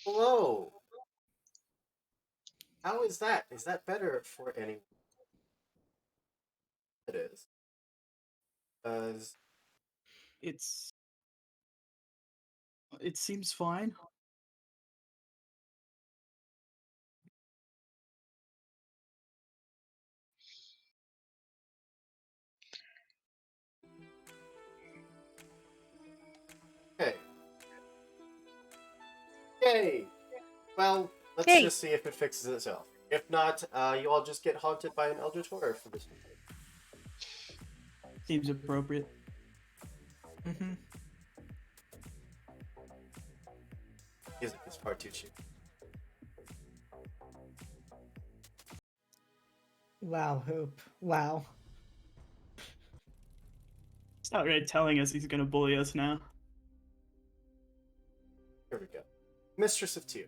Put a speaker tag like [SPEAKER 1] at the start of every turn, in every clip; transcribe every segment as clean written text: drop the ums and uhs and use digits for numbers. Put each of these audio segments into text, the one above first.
[SPEAKER 1] Hello. How is that? Is that better for anyone? It is. Because,
[SPEAKER 2] It's it seems fine.
[SPEAKER 1] okay. Yay! Well, let's
[SPEAKER 3] Yay!
[SPEAKER 1] just see if it fixes itself. If not, you all just get haunted by an eldritch horror for this one.
[SPEAKER 2] Seems appropriate.
[SPEAKER 3] Mm-hmm.
[SPEAKER 1] Music is far too cheap.
[SPEAKER 3] Wow, Hoop. Wow.
[SPEAKER 2] He's not really telling us he's gonna bully us now.
[SPEAKER 1] Here we go. Mistress of Two.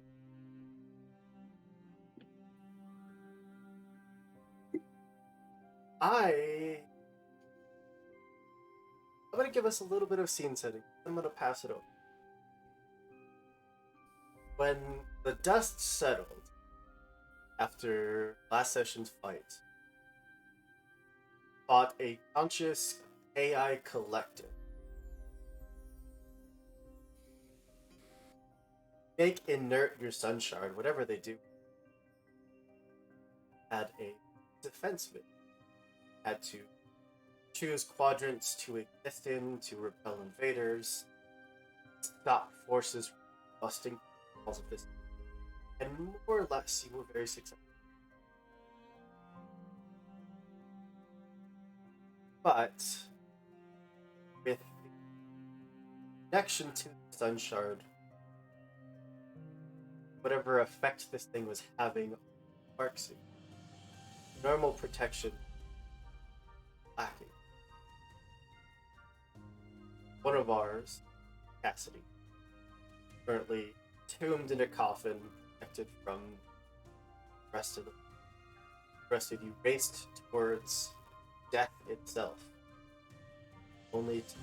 [SPEAKER 1] I... I'm going to give us a little bit of scene setting. I'm going to pass it over. When the dust settled after last session's fight, fought a conscious AI collective. Make inert your sun shard, whatever they do. Had a defense mid. Had to choose quadrants to exist in to repel invaders, stop forces from busting walls of this, and more or less you were very successful. But with the connection to the sun shard, whatever effect this thing was having on Sparksuit, normal protection lacking. One of ours, Cassidy, currently tombed in a coffin, protected from the rest of you raced towards death itself. Only to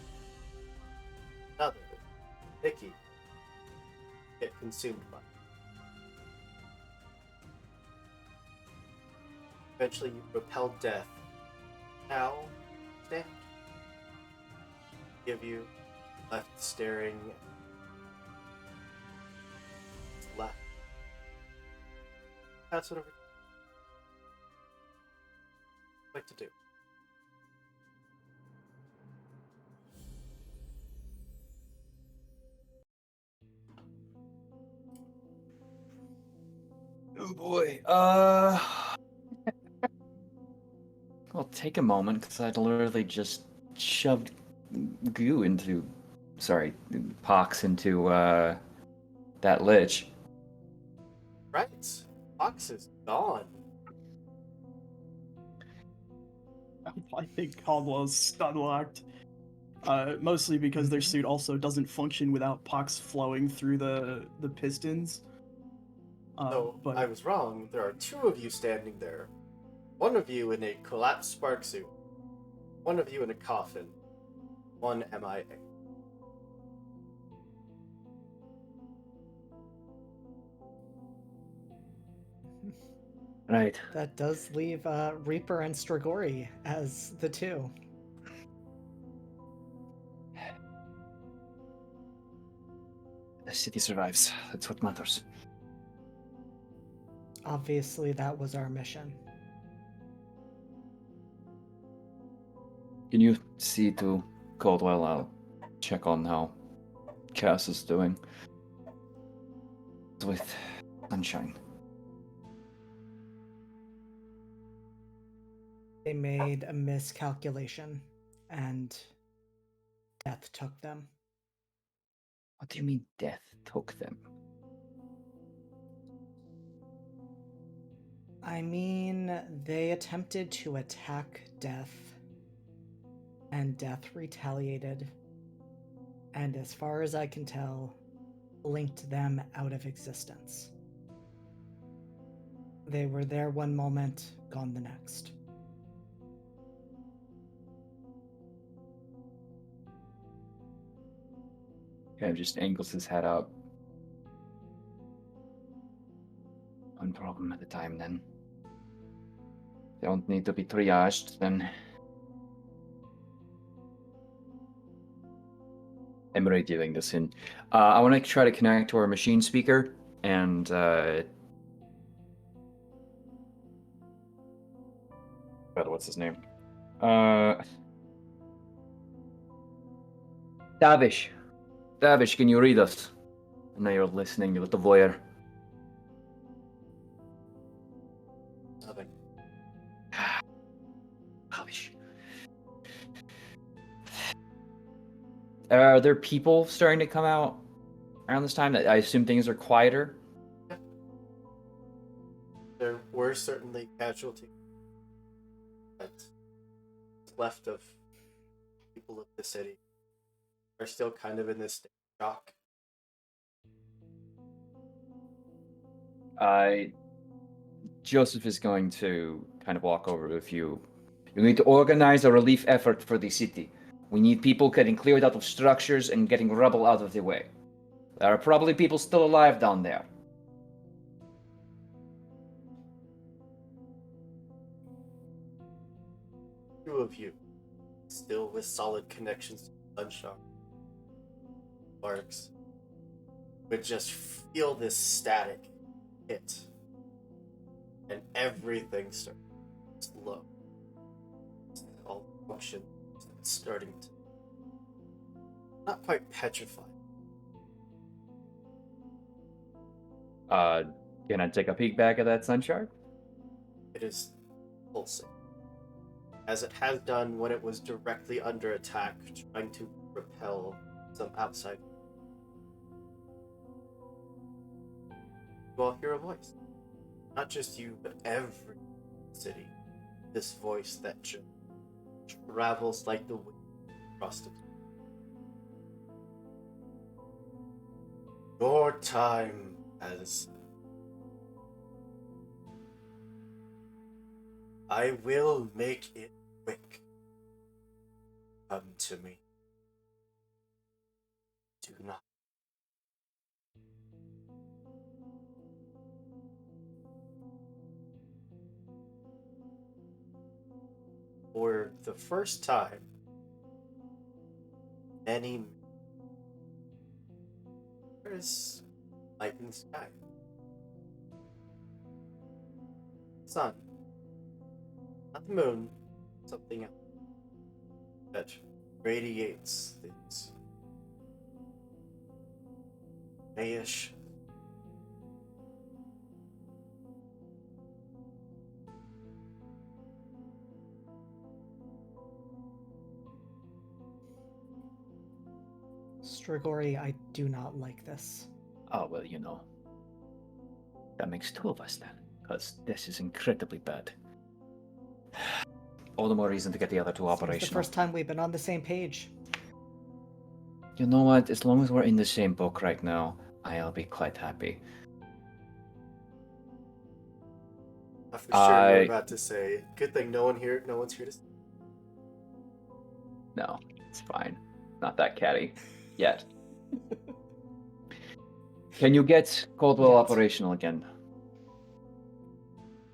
[SPEAKER 1] another, Vicky, get consumed by it. Eventually you repel death. Now stand. Give you left staring left. That's what I'd like to do.
[SPEAKER 4] Oh boy. I'll take a moment because I'd literally just shoved goo into, sorry, pox into that lich.
[SPEAKER 1] Right. Fox is gone.
[SPEAKER 2] I think Caldwell's stun locked. Mostly because their suit also doesn't function without pox flowing through the pistons.
[SPEAKER 1] So I
[SPEAKER 2] But
[SPEAKER 1] was wrong. There are two of you standing there. One of you in a collapsed spark suit. One of you in a coffin. One MIA.
[SPEAKER 4] Right.
[SPEAKER 3] That does leave Reaper and Strigori as the two.
[SPEAKER 4] The city survives. That's what matters.
[SPEAKER 3] Obviously, that was our mission.
[SPEAKER 4] Can you see to Coldwell? I'll check on how Cass is doing with Sunshine.
[SPEAKER 3] They made a miscalculation, and death took them.
[SPEAKER 4] What do you mean death took them?
[SPEAKER 3] I mean, they attempted to attack Death, and Death retaliated, and as far as I can tell, blinked them out of existence. They were there one moment, gone the next.
[SPEAKER 4] Kind of just angles his head up. One problem at a time, then. Don't need to be triaged, then. I'm radioing this in. I want to try to connect to our machine speaker, and what's his name? Davish. Davish, can you read us? I know you're listening, you little voyeur.
[SPEAKER 1] Nothing.
[SPEAKER 4] Davish. Are there people starting to come out around this time? I assume things are quieter.
[SPEAKER 1] There were certainly casualties, but what's left of people of the city are still kind of in this state of shock.
[SPEAKER 4] Joseph is going to kind of walk over to a few. You need to organize a relief effort for the city. We need people getting cleared out of structures and getting rubble out of the way. There are probably people still alive down there.
[SPEAKER 1] Two of you, still with solid connections to Sunshine, Sparks, would just feel this static hit, and everything starts to slow. All function starting to not quite petrify.
[SPEAKER 4] Can I take a peek back at that sun shard?
[SPEAKER 1] It is pulsing, as it has done when it was directly under attack, trying to repel some outside. You all hear a voice. Not just you, but every city. This voice that just travels like the wind across the planet. Your time has. I will make it quick. Come to me. Do not. For the first time, many. There's light in the sky. Sun. Not the moon, something else that radiates this grayish.
[SPEAKER 3] Strigori, I do not like this.
[SPEAKER 4] Oh, well, you know. That makes two of us then, because this is incredibly bad. All the more reason to get the other two
[SPEAKER 3] It's the
[SPEAKER 4] operational.
[SPEAKER 3] first time we've been on the same page.
[SPEAKER 4] You know what? As long as we're in the same book right now, I'll be quite happy.
[SPEAKER 1] I'm for sure you're about to say, good thing no one's here to see.
[SPEAKER 4] No, it's fine. Not that catty. Yet. Can you get Coldwell
[SPEAKER 3] Yet.
[SPEAKER 4] operational again?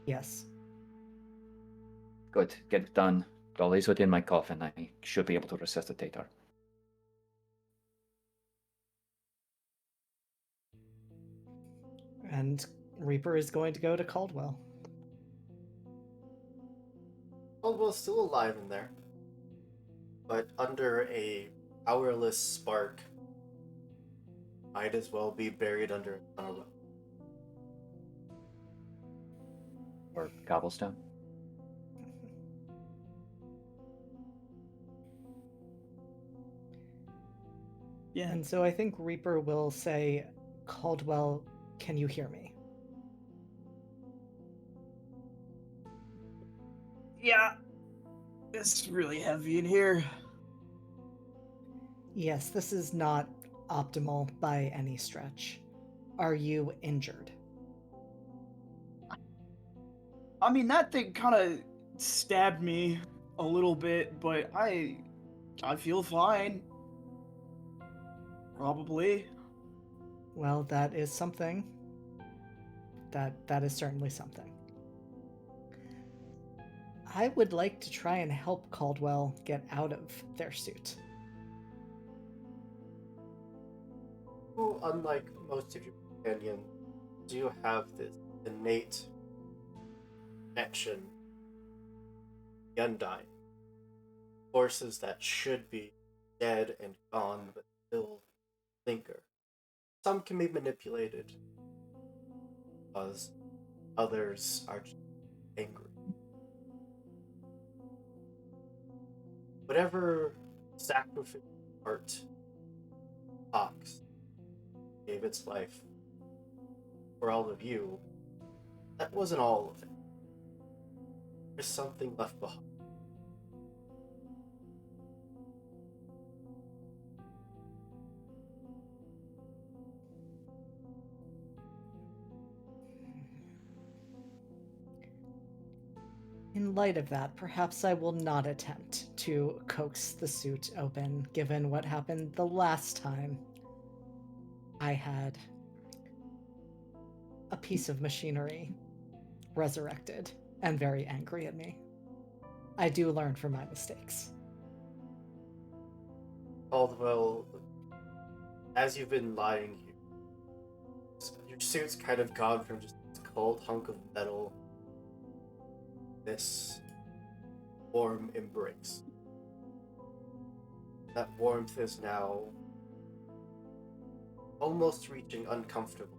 [SPEAKER 3] Yes.
[SPEAKER 4] Good. Get it done. Dolly's within my coffin. I should be able to resuscitate her.
[SPEAKER 3] And Reaper is going to go to Caldwell.
[SPEAKER 1] Caldwell's still alive in there, but under a powerless spark, might as well be buried under a tunnel well.
[SPEAKER 4] Or cobblestone.
[SPEAKER 2] Yeah.
[SPEAKER 3] And so I think Reaper will say, Caldwell, can you hear me?
[SPEAKER 2] Yeah. It's really heavy in here.
[SPEAKER 3] Yes, this is not optimal by any stretch. Are you injured?
[SPEAKER 2] I mean, that thing kind of stabbed me a little bit, but I feel fine. Probably.
[SPEAKER 3] Well, that is something. That is certainly something. I would like to try and help Caldwell get out of their suit.
[SPEAKER 1] Who, unlike most of your companions, do have this innate connection to the Undying. Forces that should be dead and gone but still linger. Some can be manipulated, because others are just angry. Whatever sacrificial art Fox gave its life for all of you, that wasn't all of it. There's something left behind.
[SPEAKER 3] In light of that, perhaps I will not attempt to coax the suit open, given what happened the last time I had a piece of machinery resurrected and very angry at me. I do learn from my mistakes.
[SPEAKER 1] Caldwell, as you've been lying here, your suit's kind of gone from just this cold hunk of metal, this warm embrace. That warmth is now almost reaching uncomfortable.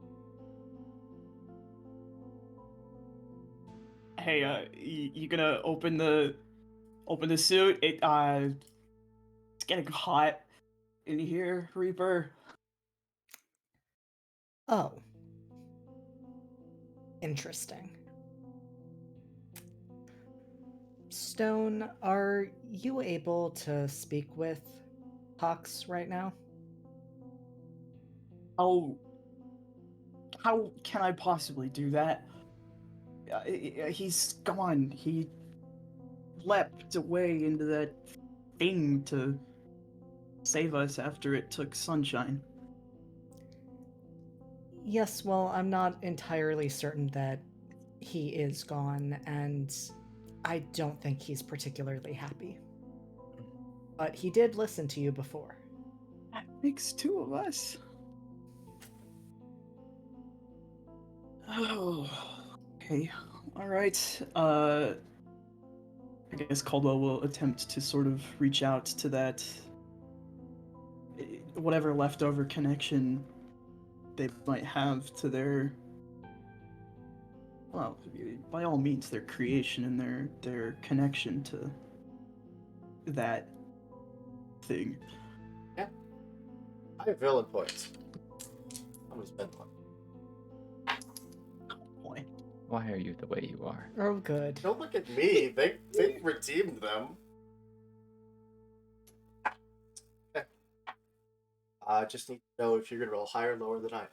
[SPEAKER 2] Hey, you gonna open the suit? It's getting hot in here, Reaper.
[SPEAKER 3] Oh. Interesting. Stone, are you able to speak with Hawks right now?
[SPEAKER 2] Oh, how can I possibly do that? He's gone. He leapt away into that thing to save us after it took Sunshine.
[SPEAKER 3] Yes, well, I'm not entirely certain that he is gone, and I don't think he's particularly happy. But he did listen to you before.
[SPEAKER 2] That makes two of us. Oh, okay. All right. I guess Caldwell will attempt to sort of reach out to that whatever leftover connection they might have to their, well, by all means, their creation and their connection to that thing.
[SPEAKER 1] Yeah. I have villain points. I'm gonna spend one.
[SPEAKER 2] Boy.
[SPEAKER 4] Why are you the way you are?
[SPEAKER 3] Oh, good.
[SPEAKER 1] Don't look at me. They redeemed them. Okay. I just need to know if you're gonna roll higher or lower than I am.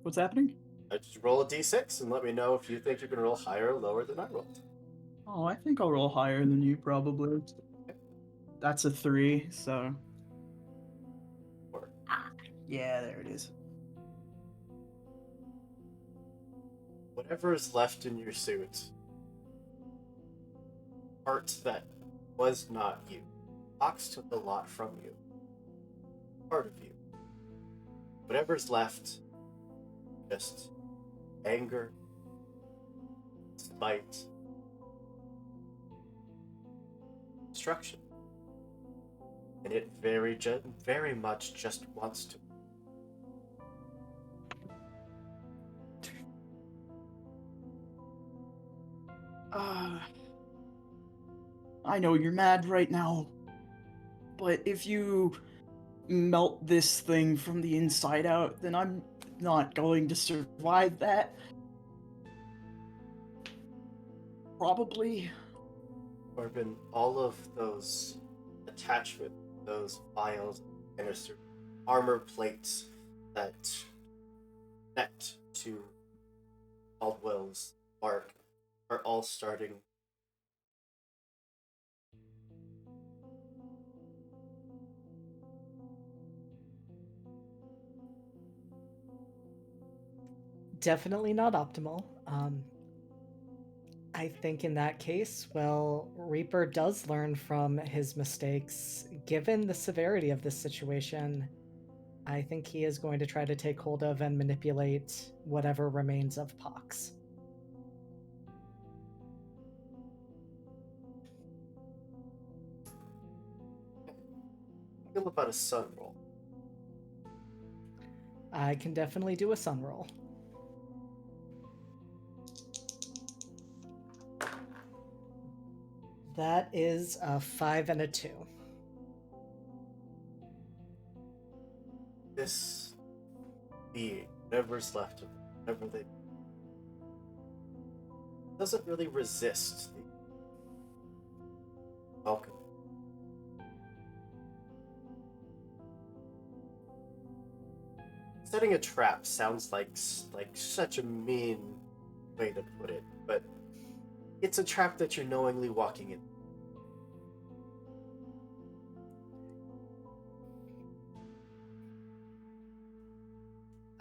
[SPEAKER 2] What's happening?
[SPEAKER 1] Just roll a d6 and let me know if you think you're gonna roll higher or lower than I rolled.
[SPEAKER 2] Oh, I think I'll roll higher than you probably. That's a 3, so.
[SPEAKER 1] Or
[SPEAKER 2] Yeah, there it is.
[SPEAKER 1] whatever is left in your suit, part that was not you. Fox took a lot from you. Part of you. Whatever's left, just anger, spite, destruction. And it very much just wants to.
[SPEAKER 2] I know you're mad right now, but if you melt this thing from the inside out, then I'm not going to survive that. Probably.
[SPEAKER 1] Corbin, all of those attachments, those vials, canisters, armor plates that connect to Caldwell's mark are all starting
[SPEAKER 3] definitely not optimal. I think in that case, well, Reaper does learn from his mistakes. Given the severity of this situation, I think he is going to try to take hold of and manipulate whatever remains of Pox.
[SPEAKER 1] Feel about a sun roll.
[SPEAKER 3] I can definitely do a sun roll. That is a 5 and a 2.
[SPEAKER 1] This being, whatever's left of it, whatever they doesn't really resist the welcome. Setting a trap sounds like such a mean way to put it, but it's a trap that you're knowingly walking in.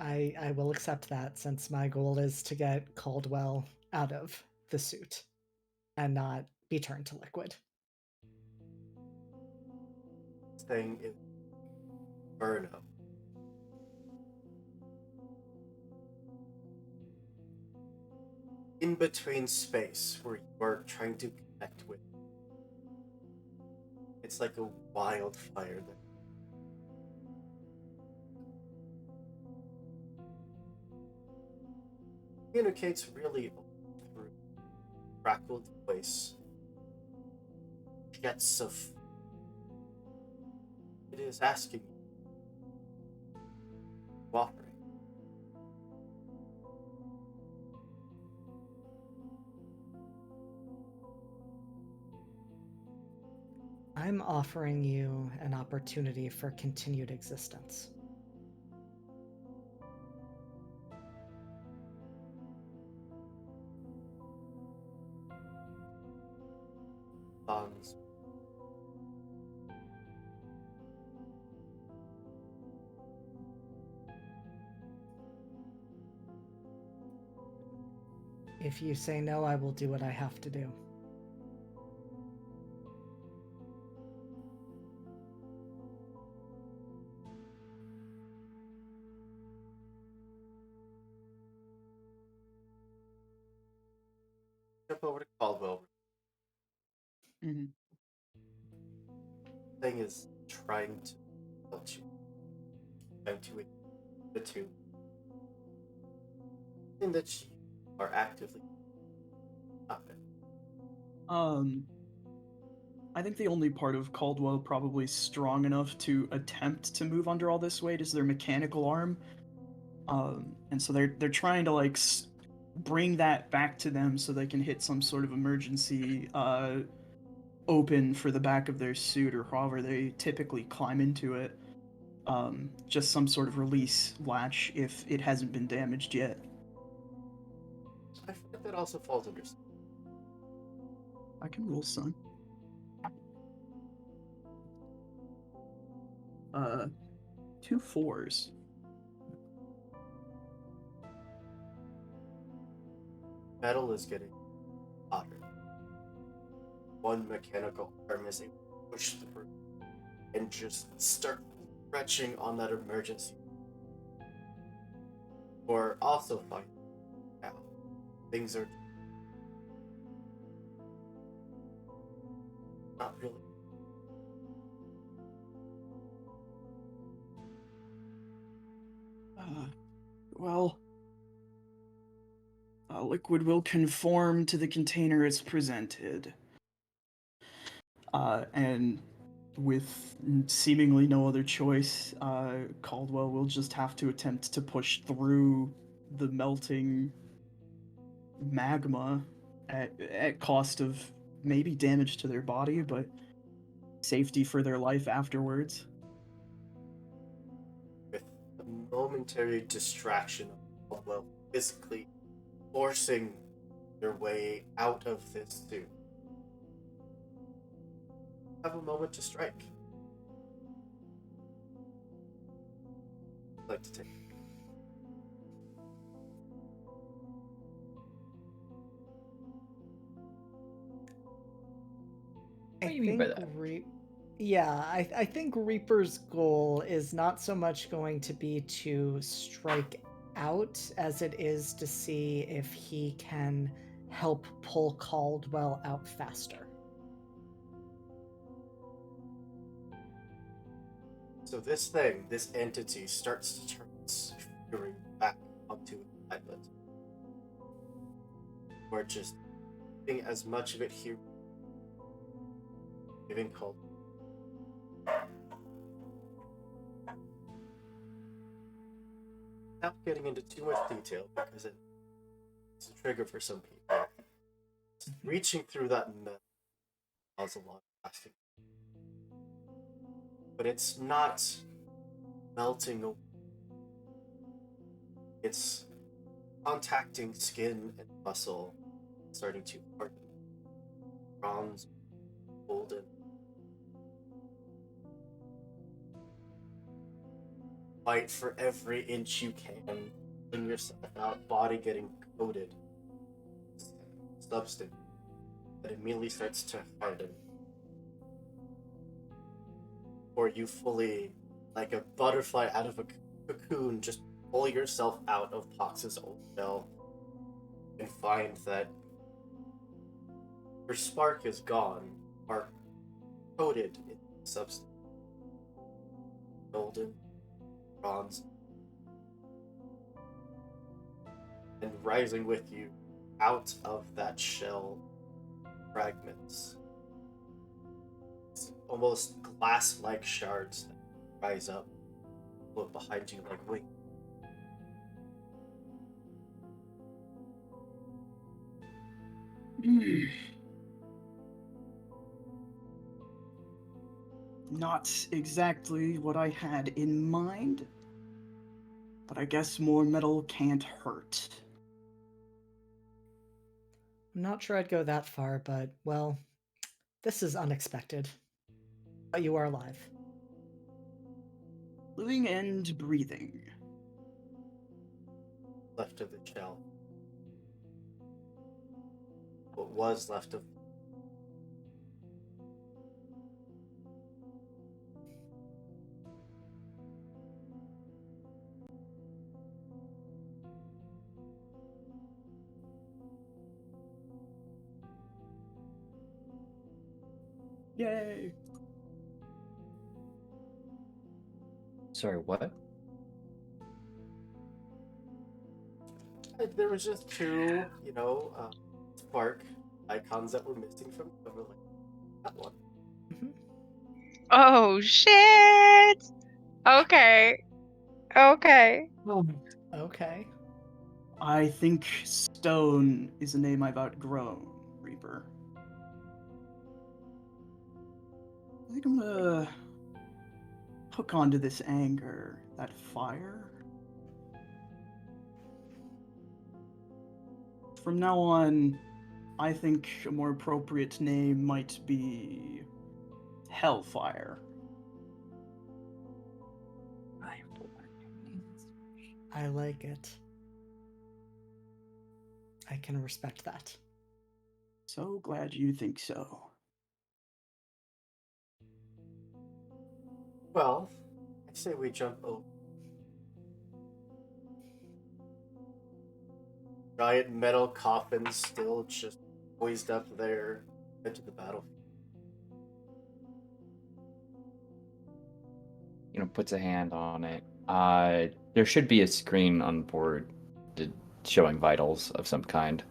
[SPEAKER 3] I will accept that, since my goal is to get Caldwell out of the suit and not be turned to liquid.
[SPEAKER 1] This thing is Burno. In between space where you are trying to connect with. It's like a wildfire that communicates really through crackled voice. Jets of it is asking you to cooperate.
[SPEAKER 3] I'm offering you an opportunity for continued existence.
[SPEAKER 1] Bonds.
[SPEAKER 3] If you say no, I will do what I have to do.
[SPEAKER 1] Jump over to Caldwell.
[SPEAKER 2] Mhm.
[SPEAKER 1] Thing is trying to help you. Trying to the two. In that you are actively up it.
[SPEAKER 2] I think the only part of Caldwell probably strong enough to attempt to move under all this weight is their mechanical arm. And so they're trying to like bring that back to them so they can hit some sort of emergency open for the back of their suit, or however they typically climb into it. Just some sort of release latch if it hasn't been damaged yet.
[SPEAKER 1] I feel like that also falls under.
[SPEAKER 2] I can roll, son. 2 4s.
[SPEAKER 1] Metal is getting hotter. One mechanical arm is able to push through and just start stretching on that emergency. Or also finding out things are not really.
[SPEAKER 2] Well, liquid will conform to the container it's presented. And with seemingly no other choice, Caldwell will just have to attempt to push through the melting magma at cost of maybe damage to their body, but safety for their life afterwards.
[SPEAKER 1] With a momentary distraction of Caldwell physically forcing their way out of this suit. Have a moment to strike. I'd like to take.
[SPEAKER 4] you mean by that?
[SPEAKER 3] I think Reaper's goal is not so much going to be to strike out as it is to see if he can help pull Caldwell out faster.
[SPEAKER 1] So this entity, starts to turn its fury back onto its islet. Or just getting as much of it here, giving Caldwell. Without getting into too much detail, because it's a trigger for some people. Reaching through that metal causes a lot of plastic. But it's not melting away. It's contacting skin and muscle, starting to harden. Bronze, golden. Fight for every inch you can. Bring yourself out, body getting coated. Substance that immediately starts to harden. Or you fully, like a butterfly out of a cocoon, just pull yourself out of Pox's old shell and find that your spark is gone, are coated in substance. Golden, bronze, and rising with you out of that shell fragments. It's almost glass-like shards that rise up, look behind you like wings.
[SPEAKER 2] Not exactly what I had in mind, but I guess more metal can't hurt.
[SPEAKER 3] I'm not sure I'd go that far, but, well, this is unexpected. But you are alive.
[SPEAKER 2] Living and breathing.
[SPEAKER 1] Left of the shell. What was left of.
[SPEAKER 2] Yay!
[SPEAKER 4] Sorry, what?
[SPEAKER 1] There was just two, spark icons that were missing from the cover, like that one.
[SPEAKER 5] Oh shit! Okay. Okay.
[SPEAKER 3] Okay.
[SPEAKER 2] I think stone is a name I've outgrown, Reaper. I think I'm gonna hook onto this anger, that fire. From now on, I think a more appropriate name might be Hellfire.
[SPEAKER 3] I like it. I can respect that.
[SPEAKER 2] So glad you think so.
[SPEAKER 1] Well, I say we jump over. Giant metal coffins still just poised up there into the battlefield.
[SPEAKER 4] Puts a hand on it. There should be a screen on board showing vitals of some kind.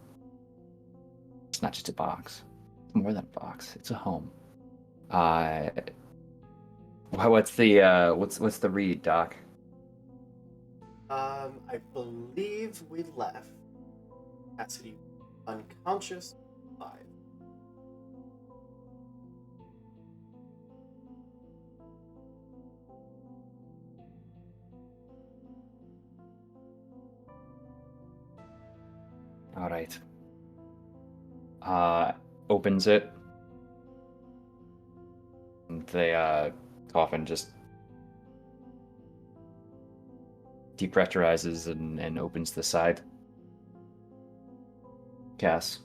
[SPEAKER 4] It's not just a box. It's more than a box. It's a home. What's the read, Doc?
[SPEAKER 1] I believe we left Cassidy unconscious, alive.
[SPEAKER 4] All right. Opens it. The coffin just depressurizes and opens the side. Cass.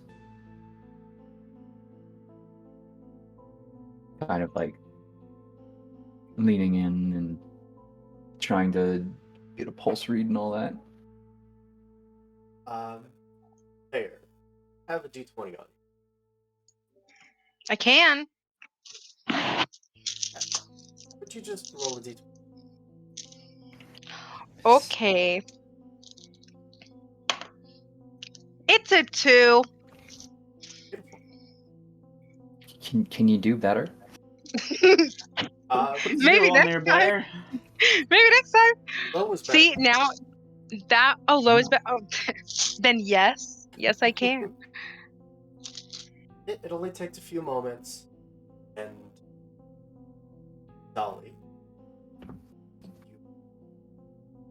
[SPEAKER 4] kind of like leaning in and trying to get a pulse read and all that.
[SPEAKER 1] There. Have a d20 on you.
[SPEAKER 5] I can.
[SPEAKER 1] Would you just roll a d20?
[SPEAKER 5] Okay. It's a 2.
[SPEAKER 1] Beautiful.
[SPEAKER 4] Can you do better?
[SPEAKER 1] What is
[SPEAKER 5] Maybe
[SPEAKER 2] Go on
[SPEAKER 5] next
[SPEAKER 2] there,
[SPEAKER 5] time.
[SPEAKER 2] Blair.
[SPEAKER 5] Maybe next time.
[SPEAKER 1] low was better?
[SPEAKER 5] See, now that low is better. Oh, then yes. Yes, I can.
[SPEAKER 1] It only takes a few moments, and Dolly,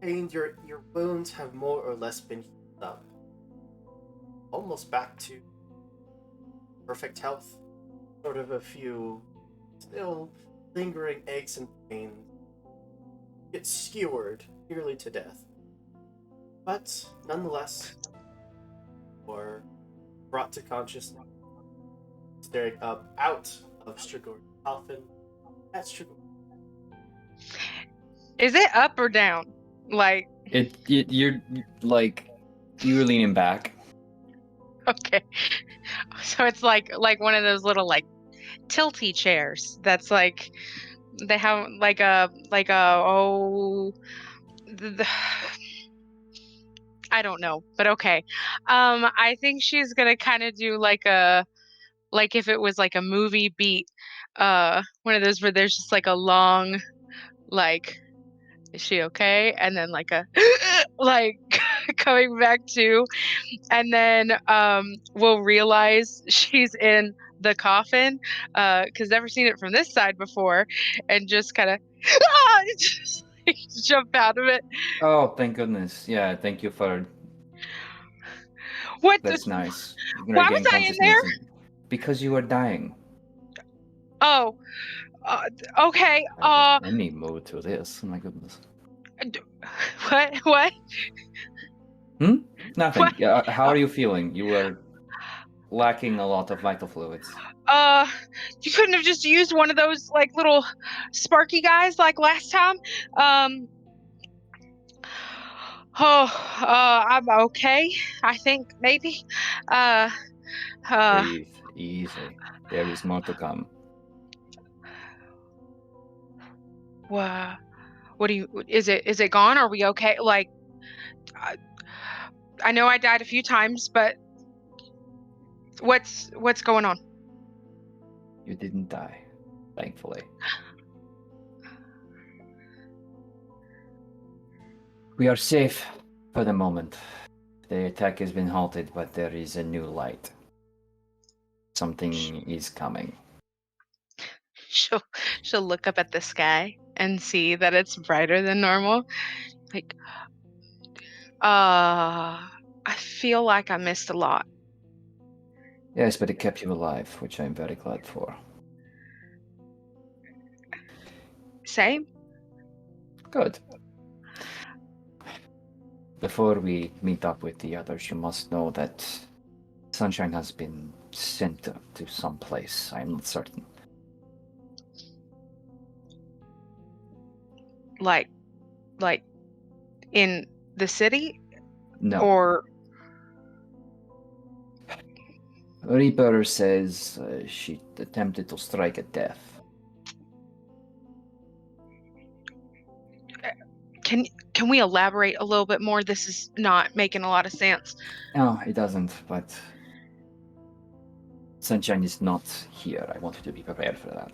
[SPEAKER 1] your wounds have more or less been healed up, almost back to perfect health. Sort of a few still lingering aches and pains. Get skewered nearly to death, but nonetheless, were brought to consciousness, staring up out of Strigor's coffin at Strigor.
[SPEAKER 5] Is it up or down? Like,
[SPEAKER 4] You're like you're leaning back.
[SPEAKER 5] okay. So it's like one of those little like tilty chairs that's like they have like a oh I don't know, but okay. I think she's gonna kind of do like if it was like a movie beat, one of those where there's just like a long like, is she okay? And then like a like coming back to, and then we'll realize she's in the coffin, because never seen it from this side before, and just kind of just like, jump out of it.
[SPEAKER 4] Oh, thank goodness. Yeah, thank you for
[SPEAKER 5] What?
[SPEAKER 4] that's nice. You can
[SPEAKER 5] Why was
[SPEAKER 4] regain
[SPEAKER 5] I in there?
[SPEAKER 4] consciousness because you are dying.
[SPEAKER 5] Oh, uh, okay.
[SPEAKER 4] Any mode to this. Oh my goodness.
[SPEAKER 5] What?
[SPEAKER 4] Nothing.
[SPEAKER 5] What?
[SPEAKER 4] Yeah, how are you feeling? You were lacking a lot of vital fluids.
[SPEAKER 5] Uh, you couldn't have just used one of those like little sparky guys like last time. Um, I'm okay. I think maybe. Uh, uh,
[SPEAKER 4] Breathe easy. There is more to come.
[SPEAKER 5] what do you? Is it gone? Are we okay? Like, I, I know I died a few times, but what's going on?
[SPEAKER 4] You didn't die, thankfully. We are safe for the moment. The attack has been halted, but there is a new light. Something is coming.
[SPEAKER 5] She'll she'll look up at the sky and see that it's brighter than normal. Like, I feel like I missed a lot.
[SPEAKER 4] Yes, but it kept you alive, which I'm very glad for.
[SPEAKER 5] Same.
[SPEAKER 4] Good. Before we meet up with the others, you must know that Sunshine has been sent to some place. I'm not certain.
[SPEAKER 5] Like in the city
[SPEAKER 4] No.
[SPEAKER 5] or
[SPEAKER 4] Reaper says she attempted to strike at death.
[SPEAKER 5] can we elaborate a little bit more? This is not making a lot of sense.
[SPEAKER 4] No, it doesn't, but Sunshine is not here. I want you to be prepared for that.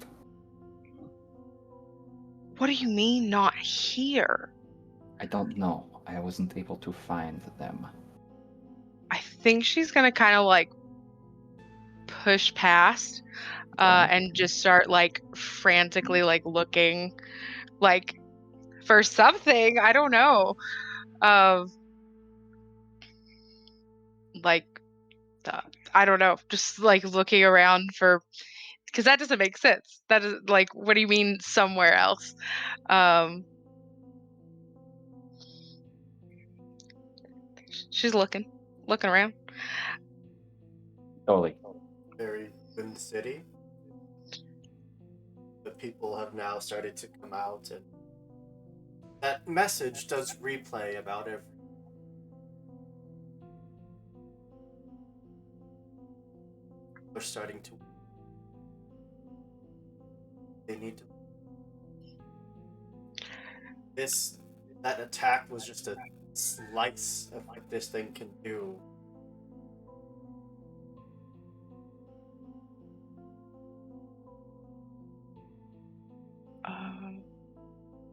[SPEAKER 5] What do you mean not here?
[SPEAKER 4] I don't know. I wasn't able to find them.
[SPEAKER 5] I think she's gonna kind of like push past
[SPEAKER 4] Okay.
[SPEAKER 5] and just start like frantically like looking like for something. I don't know. Of like uh, I don't know, just like looking around for, because that doesn't make sense. That is like, what do you mean somewhere else? Um, she's looking around.
[SPEAKER 4] Totally.
[SPEAKER 1] Very in the city. people have now started to come out, and that message does replay about every. They're starting to. They need to. That attack was just a slice of what this thing can do.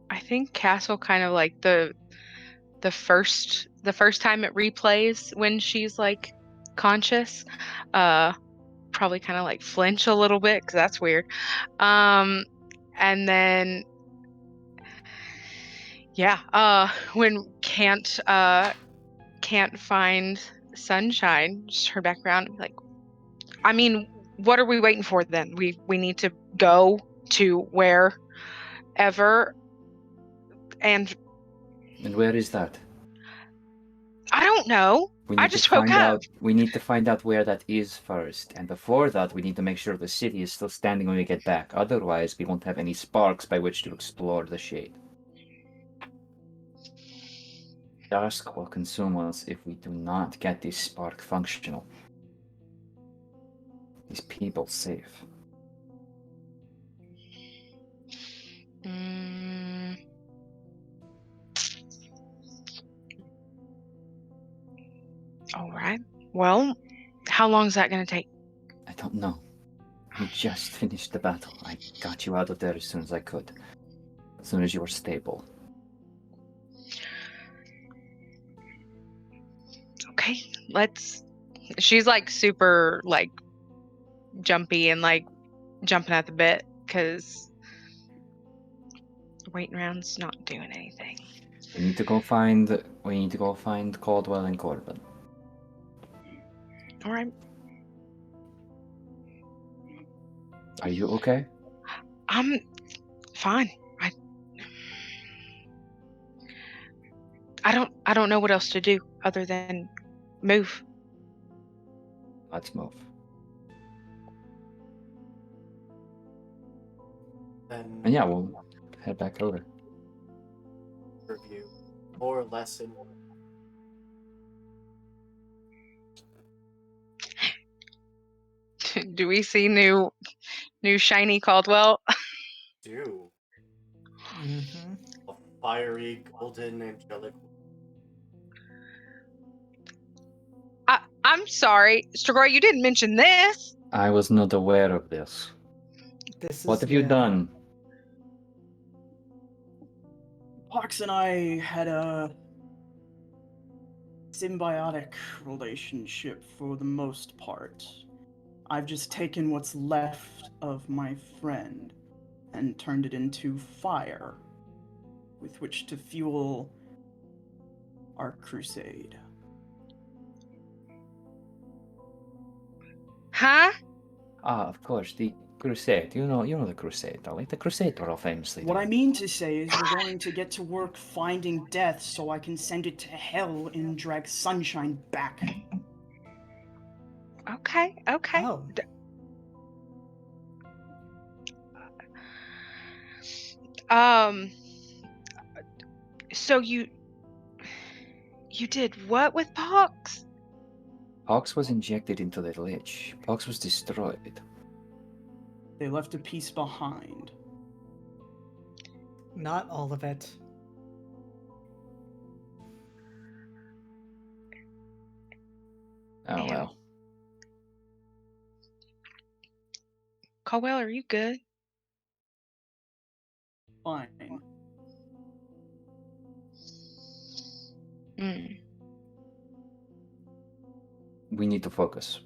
[SPEAKER 5] I think Castle kind of like the first time it replays when she's like conscious, probably kind of like flinch a little bit because that's weird. And then when can't find sunshine, just her back around and be like, I mean, what are we waiting for then? We need to go to wherever. And
[SPEAKER 4] where is that?
[SPEAKER 5] I don't know.
[SPEAKER 4] We
[SPEAKER 5] I
[SPEAKER 4] need to
[SPEAKER 5] just woke
[SPEAKER 4] find
[SPEAKER 5] up.
[SPEAKER 4] out. We need to find out where that is first, and before that, we need to make sure the city is still standing when we get back. Otherwise, we won't have any sparks by which to explore the shade. Dusk will consume us if we do not get this spark functional. These people safe.
[SPEAKER 5] All right. Well, how long is that going to take?
[SPEAKER 4] I don't know. We just finished the battle. I got you out of there as soon as I could. As soon as you were stable.
[SPEAKER 5] Okay, she's like super like jumpy and like jumping at the bit because waiting around's not doing anything.
[SPEAKER 4] We need to go find Caldwell and Corbin.
[SPEAKER 5] All right.
[SPEAKER 4] Are you okay?
[SPEAKER 5] I'm fine. I don't know what else to do other than move.
[SPEAKER 4] Let's move.
[SPEAKER 1] Then
[SPEAKER 4] And yeah, we'll head back over.
[SPEAKER 1] review more or less in.
[SPEAKER 5] Do we see new shiny Caldwell?
[SPEAKER 1] Do
[SPEAKER 3] Mm-hmm.
[SPEAKER 1] a fiery, golden, angelic.
[SPEAKER 5] I'm sorry, Strigoi, you didn't mention this.
[SPEAKER 4] I was not aware of this.
[SPEAKER 3] This
[SPEAKER 4] What
[SPEAKER 3] is
[SPEAKER 4] have you
[SPEAKER 3] new.
[SPEAKER 4] done?
[SPEAKER 2] Pox and I had a symbiotic relationship for the most part. I've just taken what's left of my friend and turned it into fire with which to fuel our crusade.
[SPEAKER 5] Huh?
[SPEAKER 4] Ah, of course, the Crusade. You know the Crusade, don't we? The Crusade were all famously
[SPEAKER 2] What
[SPEAKER 4] done.
[SPEAKER 2] I mean to say is we're going to get to work finding death so I can send it to hell and drag sunshine back.
[SPEAKER 5] Okay.
[SPEAKER 3] Oh.
[SPEAKER 5] So you did what with Pox?
[SPEAKER 4] Pox was injected into the lich. Pox was destroyed.
[SPEAKER 2] They left a piece behind.
[SPEAKER 3] Not all of it.
[SPEAKER 4] Oh
[SPEAKER 5] Damn.
[SPEAKER 4] well.
[SPEAKER 5] Caldwell, are you good?
[SPEAKER 2] Fine.
[SPEAKER 4] We need to focus.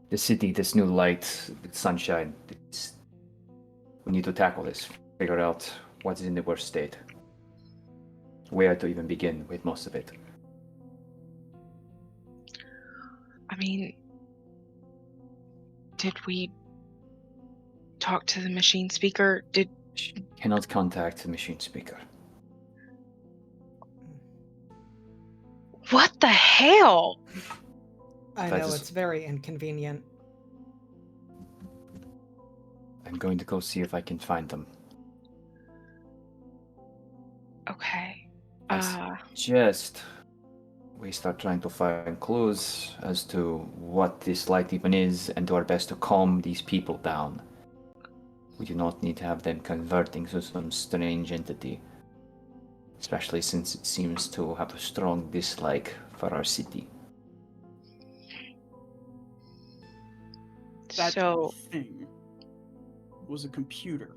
[SPEAKER 4] The city, this new light, sunshine. We need to tackle this. Figure out what is in the worst state. Where to even begin with most of it.
[SPEAKER 5] I mean, did we talk to the machine speaker?
[SPEAKER 4] Cannot contact the machine speaker.
[SPEAKER 5] What the hell?
[SPEAKER 3] I
[SPEAKER 4] That
[SPEAKER 3] know
[SPEAKER 4] is-
[SPEAKER 3] it's very inconvenient.
[SPEAKER 4] I'm going to go see if I can find them.
[SPEAKER 5] Okay.
[SPEAKER 4] I suggest we start trying to find clues as to what this light even is and do our best to calm these people down. We do not need to have them converting to some strange entity, especially since it seems to have a strong dislike for our city.
[SPEAKER 2] That
[SPEAKER 5] So,
[SPEAKER 2] thing was a computer.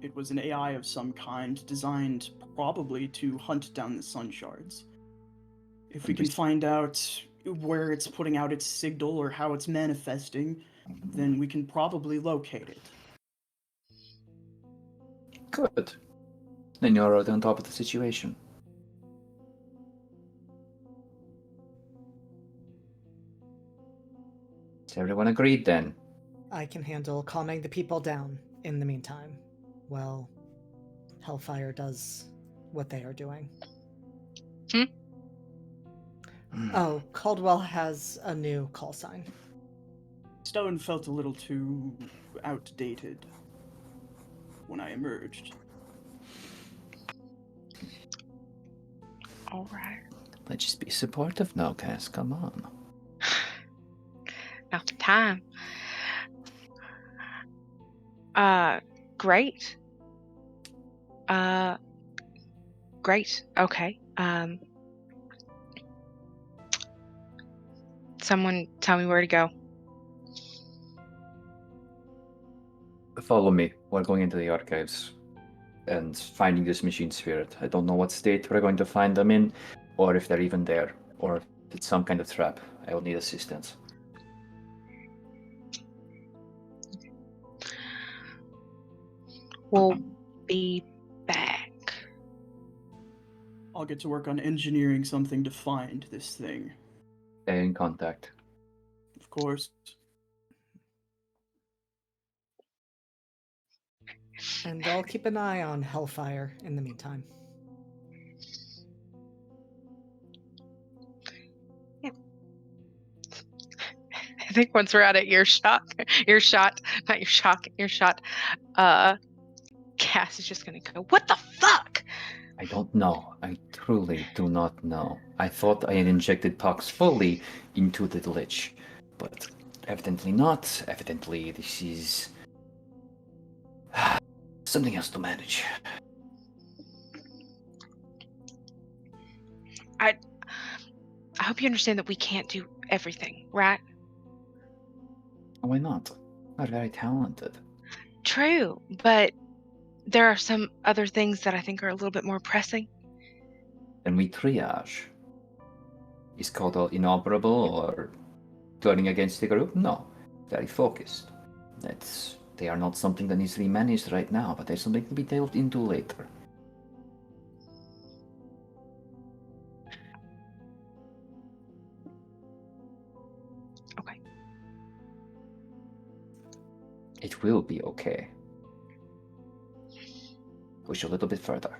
[SPEAKER 2] It was an AI of some kind, designed probably to hunt down the sun shards. If we can find out where it's putting out its signal or how it's manifesting, then we can probably locate it.
[SPEAKER 4] Good. Then you're already on top of the situation. Is everyone agreed then?
[SPEAKER 3] I can handle calming the people down in the meantime. Well, Hellfire does what they are doing. Oh, Caldwell has a new call sign.
[SPEAKER 2] Stone felt a little too outdated when I emerged.
[SPEAKER 5] all right.
[SPEAKER 4] Let's just be supportive now, Cass. Come on.
[SPEAKER 5] Not the time. Great. Great. Okay. Someone tell me where to go.
[SPEAKER 4] Follow me. We're going into the archives and finding this machine spirit. I don't know what state we're going to find them in, or if they're even there, or if it's some kind of trap. I will need assistance.
[SPEAKER 5] We'll be back.
[SPEAKER 2] I'll get to work on engineering something to find this thing.
[SPEAKER 4] Stay in contact.
[SPEAKER 2] Of course.
[SPEAKER 3] And I'll keep an eye on Hellfire in the meantime.
[SPEAKER 5] I think once we're out of earshot, Cass is just gonna go, "What the fuck?"
[SPEAKER 4] I don't know. I truly do not know. I thought I had injected Pox fully into the lich, but evidently not. Evidently, this is something else to manage.
[SPEAKER 5] I hope you understand that we can't do everything, right?
[SPEAKER 4] Why not? We're very talented.
[SPEAKER 5] True, but there are some other things that I think are a little bit more pressing.
[SPEAKER 4] And we triage. Is Kodal inoperable or turning against the group? No. Very focused. They are not something that needs to be managed right now, but there's something to be delved into later.
[SPEAKER 5] Okay.
[SPEAKER 4] It will be okay. Push a little bit further.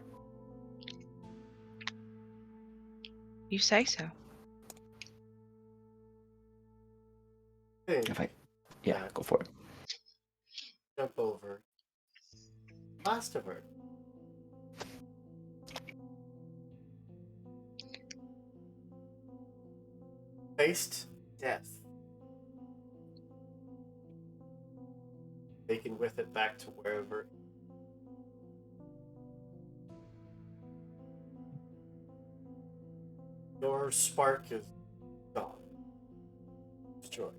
[SPEAKER 5] You say so.
[SPEAKER 1] Okay,
[SPEAKER 4] Yeah, go for it.
[SPEAKER 1] jump over. Last of her. Faced death. Taken with it back to wherever. Your spark is gone. Destroyed.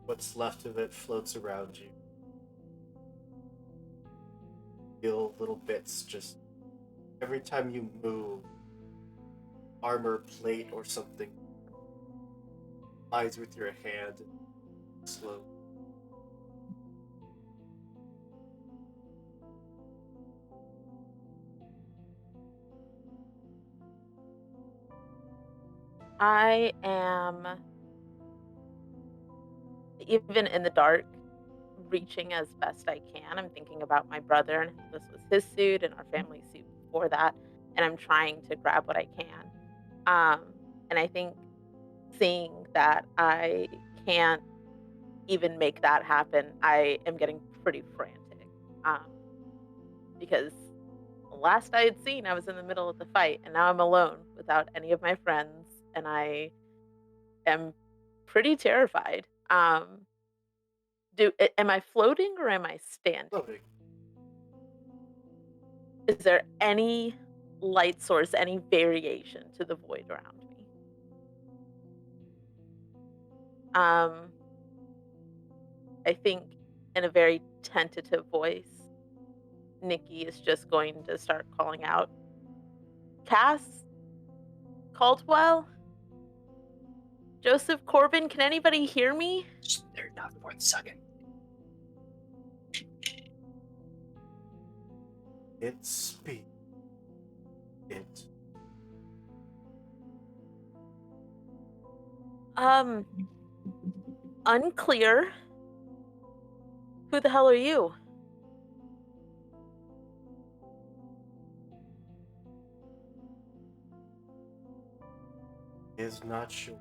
[SPEAKER 1] What's left of it floats around you. Feel little bits just every time you move. Armor plate or something flies with your hand slowly.
[SPEAKER 6] I am, even in the dark, reaching as best I can. I'm thinking about my brother, and this was his suit and our family suit before that, and I'm trying to grab what I can. And I think seeing that I can't even make that happen, I am getting pretty frantic. Because last I had seen, I was in the middle of the fight, and now I'm alone without any of my friends, and I am pretty terrified. Am I floating or am I standing?
[SPEAKER 1] Floating.
[SPEAKER 6] Is there any light source, any variation to the void around me? I think in a very tentative voice, Nikki is just going to start calling out, Cass? Caldwell? Joseph Corbin, can anybody hear me?
[SPEAKER 2] They're not for a second.
[SPEAKER 1] It speak. It.
[SPEAKER 6] Unclear. Who the hell are you?
[SPEAKER 1] Is not sure.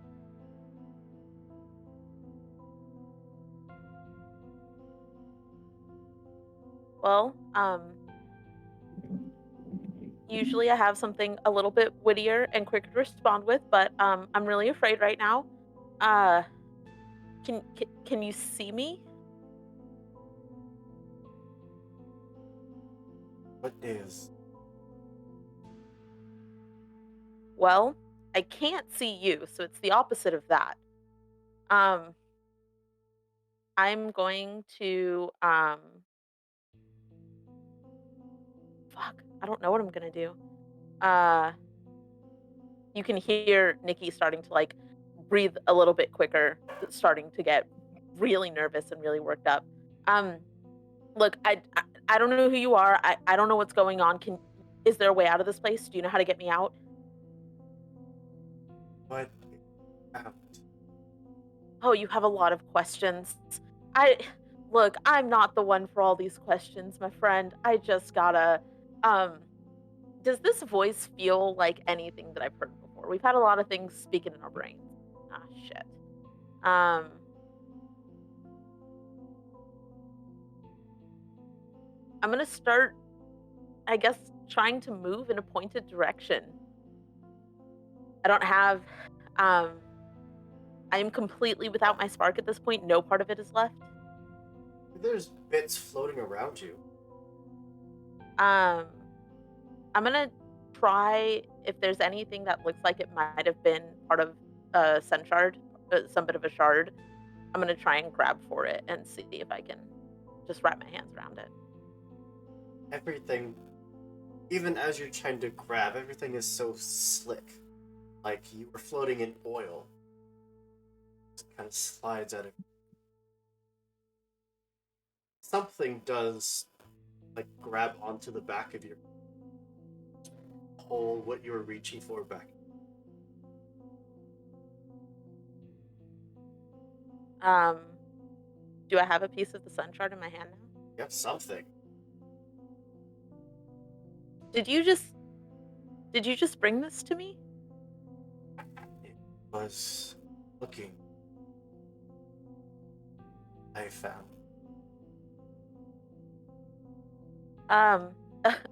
[SPEAKER 6] Well, usually I have something a little bit wittier and quicker to respond with, but I'm really afraid right now. Can you see me?
[SPEAKER 1] What is?
[SPEAKER 6] Well, I can't see you, so it's the opposite of that. I'm going to fuck, I don't know what I'm gonna do. You can hear Nikki starting to like breathe a little bit quicker, starting to get really nervous and really worked up. Um, Look, I don't know who you are. I don't know what's going on. Is there a way out of this place? Do you know how to get me out?
[SPEAKER 1] What? Out.
[SPEAKER 6] Oh, you have a lot of questions. I Look, I'm not the one for all these questions, my friend. I just gotta um does this voice feel like anything that I've heard before? We've had a lot of things speaking in our brains. Ah, shit. Um, I'm gonna start, I guess, trying to move in a pointed direction. I don't have, um, I am completely without my spark at this point. No part of it is left.
[SPEAKER 1] There's bits floating around you.
[SPEAKER 6] Um, I'm gonna try if there's anything that looks like it might have been part of a sun shard, some bit of a shard. I'm gonna try and grab for it and see if I can just wrap my hands around it.
[SPEAKER 1] Everything, even as you're trying to grab, everything is so slick. Like you were floating in oil. It kind of slides out of. Something does, like, grab onto the back of your. Pull what you were reaching for back.
[SPEAKER 6] Um, do I have a piece of the sun shard in my hand now?
[SPEAKER 1] You have something.
[SPEAKER 6] Did you just bring this to me?
[SPEAKER 1] It was looking. I found.
[SPEAKER 6] Um,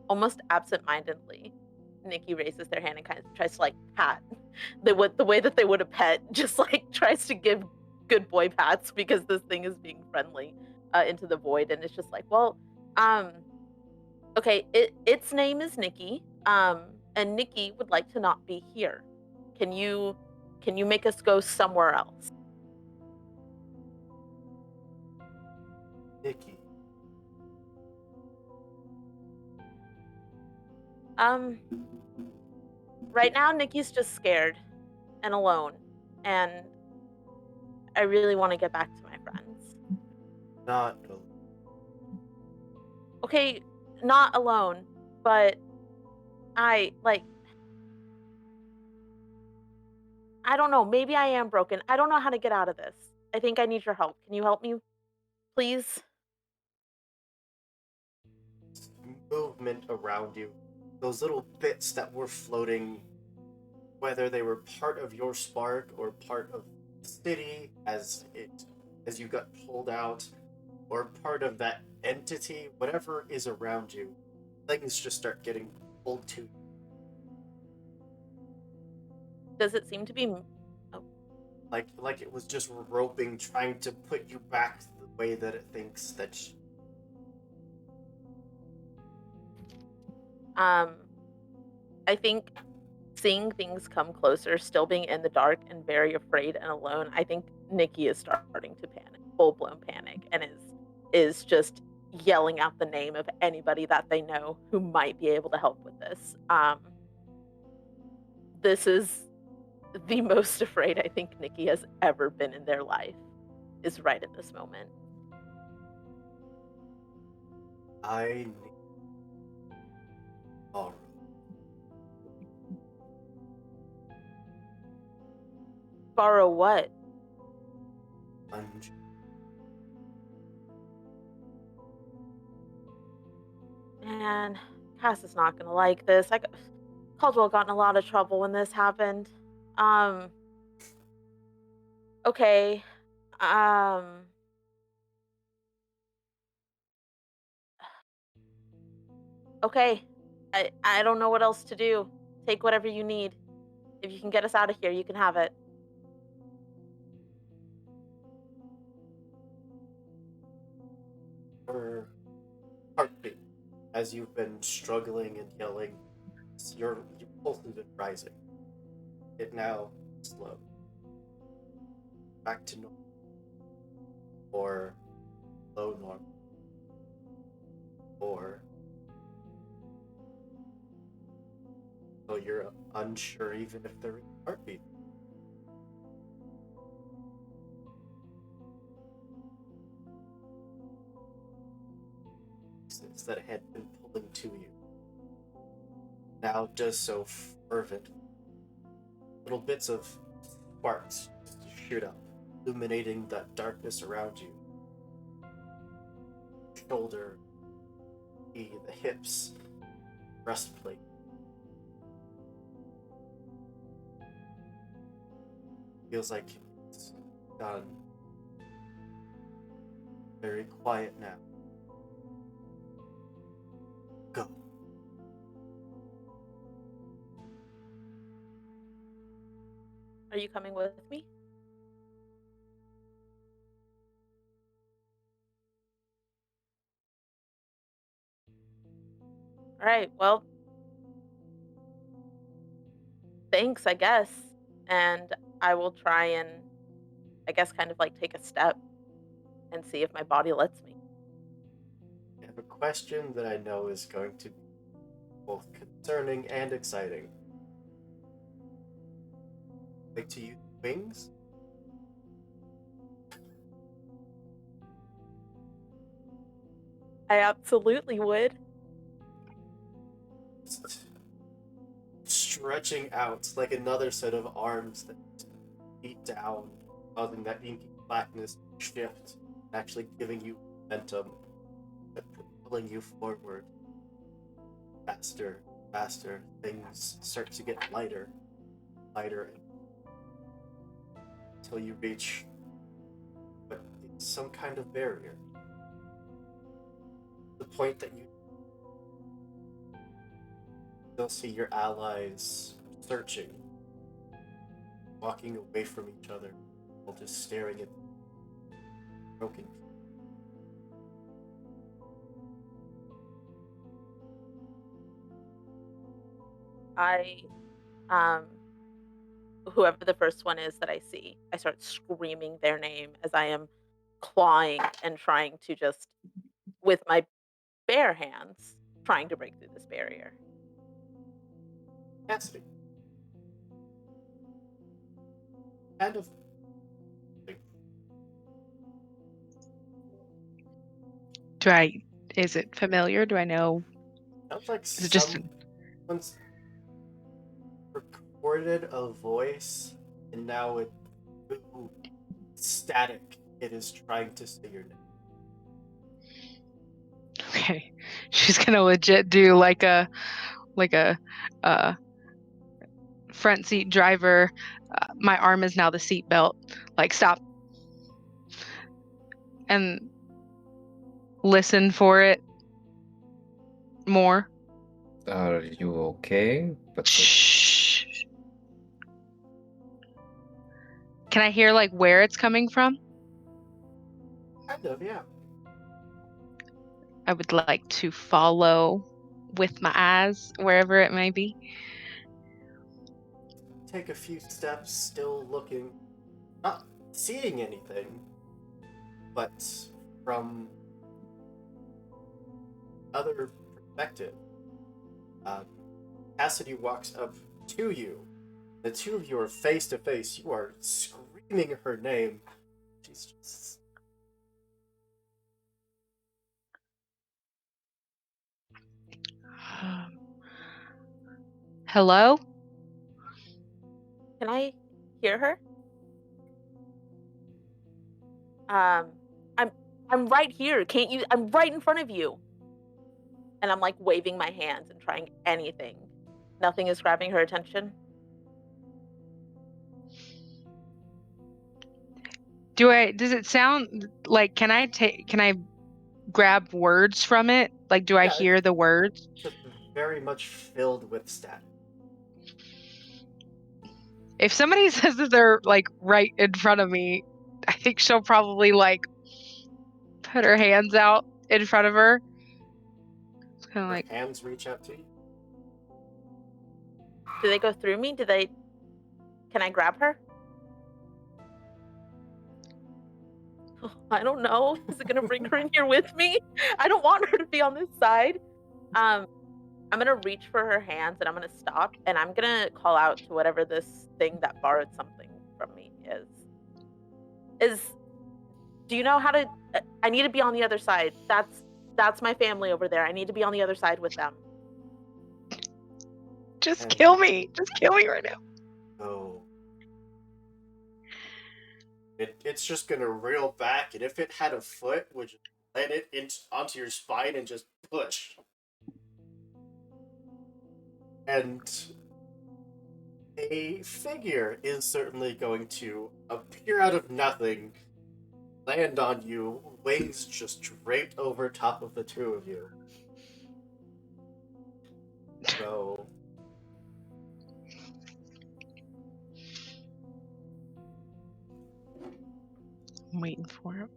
[SPEAKER 6] almost absent-mindedly, Nikki raises their hand and kind of tries to like pat the way that they would a pet, just like tries to give good boy pats because this thing is being friendly into the void, and it's just like, well, um, okay, its name is Nikki, and Nikki would like to not be here. Can you make us go somewhere else?
[SPEAKER 1] Nikki.
[SPEAKER 6] Um, right now Nikki's just scared and alone, and I really want to get back to my friends.
[SPEAKER 1] Not.
[SPEAKER 6] Okay, not alone, but I like I don't know, maybe I am broken. I don't know how to get out of this. I think I need your help. Can you help me, please?
[SPEAKER 1] Movement around you. Those little bits that were floating, whether they were part of your spark or part of the city as it as you got pulled out, or part of that entity, whatever is around you, things just start getting pulled to you.
[SPEAKER 6] Does it seem to be?
[SPEAKER 1] Like it was just roping, trying to put you back the way that it thinks that.
[SPEAKER 6] I think seeing things come closer, still being in the dark and very afraid and alone, I think Nikki is starting to panic, full blown panic, and is just yelling out the name of anybody that they know who might be able to help with this. This is the most afraid I think Nikki has ever been in their life, is right at this moment.
[SPEAKER 1] I need. All
[SPEAKER 6] Borrow what?
[SPEAKER 1] right.
[SPEAKER 6] Man, Cass is not gonna like this. Caldwell got in a lot of trouble when this happened. Um. Okay. Um. Okay. I don't know what else to do. Take whatever you need. If you can get us out of here, you can have it.
[SPEAKER 1] Her heartbeat, as you've been struggling and yelling, your pulse has been rising. It now slow. Back to normal. Or low normal. Or so you're unsure even if there is a heartbeat. Since that had been pulling to you. Now does so fervent. Little bits of sparks just shoot up, illuminating that darkness around you. Shoulder, knee, the hips, breastplate. Feels like it's done. Very quiet now. Go.
[SPEAKER 6] Are you coming with me? All right. Well, thanks, I guess. And I will try and, I guess, kind of like take a step and see if my body lets me.
[SPEAKER 1] I have a question that I know is going to be both concerning and exciting. Like to use wings?
[SPEAKER 6] I absolutely would.
[SPEAKER 1] Stretching out like another set of arms that beat down, causing that inky blackness to shift, actually giving you momentum, but propelling you forward. Faster, faster, things start to get lighter, lighter, until you reach what is some kind of barrier. The point that you still see your allies searching, walking away from each other, while just staring at broken pieces.
[SPEAKER 6] I, um, whoever the first one is that I see, I start screaming their name as I am clawing and trying to just, with my bare hands, trying to break through this barrier.
[SPEAKER 1] Cassidy, kind of like,
[SPEAKER 5] Is it familiar? Do I know?
[SPEAKER 1] sounds like
[SPEAKER 5] Is it just
[SPEAKER 1] someone's recorded a voice, and now it ooh, static. It is trying to say your name.
[SPEAKER 5] okay? She's gonna legit do like a uh front seat driver. My arm is now the seat belt. Like stop. and listen for it more.
[SPEAKER 4] Are you okay? But
[SPEAKER 5] Shh. Can I hear like where it's coming from?
[SPEAKER 1] Kind of, yeah.
[SPEAKER 5] I would like to follow with my eyes wherever it may be.
[SPEAKER 1] Take a few steps, still looking, not seeing anything, but from other perspective. Cassidy walks up to you. The two of you are face to face. You are screaming her name. She's just.
[SPEAKER 5] Hello?
[SPEAKER 6] Can I hear her? I'm right here. Can't you? I'm right in front of you. And I'm like waving my hands and trying anything. Nothing is grabbing her attention.
[SPEAKER 5] Does it sound like can I grab words from it? Like do I
[SPEAKER 1] Yeah,
[SPEAKER 5] hear the words?
[SPEAKER 1] just very much filled with static.
[SPEAKER 5] If somebody says that they're like right in front of me, I think she'll probably like put her hands out in front of her. It's kind of
[SPEAKER 1] Her
[SPEAKER 5] like
[SPEAKER 1] hands reach out to you.
[SPEAKER 6] Do they go through me? Can I grab her? I don't know. Is it gonna bring her in here with me? I don't want her to be on this side. I'm gonna reach for her hands and I'm gonna stop and I'm gonna call out to whatever this thing that borrowed something from me is. Do you know how to? I need to be on the other side. That's my family over there. I need to be on the other side with them.
[SPEAKER 5] just kill me. Just kill me right now.
[SPEAKER 1] Oh. It's just gonna reel back, and if it had a foot, would you let it onto your spine and just push. And a figure is certainly going to appear out of nothing, land on you, wings just draped over top of the two of you. So
[SPEAKER 5] I'm waiting for it.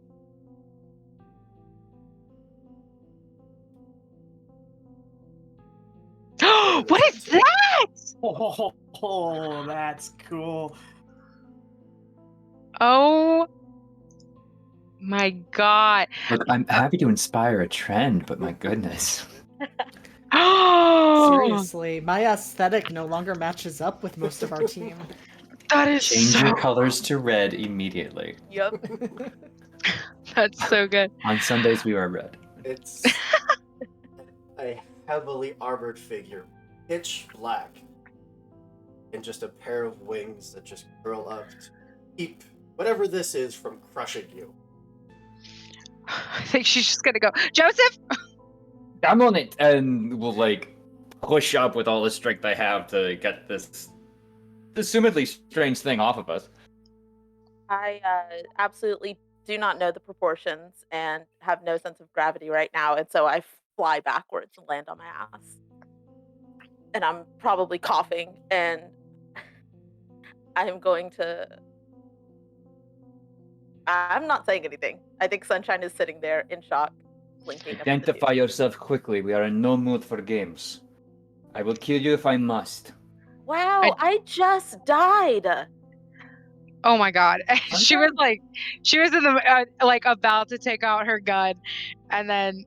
[SPEAKER 5] What is that?
[SPEAKER 2] Oh, that's cool.
[SPEAKER 5] Oh my god.
[SPEAKER 4] look, I'm happy to inspire a trend, but my goodness.
[SPEAKER 3] Seriously, my aesthetic no longer matches up with most of our team.
[SPEAKER 5] That is
[SPEAKER 4] Change
[SPEAKER 5] so
[SPEAKER 4] your colors to red immediately.
[SPEAKER 6] Yep.
[SPEAKER 5] That's so good.
[SPEAKER 4] On Sundays we wear red.
[SPEAKER 1] it's a heavily armored figure, pitch black, and just a pair of wings that just curl up to keep whatever this is from crushing you.
[SPEAKER 5] I think she's just gonna go, Joseph!
[SPEAKER 4] I'm on it, and we'll like push up with all the strength I have to get this assumedly strange thing off of us.
[SPEAKER 6] I absolutely do not know the proportions and have no sense of gravity right now, and so I fly backwards and land on my ass. And I'm probably coughing, and I'm going to. I'm not saying anything. I think Sunshine is sitting there in shock, blinking. at the
[SPEAKER 4] Identify
[SPEAKER 6] dude.
[SPEAKER 4] yourself quickly. We are in no mood for games. I will kill you if I must.
[SPEAKER 6] Wow, I just died.
[SPEAKER 5] Oh my god. She was in the like about to take out her gun and then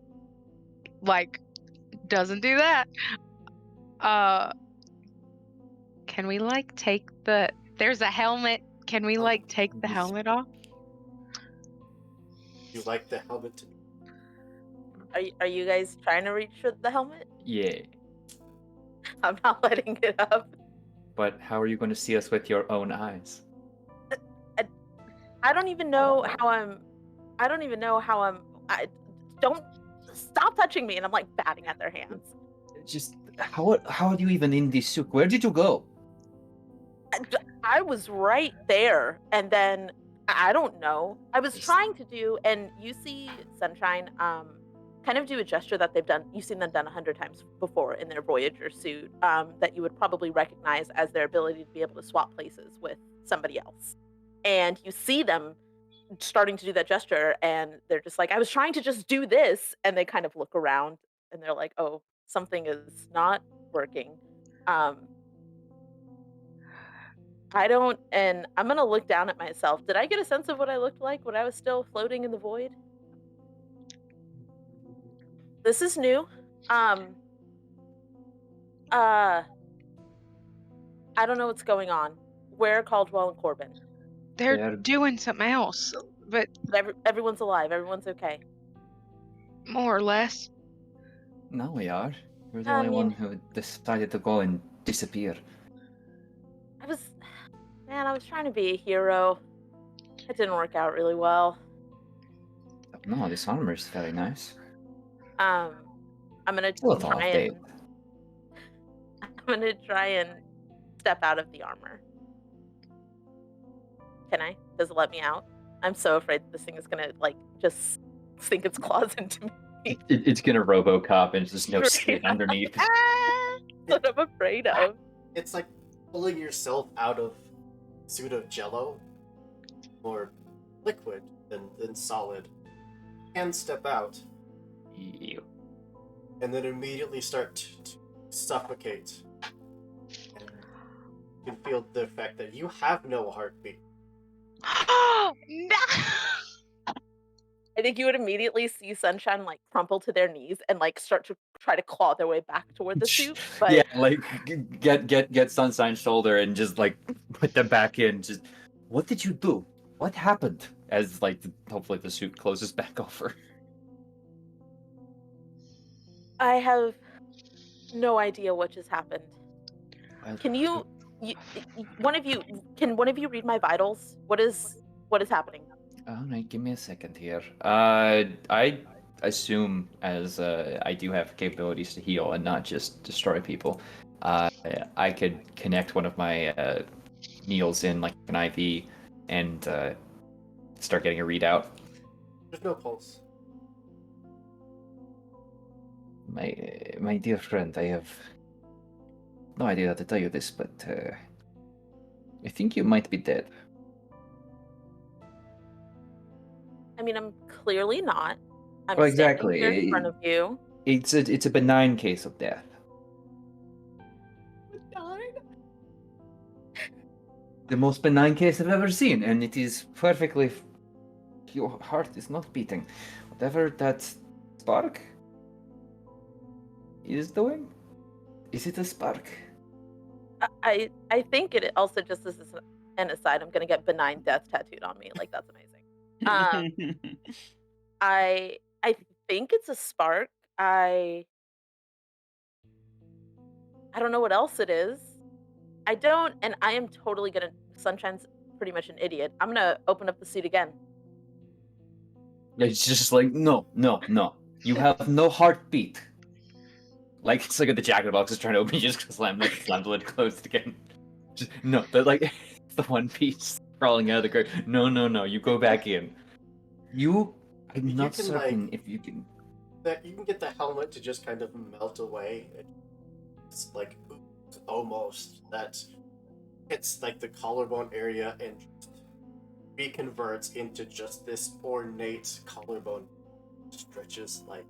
[SPEAKER 5] like doesn't do that. Can we like take there's a helmet. Can we like take the helmet off?
[SPEAKER 1] You like the helmet to be?
[SPEAKER 6] Are you guys trying to reach for the helmet?
[SPEAKER 4] Yeah.
[SPEAKER 6] I'm not letting it up.
[SPEAKER 4] But how are you going to see us with your own eyes?
[SPEAKER 6] I don't even know how I'm. Don't stop touching me, and I'm like batting at their hands.
[SPEAKER 4] Just how are you even in this souk? Where did you go?
[SPEAKER 6] I was right there, and then I don't know. I was
[SPEAKER 4] Just-
[SPEAKER 6] trying to do, and you see Sunshine kind of do a gesture that they've done. You've seen them done 100 times before in their Voyager suit, that you would probably recognize as their ability to be able to swap places with somebody else. And you see them starting to do that gesture, and they're just like, I was trying to just do this. And they kind of look around and they're like, oh, something is not working. I don't, and I'm gonna look down at myself. Did I get a sense of what I looked like when I was still floating in the void? This is new. Um, uh, I don't know what's going on. Where are Caldwell and Corbin?
[SPEAKER 5] They're
[SPEAKER 4] They're-
[SPEAKER 5] doing something else, but
[SPEAKER 6] But everyone's alive. Everyone's okay.
[SPEAKER 5] more or less.
[SPEAKER 4] No, we are. You're the
[SPEAKER 6] I
[SPEAKER 4] only one
[SPEAKER 6] mean-
[SPEAKER 4] who decided to go and disappear.
[SPEAKER 6] I was trying to be a hero. It didn't work out really well.
[SPEAKER 4] No, this armor is very nice.
[SPEAKER 6] I'm gonna
[SPEAKER 4] It's a little
[SPEAKER 6] try
[SPEAKER 4] outdated.
[SPEAKER 6] and I'm gonna try and step out of the armor. Can I? Does it let me out? I'm so afraid this thing is gonna like just sink its claws into me.
[SPEAKER 4] It's gonna RoboCop and there's no skin underneath.
[SPEAKER 6] That's what I'm afraid of.
[SPEAKER 1] It's like pulling yourself out of a suit of jello, more liquid than solid. And step out,
[SPEAKER 4] Ew.
[SPEAKER 1] and then immediately start to suffocate. And you can feel the effect that you have no heartbeat.
[SPEAKER 5] No!
[SPEAKER 6] I think you would immediately see Sunshine like crumple to their knees and like start to try to claw their way back toward the suit. But
[SPEAKER 4] Yeah, like get Sunshine's shoulder and just like put them back in. Just what did you do? What happened? As like hopefully the suit closes back over.
[SPEAKER 6] I have no idea what just happened.
[SPEAKER 4] Well,
[SPEAKER 6] Can you, one of you, can one of you read my vitals? What is happening?
[SPEAKER 4] all right, give me a second here. I assume as I do have capabilities to heal and not just destroy people. I could connect one of my needles in like an IV and start getting a readout.
[SPEAKER 1] There's no pulse.
[SPEAKER 4] My dear friend, I have no idea how to tell you this, but I think you might be dead.
[SPEAKER 6] I mean, I'm clearly not. I'm
[SPEAKER 4] Well,
[SPEAKER 6] standing
[SPEAKER 4] exactly.
[SPEAKER 6] here in front of you.
[SPEAKER 4] It's a benign case of death. The most benign case I've ever seen, and it is perfectly. Your heart is not beating. Whatever that spark is doing, is it a spark?
[SPEAKER 6] I think it also just as an aside, I'm gonna get benign death tattooed on me. Like that's amazing. I think it's a spark. I don't know what else it is. I don't, and I am totally gonna. Sunshine's pretty much an idiot. I'm gonna open up the suit again.
[SPEAKER 4] It's just like no. You have no heartbeat. Like it's like the jacket box is trying to open, you just slam the lid closed again. Just no, but like it's the one piece crawling out of the grave. No. You go back in. I'm
[SPEAKER 1] You
[SPEAKER 4] not
[SPEAKER 1] can,
[SPEAKER 4] certain
[SPEAKER 1] like-
[SPEAKER 4] if you can.
[SPEAKER 1] That you can get the helmet to just kind of melt away. It's like almost that hits like the collarbone area and just reconverts into just this ornate collarbone. Stretches like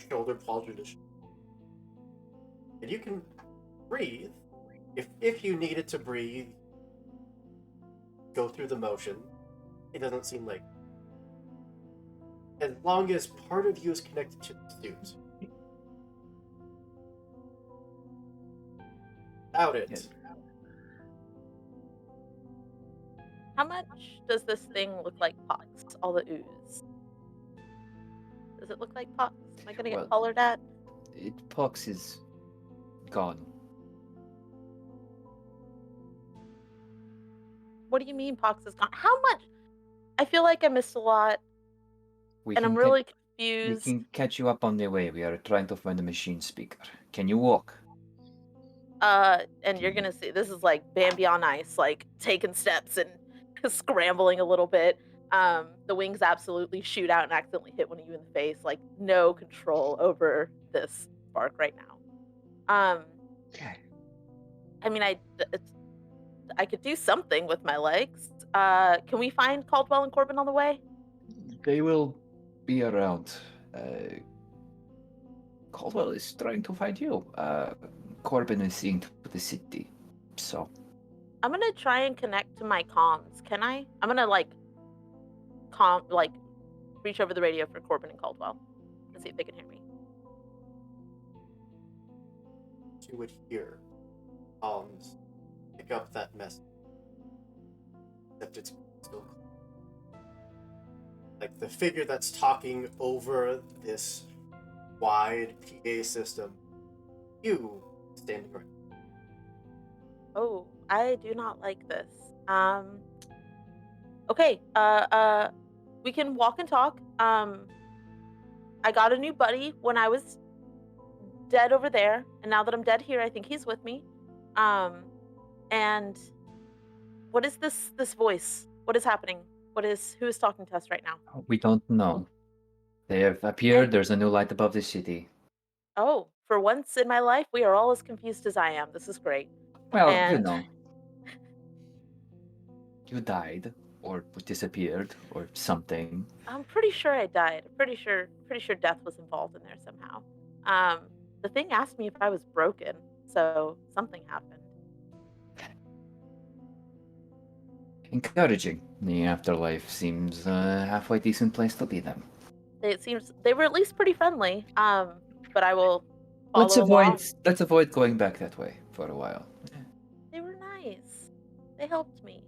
[SPEAKER 1] shoulder pauldron to and you can breathe if you needed to breathe. Go through the motion. It doesn't seem like as long as part of you is connected to the suit. Without it,
[SPEAKER 4] Yes.
[SPEAKER 6] How much does this thing look like Pox? All the ooze. Does it look like Pox? Am I gonna get
[SPEAKER 4] Well-
[SPEAKER 6] colored at?
[SPEAKER 4] Pox is gone.
[SPEAKER 6] What do you mean Pox is gone? How much? I feel like I missed a lot,
[SPEAKER 4] We
[SPEAKER 6] and I'm
[SPEAKER 4] can
[SPEAKER 6] really
[SPEAKER 4] we
[SPEAKER 6] confused.
[SPEAKER 4] can catch you up on the way. We are trying to find a machine speaker. Can you walk?
[SPEAKER 6] And you're gonna see this is like Bambi on ice, like taking steps and scrambling a little bit. The wings absolutely shoot out and accidentally hit one of you in the face. Like no control over this spark right now.
[SPEAKER 4] Okay.
[SPEAKER 6] I mean, I could do something with my legs. Can we find Caldwell and Corbin on the way?
[SPEAKER 4] They will be around. Caldwell is trying to find you. Corbin is seeing to the city. So,
[SPEAKER 6] I'm gonna try and connect to my comms. Can I? I'm gonna reach over the radio for Corbin and Caldwell to see if they can hear me.
[SPEAKER 1] You would hear comms pick up that message. Except it's still like the figure that's talking over this wide PA system. You standing right.
[SPEAKER 6] Oh, I do not like this. Okay. We can walk and talk. I got a new buddy when I was dead over there, and now that I'm dead here, I think he's with me. And what is this voice? What is happening? Who is talking to us right now?
[SPEAKER 4] we don't know. They have appeared. There's a new light above the city.
[SPEAKER 6] Oh, for once in my life, we are all as confused as I am. This is great.
[SPEAKER 4] Well, you
[SPEAKER 6] And
[SPEAKER 4] know. You died, or disappeared, or something.
[SPEAKER 6] I'm pretty sure I died. Pretty sure death was involved in there somehow. The thing asked me if I was broken, so something happened.
[SPEAKER 4] Encouraging. The afterlife seems a halfway decent place to be then.
[SPEAKER 6] It seems they were at least pretty friendly. But I will follow
[SPEAKER 4] Let's
[SPEAKER 6] along.
[SPEAKER 4] avoid going back that way for a while.
[SPEAKER 6] They were nice. They helped me.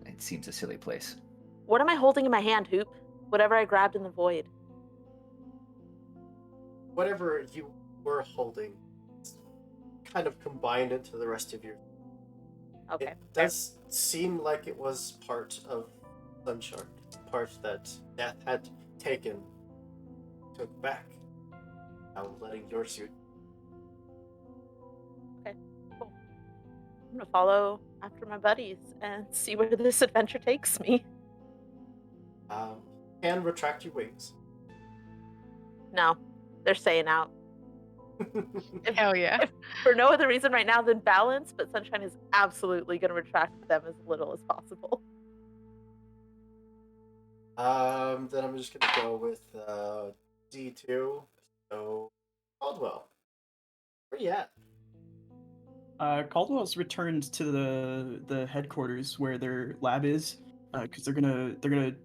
[SPEAKER 4] It seems a silly place.
[SPEAKER 6] What am I holding in my hand, Hoop? Whatever I grabbed in the void.
[SPEAKER 1] Whatever you were holding kind of combined into the rest of your.
[SPEAKER 6] Okay.
[SPEAKER 1] It does seem like it was part of Sunshard, part that Death had taken, took back. Now letting your suit.
[SPEAKER 6] Okay, cool. I'm gonna follow after my buddies and see where this adventure takes me.
[SPEAKER 1] And retract your wings.
[SPEAKER 6] No, they're staying out.
[SPEAKER 5] Hell yeah.
[SPEAKER 6] If for no other reason right now than balance, but Sunshine is absolutely going to retract them as little as possible.
[SPEAKER 1] Then I'm just gonna go with D2. So Caldwell, where you at?
[SPEAKER 2] Caldwell's returned to the headquarters where their lab is, because they're gonna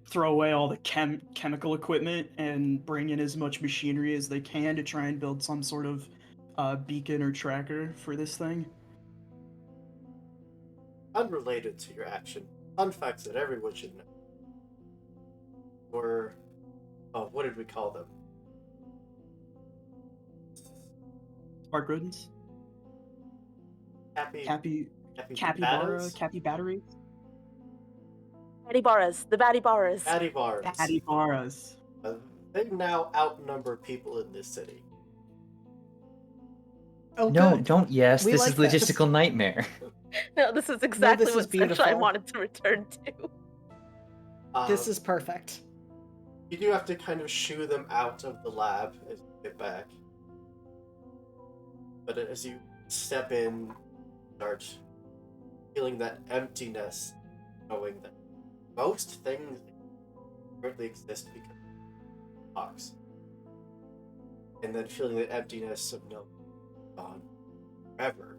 [SPEAKER 2] throw away all the chemical equipment and bring in as much machinery as they can to try and build some sort of beacon or tracker for this thing.
[SPEAKER 1] Unrelated to your action, fun facts that everyone should know. Or, what did we call them?
[SPEAKER 2] Spark rodents?
[SPEAKER 1] Capybara.
[SPEAKER 2] Capybara?
[SPEAKER 6] Batty
[SPEAKER 1] Batty bars.
[SPEAKER 2] Capybaras.
[SPEAKER 1] They now outnumber people in this city.
[SPEAKER 3] Oh,
[SPEAKER 4] No,
[SPEAKER 3] good.
[SPEAKER 4] don't yes.
[SPEAKER 3] We
[SPEAKER 4] This
[SPEAKER 3] like
[SPEAKER 4] is
[SPEAKER 3] this.
[SPEAKER 4] logistical nightmare.
[SPEAKER 6] No, this is exactly
[SPEAKER 3] this is
[SPEAKER 6] what Sunshine
[SPEAKER 3] beautiful.
[SPEAKER 6] wanted to return to.
[SPEAKER 3] This is perfect.
[SPEAKER 1] You do have to kind of shoo them out of the lab as you get back. But as you step in, start feeling that emptiness, knowing that most things currently exist because of box. And then feeling the emptiness of no gone forever.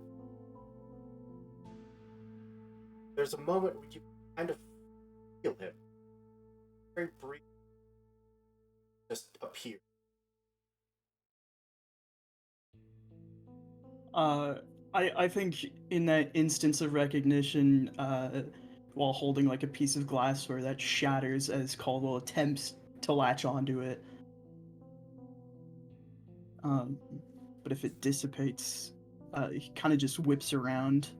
[SPEAKER 1] There's a moment where you kind of feel him. Very brief. Just appear.
[SPEAKER 2] I think in that instance of recognition, while holding like a piece of glassware that shatters as Caldwell attempts to latch onto it. But if it dissipates, he kind of just whips around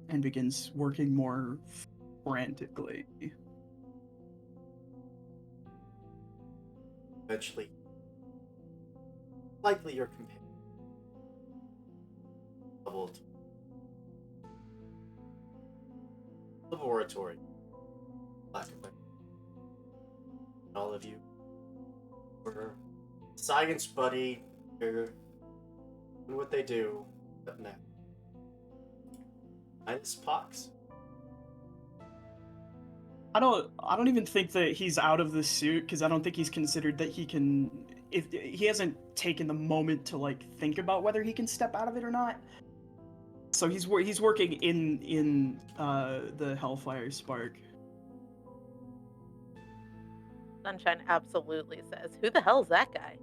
[SPEAKER 2] and begins working more frantically.
[SPEAKER 1] Eventually, likely your companion. Doubled. laboratory. Lack of better. All of you were science buddy. They're doing what they do. But now, minus Pox.
[SPEAKER 2] I don't even think that he's out of the suit because I don't think he's considered that he can. If he hasn't taken the moment to like think about whether he can step out of it or not. So he's working in the Hellfire Spark.
[SPEAKER 6] Sunshine absolutely says, "Who the hell's that guy?"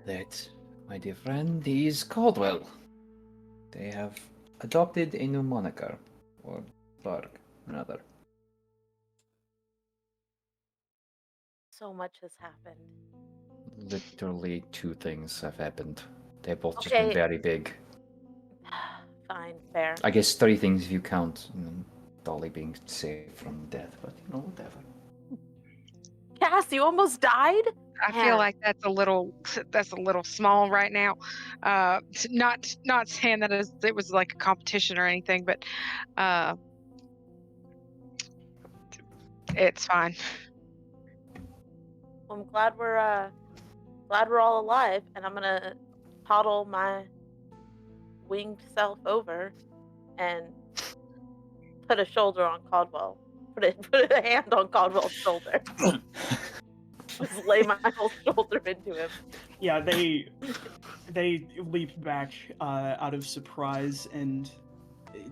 [SPEAKER 4] That, my dear friend, is Caldwell. They have adopted a new moniker, or Clark, rather.
[SPEAKER 6] So much has happened.
[SPEAKER 4] Literally 2 things have happened. They've both just
[SPEAKER 6] Okay.
[SPEAKER 4] been very big.
[SPEAKER 6] Fine, fair.
[SPEAKER 4] I guess 3 things if you count Dolly being saved from death, but whatever.
[SPEAKER 6] Cass, you almost died?
[SPEAKER 5] I
[SPEAKER 6] Yeah.
[SPEAKER 5] feel like that's a little small right now. Not saying that it was like a competition or anything, but it's fine.
[SPEAKER 6] Well, I'm glad we're all alive, and I'm gonna toddle my winged self over and put a shoulder on Caldwell. Put a hand on Caldwell's shoulder. Just lay my whole shoulder into him.
[SPEAKER 2] Yeah, they leap back out of surprise and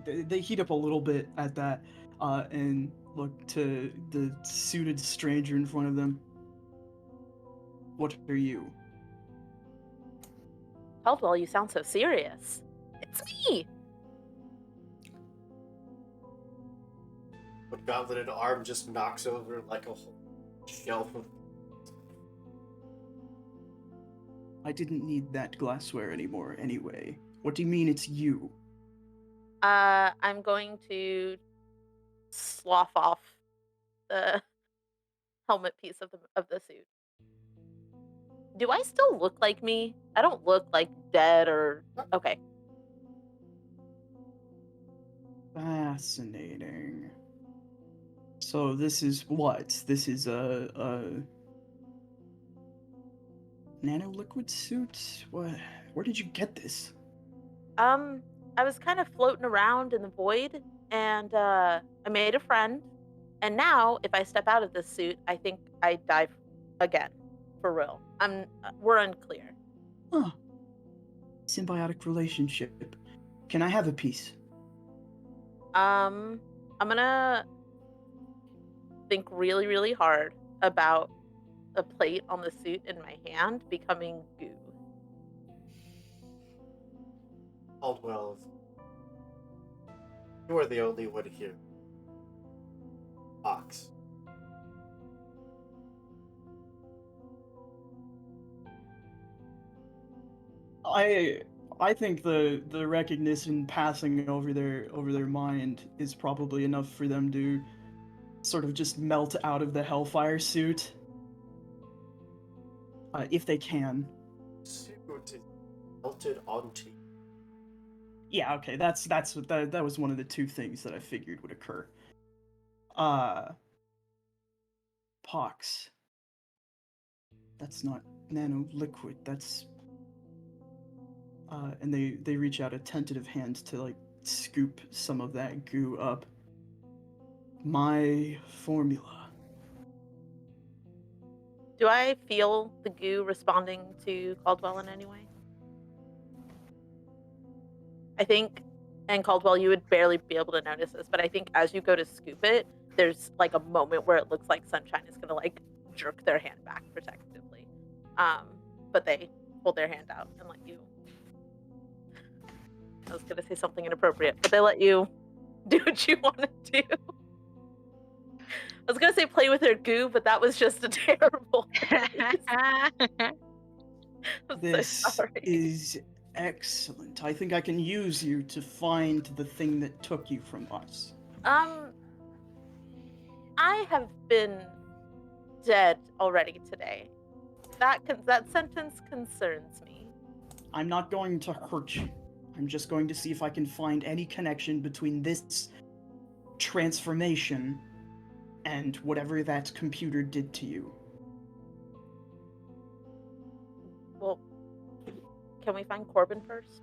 [SPEAKER 2] they heat up a little bit at that and look to the suited stranger in front of them. What are you?
[SPEAKER 6] Caldwell, you sound so serious. It's me.
[SPEAKER 1] What gauntleted arm just knocks over like a whole shelf of.
[SPEAKER 2] I didn't need that glassware anymore anyway. What do you mean it's you?
[SPEAKER 6] I'm going to slough off the helmet piece of the suit. Do I still look like me? I don't look like dead or okay.
[SPEAKER 2] Fascinating. So this is what? This is a nanoliquid suit? What? Where did you get this?
[SPEAKER 6] I was kind of floating around in the void, and I made a friend. And now, if I step out of this suit, I think I die again, for real. We're unclear.
[SPEAKER 2] Huh. Symbiotic relationship. Can I have a piece?
[SPEAKER 6] I'm gonna think really, really hard about a plate on the suit in my hand becoming goo.
[SPEAKER 1] Caldwell, you are the only one here. Pox.
[SPEAKER 2] I think the recognition passing over their mind is probably enough for them to sort of just melt out of the Hellfire suit, if they can.
[SPEAKER 1] Suit is melted onto you.
[SPEAKER 2] Yeah, okay, that was one of the 2 things that I figured would occur. Pox. That's not nano liquid. That's and they reach out a tentative hand to like scoop some of that goo up. My formula.
[SPEAKER 6] Do I feel the goo responding to Caldwell in any way? I think, and Caldwell, you would barely be able to notice this, but I think as you go to scoop it, there's like a moment where it looks like Sunshine is gonna like jerk their hand back protectively. But they hold their hand out and let you. I was gonna say something inappropriate, but they let you do what you want to do. I was gonna say play with their goo, but that was just a terrible.
[SPEAKER 2] This
[SPEAKER 6] so sorry.
[SPEAKER 2] is excellent. I think I can use you to find the thing that took you from us.
[SPEAKER 6] I have been dead already today. That sentence concerns me.
[SPEAKER 2] I'm not going to hurt you. I'm just going to see if I can find any connection between this transformation and whatever that computer did to you.
[SPEAKER 6] Well, can we find Corbin first?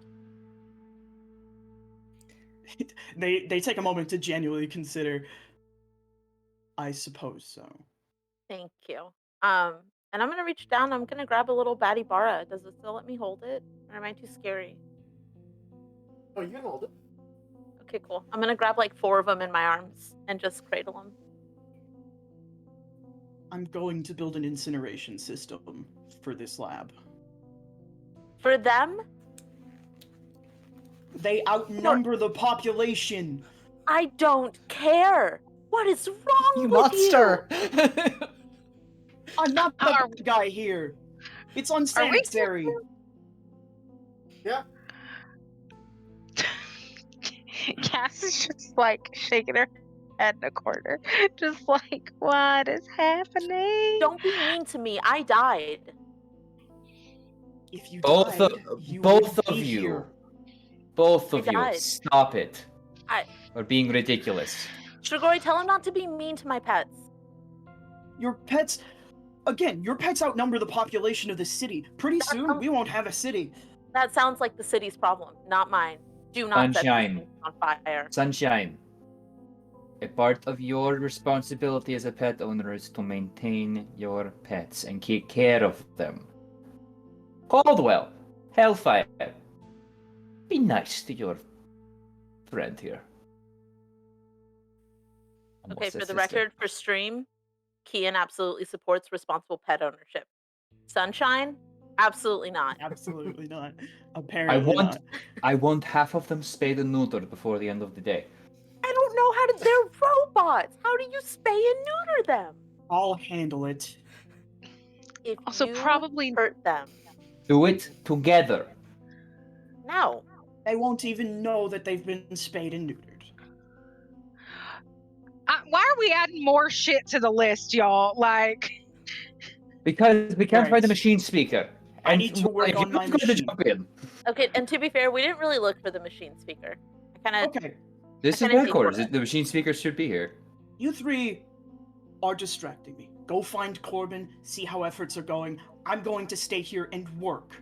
[SPEAKER 2] They take a moment to genuinely consider. I suppose so.
[SPEAKER 6] Thank you. And I'm gonna reach down. I'm gonna grab a little baddie bara. Does it still let me hold it, or am I too scary?
[SPEAKER 1] Oh, you can hold it.
[SPEAKER 6] Okay, cool. I'm gonna grab like 4 of them in my arms and just cradle them.
[SPEAKER 2] I'm going to build an incineration system for this lab.
[SPEAKER 6] For them,
[SPEAKER 2] They outnumber the population.
[SPEAKER 6] I don't care. What is wrong
[SPEAKER 3] You
[SPEAKER 6] with
[SPEAKER 3] monster!
[SPEAKER 2] I'm not the
[SPEAKER 5] Are-
[SPEAKER 2] bad guy here. It's
[SPEAKER 5] Are we
[SPEAKER 2] unsanitary.
[SPEAKER 1] Yeah.
[SPEAKER 5] Cass is just like shaking her head in a corner, just like, what is happening?
[SPEAKER 6] Don't be mean to me. I died.
[SPEAKER 2] If you
[SPEAKER 4] Both
[SPEAKER 2] died,
[SPEAKER 4] of,
[SPEAKER 2] you
[SPEAKER 4] both
[SPEAKER 2] wouldn't
[SPEAKER 4] of
[SPEAKER 2] be
[SPEAKER 4] you,
[SPEAKER 2] here.
[SPEAKER 4] both
[SPEAKER 6] I
[SPEAKER 4] of you,
[SPEAKER 6] died.
[SPEAKER 4] stop it.
[SPEAKER 6] I-
[SPEAKER 4] You're being ridiculous.
[SPEAKER 6] Shigori, tell him not to be mean to my pets.
[SPEAKER 2] Your pets, again, your pets outnumber the population of the city. Pretty
[SPEAKER 6] That
[SPEAKER 2] soon,
[SPEAKER 6] sounds-
[SPEAKER 2] we won't have a city.
[SPEAKER 6] That sounds like the city's problem, not mine. Do not set
[SPEAKER 4] Sunshine.
[SPEAKER 6] these things on fire.
[SPEAKER 4] Sunshine, a part of your responsibility as a pet owner is to maintain your pets and take care of them. Caldwell, Hellfire, be nice to your friend here.
[SPEAKER 6] Okay,
[SPEAKER 4] Almost
[SPEAKER 6] for
[SPEAKER 4] said
[SPEAKER 6] the
[SPEAKER 4] sister.
[SPEAKER 6] record, for stream, Kian absolutely supports responsible pet ownership. Sunshine, absolutely not.
[SPEAKER 2] Absolutely not.
[SPEAKER 4] I
[SPEAKER 2] Apparently
[SPEAKER 4] want,
[SPEAKER 2] not.
[SPEAKER 4] I want half of them spayed and neutered before the end of the day.
[SPEAKER 6] I don't know how to. They're robots. How do you spay and neuter them?
[SPEAKER 2] I'll handle it.
[SPEAKER 6] If
[SPEAKER 5] Also,
[SPEAKER 6] you
[SPEAKER 5] probably
[SPEAKER 6] hurt them,
[SPEAKER 4] Do it together.
[SPEAKER 6] no.
[SPEAKER 2] They won't even know that they've been spayed and neutered.
[SPEAKER 5] why are we adding more shit to the list, y'all? Like,
[SPEAKER 4] Because we can't
[SPEAKER 2] Right.
[SPEAKER 4] find the machine speaker.
[SPEAKER 2] I need to work
[SPEAKER 4] if
[SPEAKER 2] on
[SPEAKER 4] you're
[SPEAKER 2] my
[SPEAKER 4] going to
[SPEAKER 2] machine.
[SPEAKER 4] jump in,
[SPEAKER 6] Okay, and to be fair, we didn't really look for the machine speaker. I kind of.
[SPEAKER 2] Okay,
[SPEAKER 4] this
[SPEAKER 6] I
[SPEAKER 4] is
[SPEAKER 6] kinda hate
[SPEAKER 4] backwards.
[SPEAKER 6] for it.
[SPEAKER 4] The machine speaker should be here.
[SPEAKER 2] you three are distracting me. Go find Corbin, see how efforts are going. I'm going to stay here and work.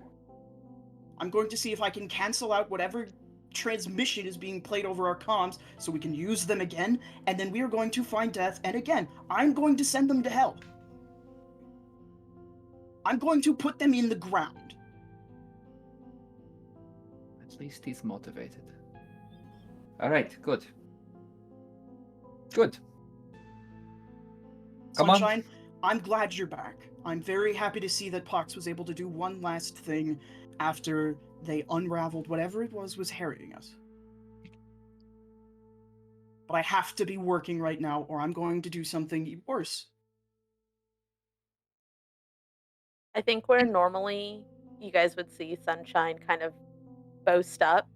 [SPEAKER 2] I'm going to see if I can cancel out whatever transmission is being played over our comms so we can use them again, and then we are going to find Death, and again, I'm going to send them to hell. I'm going to put them in the ground.
[SPEAKER 4] At least he's motivated. Alright, good. Good. Come on.
[SPEAKER 2] Sunshine, I'm glad you're back. I'm very happy to see that Pox was able to do one last thing after they unraveled whatever it was harrying us. But I have to be working right now, or I'm going to do something worse.
[SPEAKER 6] I think where normally you guys would see Sunshine kind of boast up,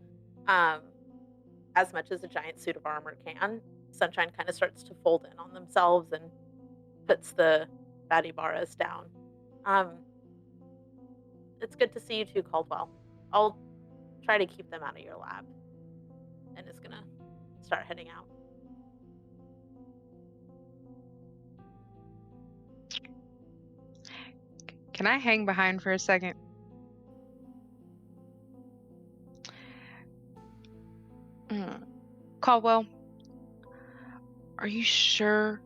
[SPEAKER 6] as much as a giant suit of armor can, Sunshine kind of starts to fold in on themselves and puts the Badibaras down. It's good to see you too, Caldwell. I'll try to keep them out of your lab. And is gonna start heading out.
[SPEAKER 5] can I hang behind for a second? Caldwell, are you sure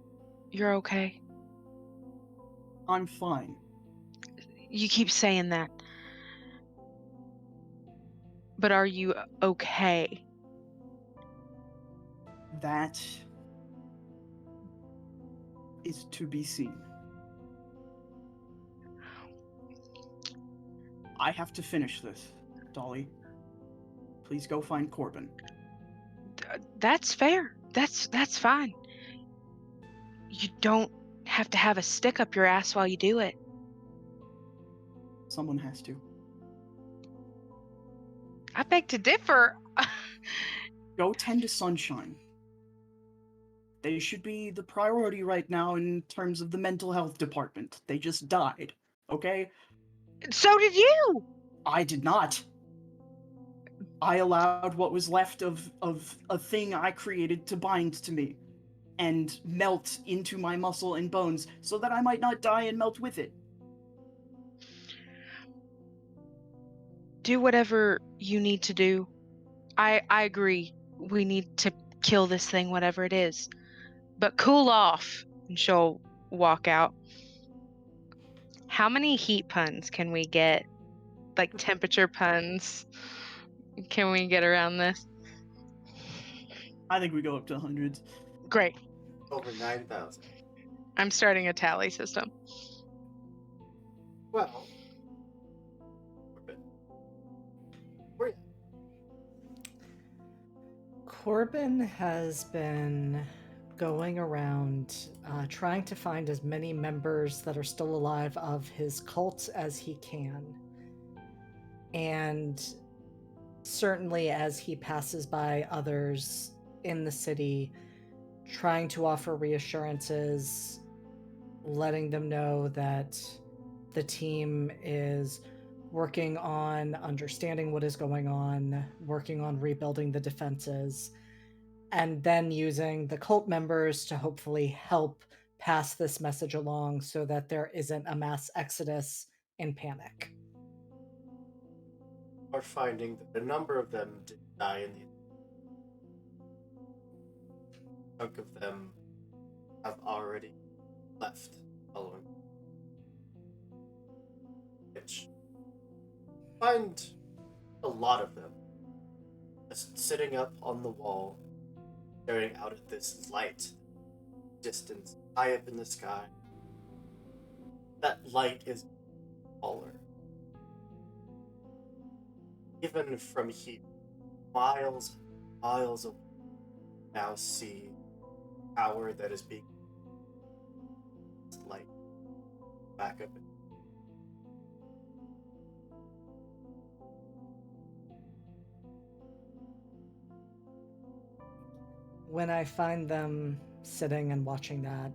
[SPEAKER 5] you're okay?
[SPEAKER 2] I'm fine.
[SPEAKER 5] You keep saying that. But are you okay?
[SPEAKER 2] That is to be seen. I have to finish this, Dolly. Please go find Corbin.
[SPEAKER 5] That's fair. That's fine. You don't have to have a stick up your ass while you do it.
[SPEAKER 2] Someone has to.
[SPEAKER 5] I beg to differ.
[SPEAKER 2] Go tend to Sunshine. They should be the priority right now in terms of the mental health department. They just died, okay?
[SPEAKER 5] So did you.
[SPEAKER 2] I did not. I allowed what was left of a thing I created to bind to me and melt into my muscle and bones so that I might not die and melt with it.
[SPEAKER 5] Do whatever you need to do. I agree. We need to kill this thing, whatever it is. But cool off. And she'll walk out. How many heat puns can we get? Like temperature puns? Can we get around this?
[SPEAKER 2] I think we go up to hundreds.
[SPEAKER 5] Great.
[SPEAKER 1] Over 9,000.
[SPEAKER 5] I'm starting a tally system.
[SPEAKER 1] Well, Corbin, where you
[SPEAKER 3] Corbin has been going around trying to find as many members that are still alive of his cult as he can. And certainly as he passes by others in the city, trying to offer reassurances, letting them know that the team is working on understanding what is going on, working on rebuilding the defenses, and then using the cult members to hopefully help pass this message along so that there isn't a mass exodus in panic.
[SPEAKER 1] are finding that a number of them did die in the chunk of them have already left following which find a lot of them just sitting up on the wall staring out at this light distance high up in the sky. That light is taller. Even from here, miles and miles away, now see a tower that is being light back up.
[SPEAKER 3] When I find them sitting and watching that,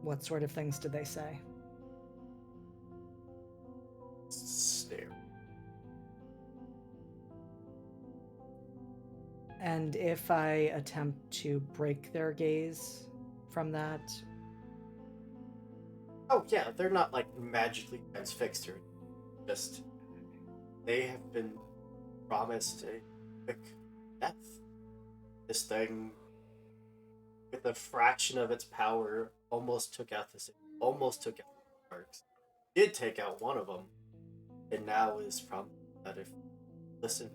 [SPEAKER 3] what sort of things do they say?
[SPEAKER 1] Stare.
[SPEAKER 3] And if I attempt to break their gaze from that,
[SPEAKER 1] Oh yeah, they're not like magically transfixed or just they have been promised a quick death. This thing, with a fraction of its power, almost took out the city, almost took out the parks. Did take out one of them, and now is promised that if listen,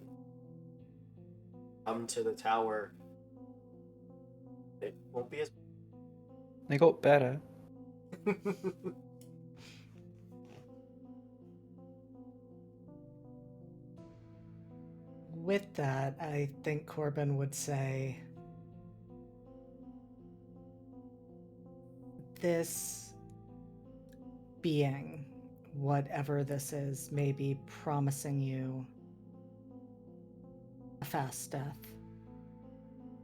[SPEAKER 1] come to the tower, it won't be as.
[SPEAKER 7] They got better.
[SPEAKER 3] with that, I think Corbin would say, this being, whatever this is, may be promising you a fast death.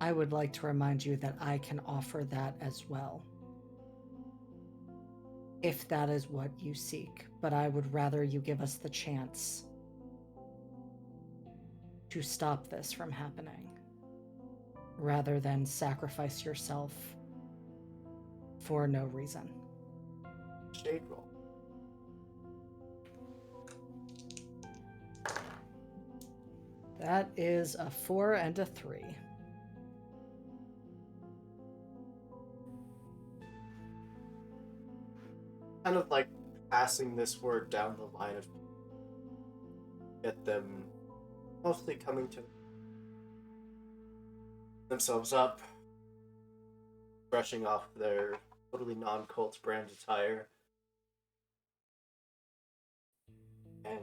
[SPEAKER 3] I would like to remind you that I can offer that as well, if that is what you seek. But I would rather you give us the chance to stop this from happening, rather than sacrifice yourself for no reason.
[SPEAKER 1] Shade roll.
[SPEAKER 3] That is a 4 and a 3.
[SPEAKER 1] Kind of like passing this word down the line of get them mostly coming to themselves up, brushing off their totally non-cult brand attire, and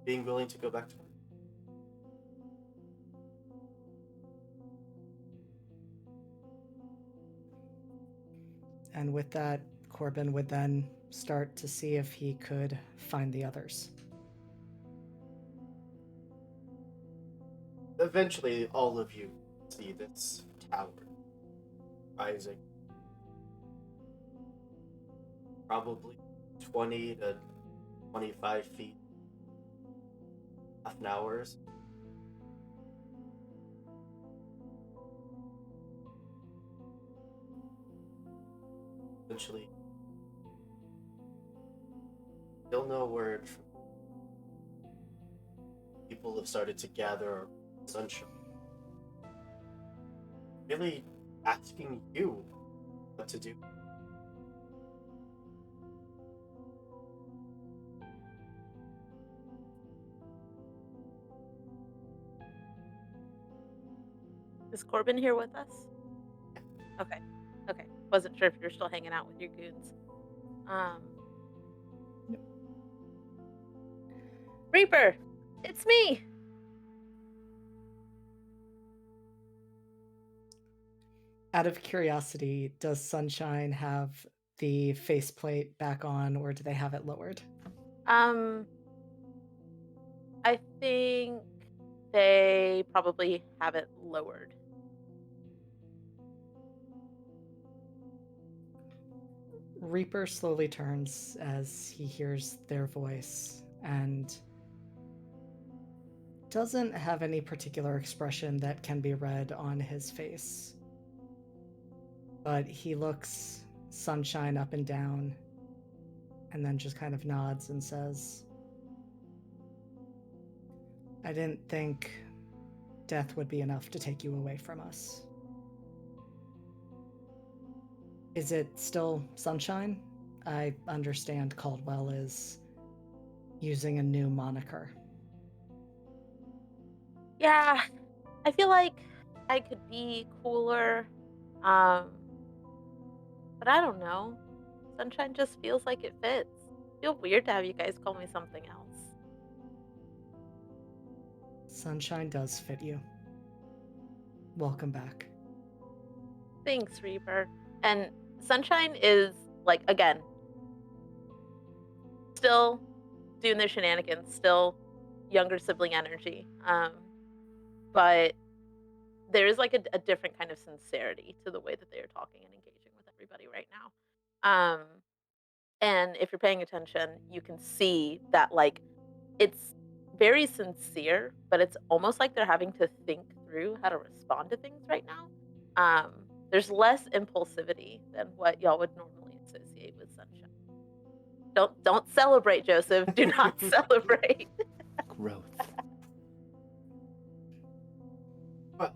[SPEAKER 1] being willing to go back to work.
[SPEAKER 3] And with that, Corbin would then start to see if he could find the others.
[SPEAKER 1] Eventually, all of you see this tower rising, probably 20 to 25 feet, half an hour. Eventually, still no word from people have started to gather sunshine. Really asking you what to do.
[SPEAKER 6] Is Corbin here with us? Okay. Okay. Wasn't sure if you're still hanging out with your goons. Reaper, it's me.
[SPEAKER 3] Out of curiosity, does Sunshine have the faceplate back on, or do they have it lowered?
[SPEAKER 6] I think they probably have it lowered.
[SPEAKER 3] Reaper slowly turns as he hears their voice and doesn't have any particular expression that can be read on his face. But he looks Sunshine up and down and then just kind of nods and says, I didn't think death would be enough to take you away from us. Is it still Sunshine? I understand Caldwell is using a new moniker.
[SPEAKER 6] Yeah, I feel like I could be cooler. But I don't know. Sunshine just feels like it fits. Feel weird to have you guys call me something else.
[SPEAKER 3] Sunshine does fit you. Welcome back.
[SPEAKER 6] Thanks, Reaper. And Sunshine is, like, again, still doing their shenanigans, still younger sibling energy. But there is, like, a different kind of sincerity to the way that they're talking and engaging with everybody right now. And if you're paying attention, you can see that, like, it's very sincere, but it's almost like they're having to think through how to respond to things right now. There's less impulsivity than what y'all would normally associate with Sunshine. Don't celebrate, Joseph. Do not celebrate.
[SPEAKER 4] Growth.
[SPEAKER 1] Well,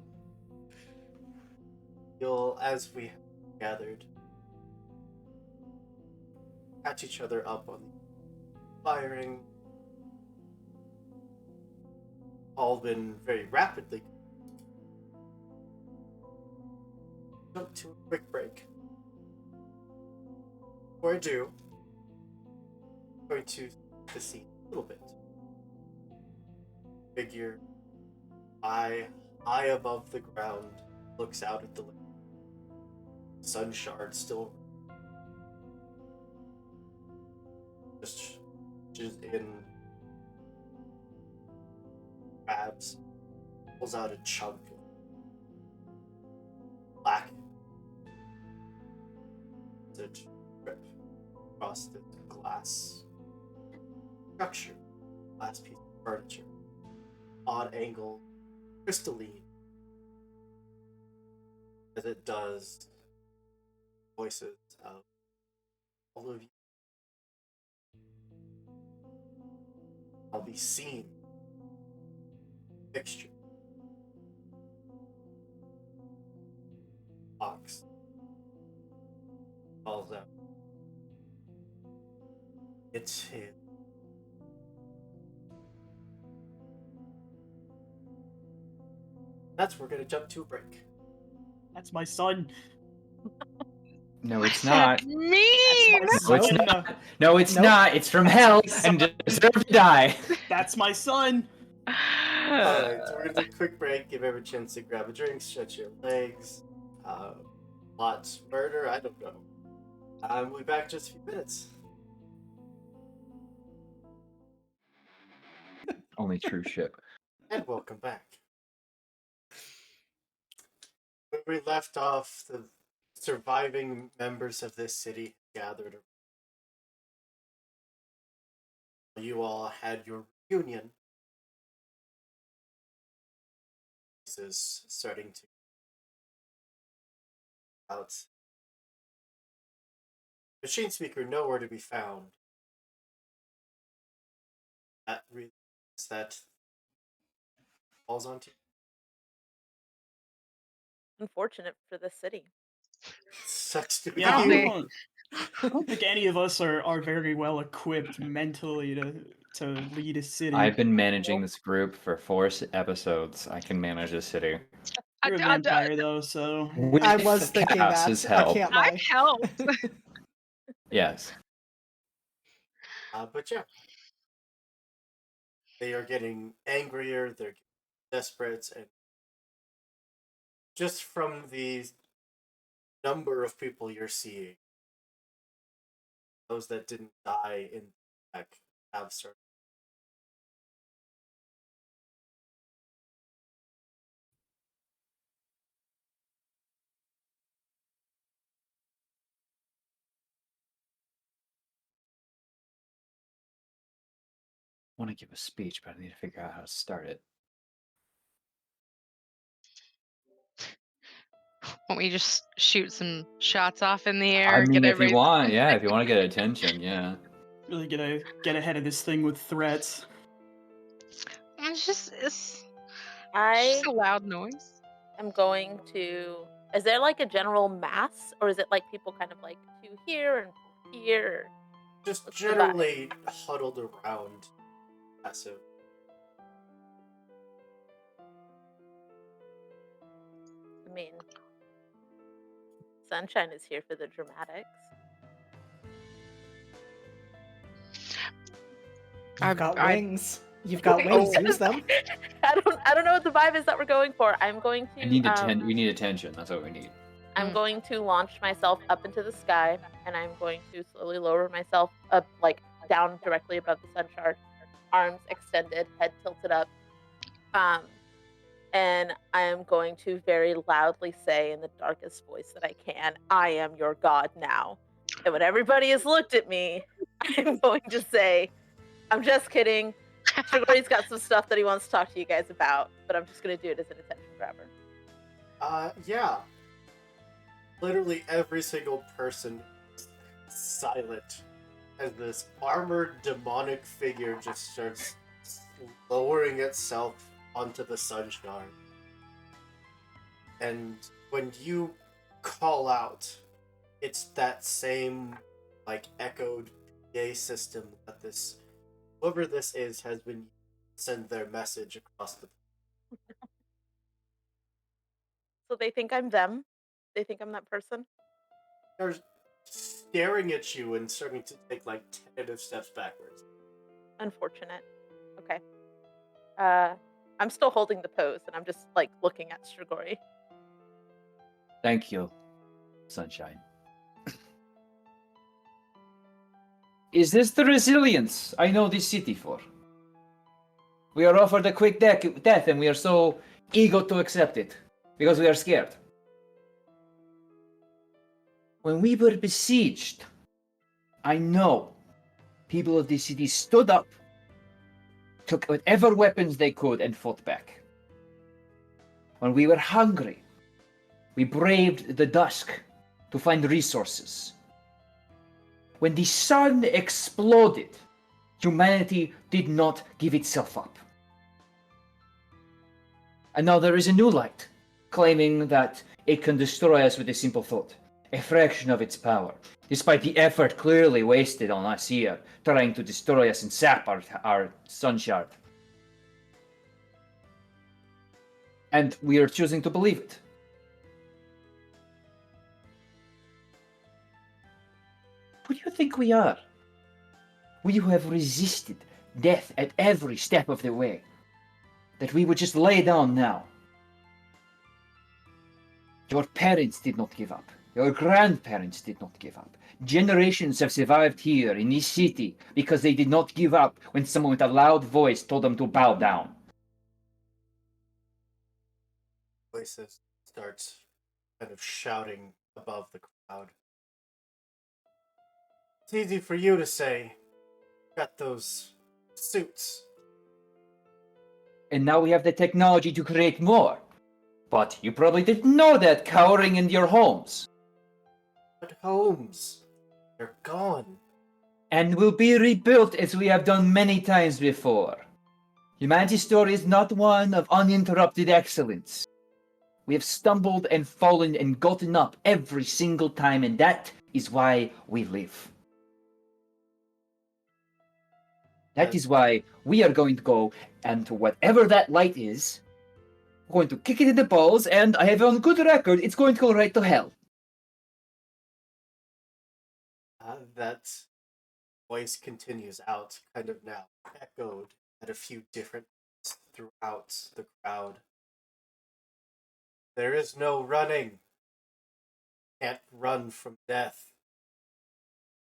[SPEAKER 1] you'll, as we have gathered, catch each other up on the firing. All been very rapidly. Jump to a quick break. Before I do, I'm going to set the scene a little bit. Figure high above the ground, looks out at the lake. Sun shards still just in grabs, pulls out a chunk of black drip across the glass structure, glass piece of furniture, odd angle, crystalline, as it does voices of all of you. I'll be seen. Fixture. Box. Falls out. It's his. That's where we're gonna jump to a break.
[SPEAKER 2] That's my son.
[SPEAKER 4] No, it's not.
[SPEAKER 5] Mean.
[SPEAKER 2] That's
[SPEAKER 4] No,
[SPEAKER 2] my
[SPEAKER 4] it's
[SPEAKER 2] son.
[SPEAKER 4] not. No, it's
[SPEAKER 3] Nope.
[SPEAKER 4] not. It's from
[SPEAKER 2] That's
[SPEAKER 4] hell
[SPEAKER 2] my son.
[SPEAKER 4] and deserve to die.
[SPEAKER 2] That's my son.
[SPEAKER 1] Alright, so we're gonna take a quick break, give everyone a chance to grab a drink, stretch your legs. Lots murder, I don't know. We'll be back in just a few minutes.
[SPEAKER 4] Only true ship.
[SPEAKER 1] And welcome back. When we left off, the surviving members of this city gathered. You all had your reunion is starting to out. Machine speaker nowhere to be found. That really that falls onto you.
[SPEAKER 6] Unfortunate for the city.
[SPEAKER 1] Sucks to be
[SPEAKER 2] Yeah,
[SPEAKER 5] Probably.
[SPEAKER 2] I don't think any of us are very well equipped mentally to lead a city.
[SPEAKER 4] I've been managing this group for 4 episodes. I can manage a city.
[SPEAKER 2] You're a vampire though, so
[SPEAKER 4] With
[SPEAKER 3] I was thinking
[SPEAKER 4] Cass's
[SPEAKER 3] that. I
[SPEAKER 4] help.
[SPEAKER 3] can't
[SPEAKER 5] I've
[SPEAKER 3] lie.
[SPEAKER 5] helped.
[SPEAKER 4] Yes.
[SPEAKER 1] But yeah, they are getting angrier. They're getting desperate, and just from the number of people you're seeing, those that didn't die in the attack have started.
[SPEAKER 4] I want to give a speech, but I need to figure out how to start it.
[SPEAKER 5] Won't we just shoot some shots off in the air?
[SPEAKER 4] I mean,
[SPEAKER 5] get
[SPEAKER 4] if you
[SPEAKER 5] everybody's
[SPEAKER 4] want, yeah, if you want to get attention, yeah.
[SPEAKER 2] really get ahead of this thing with threats.
[SPEAKER 5] It's just
[SPEAKER 6] I
[SPEAKER 5] a loud noise.
[SPEAKER 6] am going to. Is there like a general mass, or is it like people kind of like to here and here?
[SPEAKER 1] Just
[SPEAKER 6] What's the vibe?
[SPEAKER 1] generally huddled around passive.
[SPEAKER 6] I mean, Sunshine is here for the dramatics.
[SPEAKER 3] You've got
[SPEAKER 5] I-
[SPEAKER 3] wings. You've got wings. Use them.
[SPEAKER 6] I don't know what the vibe is that we're going for. I'm going to.
[SPEAKER 4] We need attention. That's what we need.
[SPEAKER 6] I'm going to launch myself up into the sky, and I'm going to slowly lower myself up, like down directly above the sun shard, arms extended, head tilted up. And I am going to very loudly say in the darkest voice that I can, "I am your god now." And when everybody has looked at me, I'm going to say, "I'm just kidding. Shigori's got some stuff that he wants to talk to you guys about, but I'm just going to do it as an attention grabber."
[SPEAKER 1] Yeah. Literally every single person is silent as this armored demonic figure just starts lowering itself onto the sun shard. And when you call out, it's that same like echoed PA system that this whoever this is has been send their message across the.
[SPEAKER 6] So they think I'm them. They think I'm that person.
[SPEAKER 1] They're staring at you and starting to take like tentative steps backwards.
[SPEAKER 6] Unfortunate. Okay. I'm still holding the pose, and I'm just like looking at Strigori.
[SPEAKER 4] Thank you, Sunshine. Is this the resilience I know this city for? We are offered a quick death, and we are so eager to accept it because we are scared. When we were besieged, I know people of this city stood up, took whatever weapons they could, and fought back. When we were hungry, we braved the dusk to find resources. When the sun exploded, humanity did not give itself up. And now there is a new light, claiming that it can destroy us with a simple thought, a fraction of its power, despite the effort clearly wasted on us here, trying to destroy us and sap our sun shard. And we are choosing to believe it. Who do you think we are? We who have resisted death at every step of the way. That we would just lay down now. Your parents did not give up. Your grandparents did not give up. Generations have survived here in this city because they did not give up when someone with a loud voice told them to bow down.
[SPEAKER 1] Voices starts kind of shouting above the crowd. It's easy for you to say. Got those suits.
[SPEAKER 4] And now we have the technology to create more. But you probably didn't know that cowering in your homes.
[SPEAKER 1] But homes, they're gone.
[SPEAKER 4] And will be rebuilt as we have done many times before. Humanity's story is not one of uninterrupted excellence. We have stumbled and fallen and gotten up every single time, and that is why we live. That is why we are going to go and to whatever that light is, we're going to kick it in the balls, and I have on good record, it's going to go right to hell.
[SPEAKER 1] That voice continues out, kind of now echoed at a few different points throughout the crowd. There is no running. Can't run from death.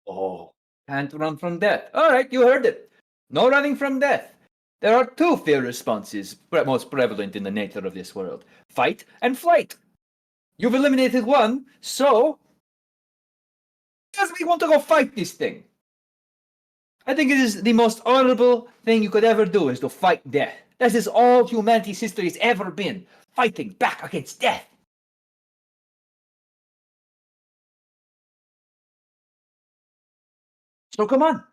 [SPEAKER 4] Oh, can't run from death. All right, you heard it. No running from death. There are two fear responses most prevalent in the nature of this world: fight and flight. You've eliminated one, so because we want to go fight this thing. I think it is the most honorable thing you could ever do, is to fight death. This is all humanity's history has ever been, fighting back against death. So come on.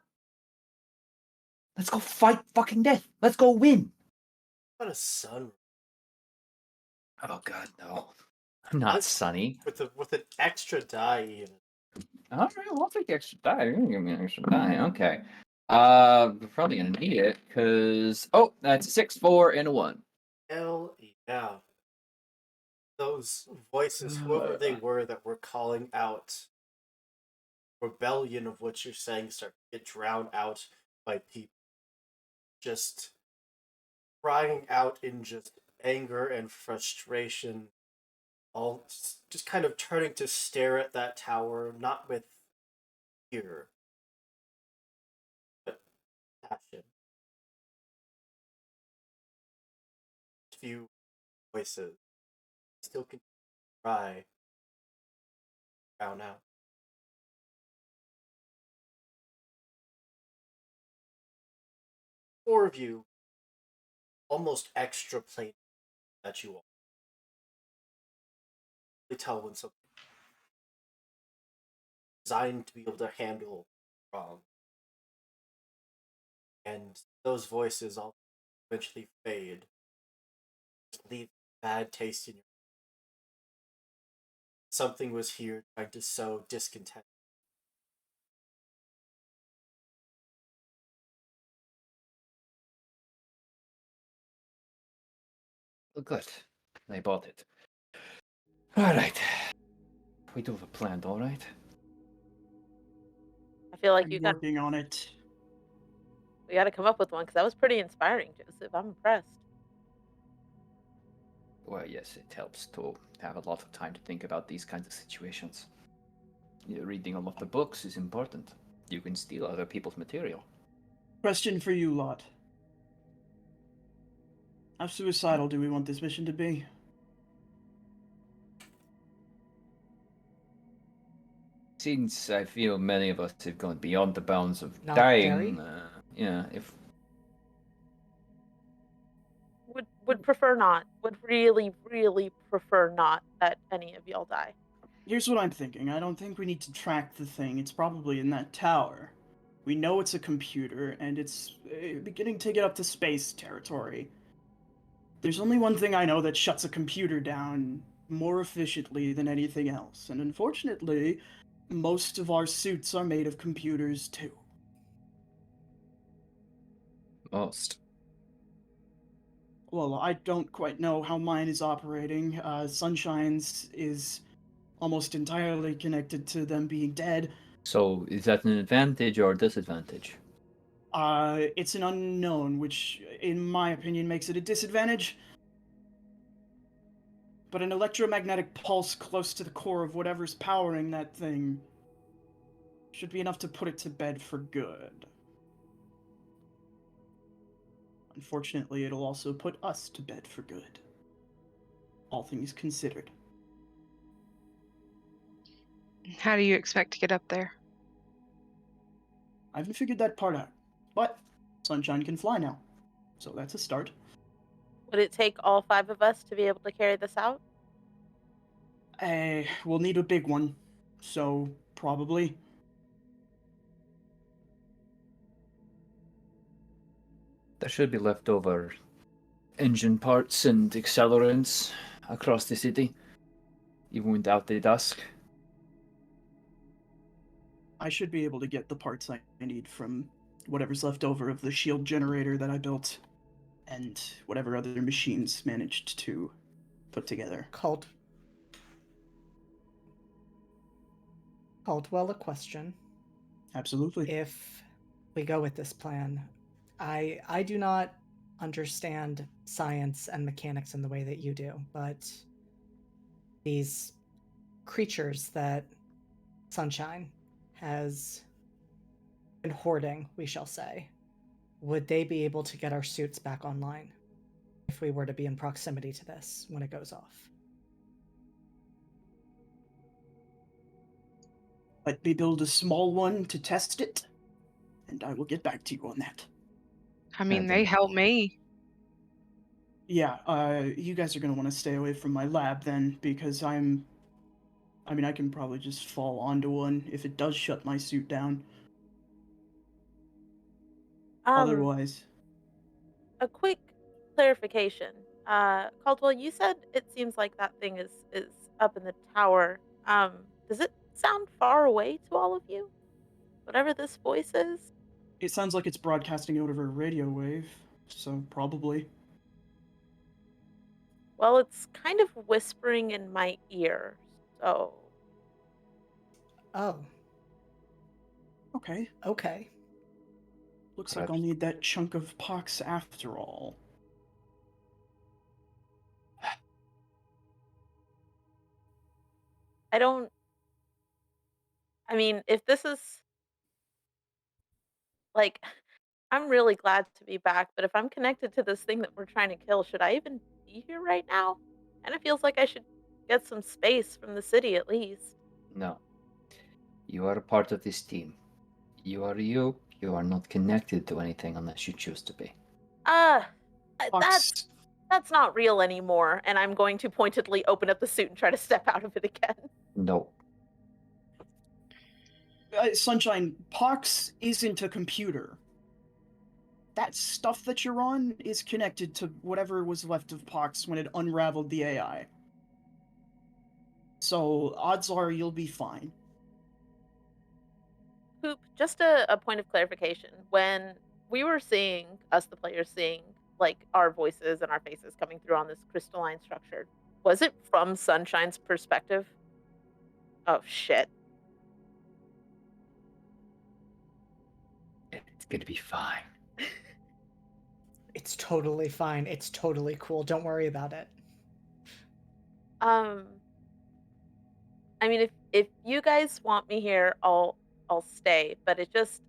[SPEAKER 4] Let's go fight fucking death. Let's go win.
[SPEAKER 1] What a sun.
[SPEAKER 4] Oh god, no. Not sunny.
[SPEAKER 1] With an extra die even.
[SPEAKER 4] Alright, well, I'll take the extra die. You're gonna give me an extra die, okay. We're probably gonna need it, because that's a 6, 4, and a 1.
[SPEAKER 1] Hell yeah. Those voices, whoever they were that were calling out rebellion of what you're saying, start to get drowned out by people just crying out in just anger and frustration, all just kind of turning to stare at that tower, not with fear, but passion. Few voices still can cry, drown out. Four of you, almost extra plain that you all. You tell when something designed to be able to handle wrong. And those voices all eventually fade. Just leave bad taste in your mouth. Something was here trying to sow discontent.
[SPEAKER 4] Well, good. They bought it. Alright. We do have a plan, alright?
[SPEAKER 6] I feel like
[SPEAKER 2] I'm working on it.
[SPEAKER 6] we got to come up with one because that was pretty inspiring, Joseph. I'm impressed.
[SPEAKER 4] Well, yes, it helps to have a lot of time to think about these kinds of situations. Reading a lot of books is important. You can steal other people's material.
[SPEAKER 2] Question for you lot. How suicidal do we want this mission to be?
[SPEAKER 4] Since I feel many of us have gone beyond the bounds of
[SPEAKER 3] Not
[SPEAKER 4] dying,
[SPEAKER 3] very?
[SPEAKER 4] if
[SPEAKER 6] Would prefer not. Would really, really prefer not that any of y'all die.
[SPEAKER 2] Here's what I'm thinking. I don't think we need to track the thing. It's probably in that tower. We know it's a computer, and it's beginning to get up to space territory. There's only one thing I know that shuts a computer down more efficiently than anything else, and unfortunately, most of our suits are made of computers too.
[SPEAKER 4] most.
[SPEAKER 2] Well, I don't quite know how mine is operating. Sunshine's is almost entirely connected to them being dead.
[SPEAKER 4] So, is that an advantage or a disadvantage?
[SPEAKER 2] It's an unknown, which, in my opinion, makes it a disadvantage. But an electromagnetic pulse close to the core of whatever's powering that thing should be enough to put it to bed for good. Unfortunately, it'll also put us to bed for good. All things considered.
[SPEAKER 5] How do you expect to get up there?
[SPEAKER 2] I haven't figured that part out. But Sunshine can fly now. So that's a start.
[SPEAKER 6] Would it take all 5 of us to be able to carry this out?
[SPEAKER 2] We'll need a big one, so probably.
[SPEAKER 4] There should be leftover engine parts and accelerants across the city, even without the dusk.
[SPEAKER 2] I should be able to get the parts I need from whatever's left over of the shield generator that I built, and whatever other machines managed to put together.
[SPEAKER 3] Caldwell, a question.
[SPEAKER 2] Absolutely.
[SPEAKER 3] If we go with this plan, I do not understand science and mechanics in the way that you do, but these creatures that Sunshine has been hoarding, we shall say, would they be able to get our suits back online if we were to be in proximity to this when it goes off?
[SPEAKER 2] Let me build a small one to test it, and I will get back to you on that.
[SPEAKER 5] I mean, they help me.
[SPEAKER 2] Yeah, you guys are gonna want to stay away from my lab then, because I can probably just fall onto one if it does shut my suit down. Otherwise,
[SPEAKER 6] A quick clarification. Caldwell, you said it seems like that thing is up in the tower. Does it sound far away to all of you? Whatever this voice is?
[SPEAKER 2] it sounds like it's broadcasting out over a radio wave, so probably.
[SPEAKER 6] Well, it's kind of whispering in my ear, so
[SPEAKER 3] Oh,
[SPEAKER 2] Okay.
[SPEAKER 3] okay.
[SPEAKER 2] Looks like I'll
[SPEAKER 4] Perhaps.
[SPEAKER 2] need that chunk of pox after all.
[SPEAKER 6] I don't. I mean, if this is like, I'm really glad to be back, but if I'm connected to this thing that we're trying to kill, should I even be here right now? And it feels like I should get some space from the city at least.
[SPEAKER 4] No. You are a part of this team. You are you. You are not connected to anything unless you choose to be.
[SPEAKER 6] Uh,
[SPEAKER 2] Pox.
[SPEAKER 6] that's not real anymore, and I'm going to pointedly open up the suit and try to step out of it again.
[SPEAKER 4] No.
[SPEAKER 2] Sunshine, Pox isn't a computer. That stuff that you're on is connected to whatever was left of Pox when it unraveled the AI. So, odds are you'll be fine.
[SPEAKER 6] Poop, just a point of clarification. When we were seeing, us the players seeing, like, our voices and our faces coming through on this crystalline structure, was it from Sunshine's perspective? Oh, shit.
[SPEAKER 4] It's gonna be fine.
[SPEAKER 3] It's totally fine. It's totally cool. Don't worry about it.
[SPEAKER 6] I mean, if you guys want me here, I'll stay, but it just,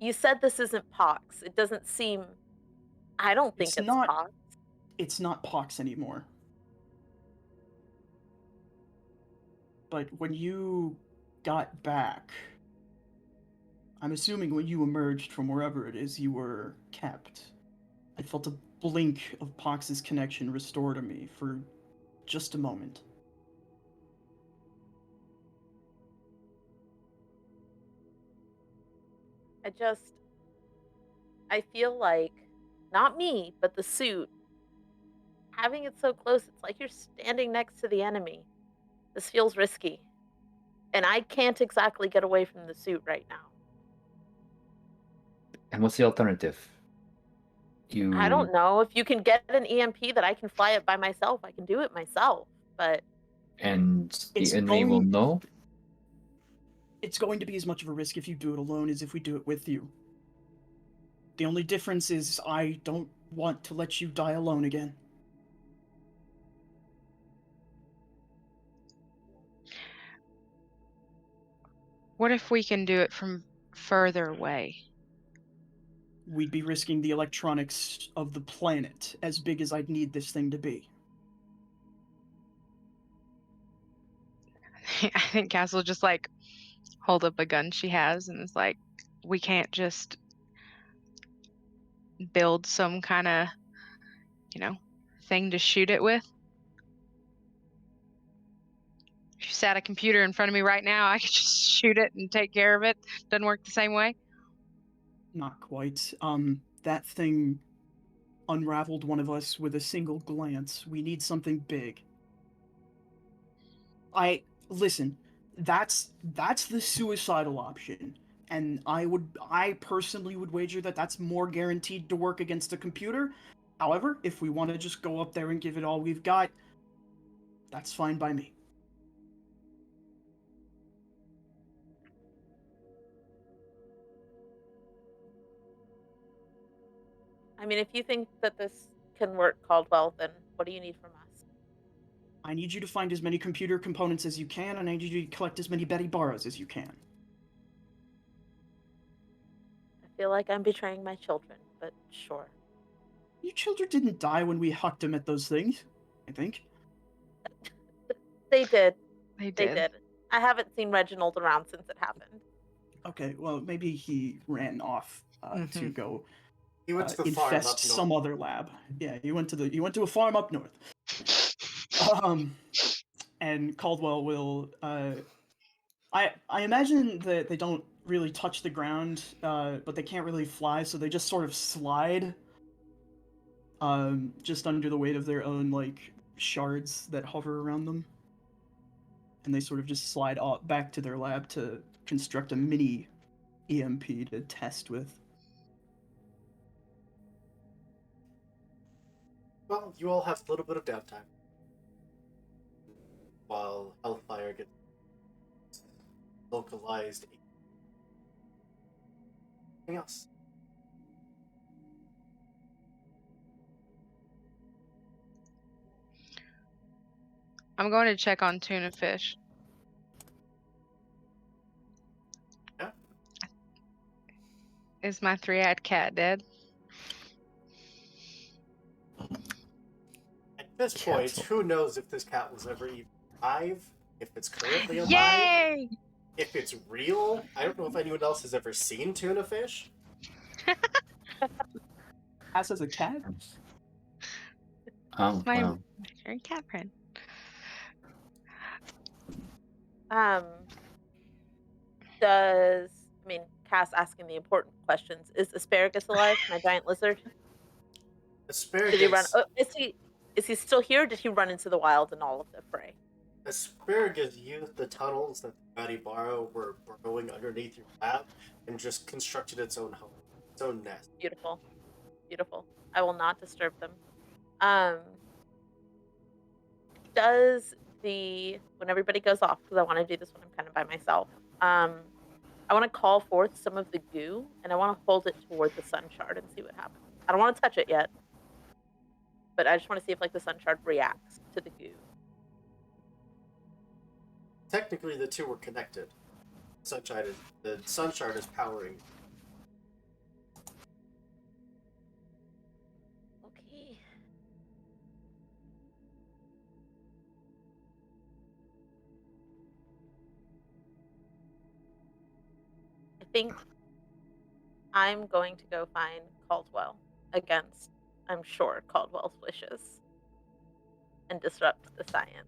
[SPEAKER 6] you said this isn't Pox. It doesn't seem, I don't think it's
[SPEAKER 2] not-
[SPEAKER 6] Pox.
[SPEAKER 2] It's not Pox anymore. But when you got back, I'm assuming when you emerged from wherever it is you were kept, I felt a blink of Pox's connection restore to me for just a moment.
[SPEAKER 6] I feel like, not me, but the suit, having it so close, it's like you're standing next to the enemy. This feels risky. And I can't exactly get away from the suit right now.
[SPEAKER 4] And what's the alternative?
[SPEAKER 6] I don't know. If you can get an EMP that I can fly it by myself, I can do it myself. But
[SPEAKER 4] And the
[SPEAKER 2] It's
[SPEAKER 4] enemy will
[SPEAKER 2] going-
[SPEAKER 4] know?
[SPEAKER 2] It's going to be as much of a risk if you do it alone as if we do it with you. The only difference is I don't want to let you die alone again.
[SPEAKER 5] What if we can do it from further away?
[SPEAKER 2] We'd be risking the electronics of the planet, as big as I'd need this thing to be.
[SPEAKER 5] I think Cass will just like hold up a gun she has and is like, we can't just build some kind of thing to shoot it with. If you sat a computer in front of me right now, I could just shoot it and take care of it. Doesn't work the same way.
[SPEAKER 2] Not quite. That thing unraveled one of us with a single glance. We need something big. Listen, that's the suicidal option. And I personally would wager that that's more guaranteed to work against a computer. However, if we want to just go up there and give it all we've got, that's fine by me.
[SPEAKER 6] I mean, if you think that this can work, Caldwell, then what do you need from us?
[SPEAKER 2] I need you to find as many computer components as you can, and I need you to collect as many Betty Barras as you can.
[SPEAKER 6] I feel like I'm betraying my children, but sure.
[SPEAKER 2] Your children didn't die when we hucked them at those things, I think.
[SPEAKER 6] They did.
[SPEAKER 5] They
[SPEAKER 6] They
[SPEAKER 5] did.
[SPEAKER 6] did. I haven't seen Reginald around since it happened.
[SPEAKER 2] Okay, well, maybe he ran off to go
[SPEAKER 1] He went to the farm up
[SPEAKER 2] infest
[SPEAKER 1] north.
[SPEAKER 2] some other lab. Yeah, he went to a farm up north. And Caldwell will. I imagine that they don't really touch the ground, but they can't really fly, so they just sort of slide. Just under the weight of their own like shards that hover around them, and they sort of just slide back to their lab to construct a mini EMP to test with.
[SPEAKER 1] Well, you all have a little bit of downtime while Hellfire gets localized. Anything else?
[SPEAKER 5] I'm going to check on tuna fish.
[SPEAKER 1] Yeah.
[SPEAKER 5] Is my 3-eyed cat dead?
[SPEAKER 1] At this point,
[SPEAKER 7] Cancel.
[SPEAKER 1] who knows if this cat was ever even alive? If it's currently alive?
[SPEAKER 5] Yay!
[SPEAKER 1] If it's real? I don't know if anyone else has ever seen tuna fish.
[SPEAKER 2] As a cat?
[SPEAKER 4] Oh,
[SPEAKER 5] My
[SPEAKER 4] wow.
[SPEAKER 5] imaginary cat friend.
[SPEAKER 6] Cass asking the important questions. Is Asparagus alive, my giant lizard?
[SPEAKER 1] Asparagus.
[SPEAKER 6] Did he run? Oh, is he still here? Or did he run into the wild in all of the fray?
[SPEAKER 1] Asparagus used the tunnels that the Badibaro were burrowing underneath your lab and just constructed its own home, its own nest.
[SPEAKER 6] Beautiful, beautiful. I will not disturb them. When everybody goes off, because I want to do this when I'm kind of by myself. I want to call forth some of the goo, and I want to hold it toward the sun shard and see what happens. I don't want to touch it yet, but I just want to see if the sun shard reacts to the goo.
[SPEAKER 1] Technically, the two were connected. The sun shard is powering.
[SPEAKER 6] Okay. I think I'm going to go find Caldwell against, I'm sure, Caldwell's wishes and disrupt the science.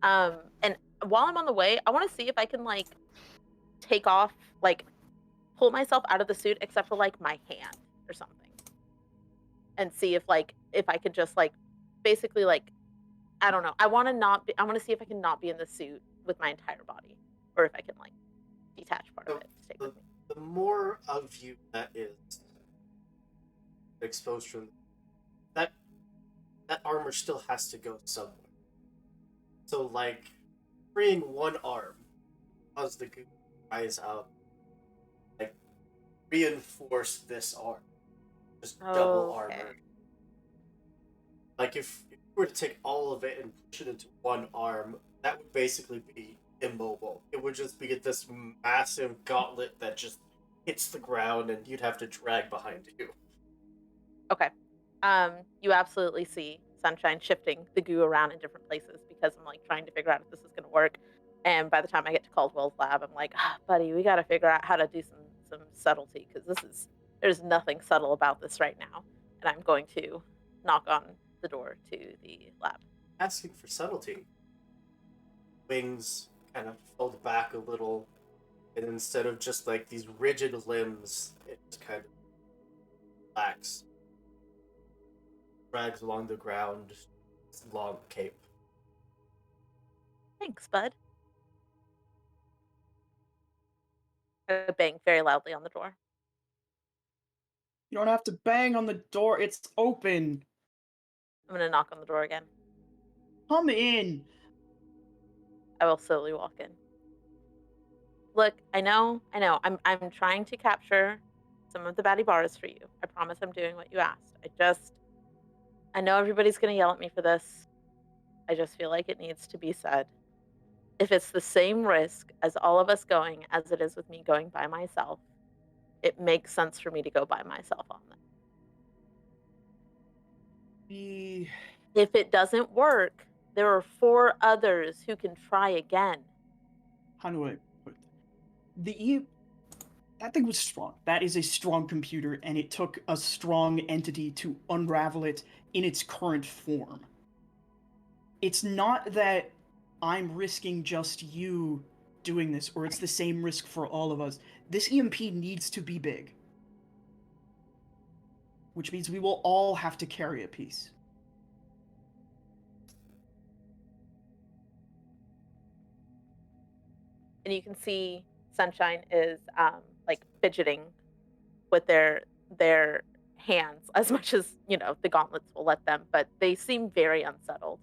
[SPEAKER 6] And while I'm on the way, I want to see if I can take off, pull myself out of the suit except for my hand or something, and see if I could just basically I don't know. I want to see if I can not be in the suit with my entire body, or if I can detach part of it to take with me.
[SPEAKER 1] The more of you that is exposed from that armor still has to go somewhere. So freeing one arm as the goo rise up, reinforce this arm. Just double armored. If you were to take all of it and push it into one arm, that would basically be immobile. It would just be this massive gauntlet that just hits the ground and you'd have to drag behind you.
[SPEAKER 6] Okay. You absolutely see Sunshine shifting the goo around in different places because I'm trying to figure out if this is going to work. And by the time I get to Caldwell's lab, I'm like, buddy, we got to figure out how to do some subtlety because there's nothing subtle about this right now. and I'm going to knock on the door to the lab.
[SPEAKER 1] Asking for subtlety. Wings kind of fold back a little, and instead of just like these rigid limbs, it just kind of relax, drags along the ground, this long cape.
[SPEAKER 6] Thanks, bud. I bang very loudly on the door.
[SPEAKER 2] You don't have to bang on the door, it's open.
[SPEAKER 6] I'm gonna knock on the door again.
[SPEAKER 2] Come in.
[SPEAKER 6] I will slowly walk in. Look, I know. I'm trying to capture some of the baddie bars for you. I promise I'm doing what you asked. I know everybody's gonna yell at me for this. I just feel like it needs to be said. If it's the same risk as all of us going as it is with me going by myself, it makes sense for me to go by myself on that. If it doesn't work, there are 4 others who can try again.
[SPEAKER 2] How do I put that thing was strong. That is a strong computer, and it took a strong entity to unravel it in its current form. It's not that I'm risking just you doing this, or it's the same risk for all of us. This EMP needs to be big. Which means we will all have to carry a piece.
[SPEAKER 6] And you can see Sunshine is like fidgeting with their hands as much as the gauntlets will let them, but they seem very unsettled.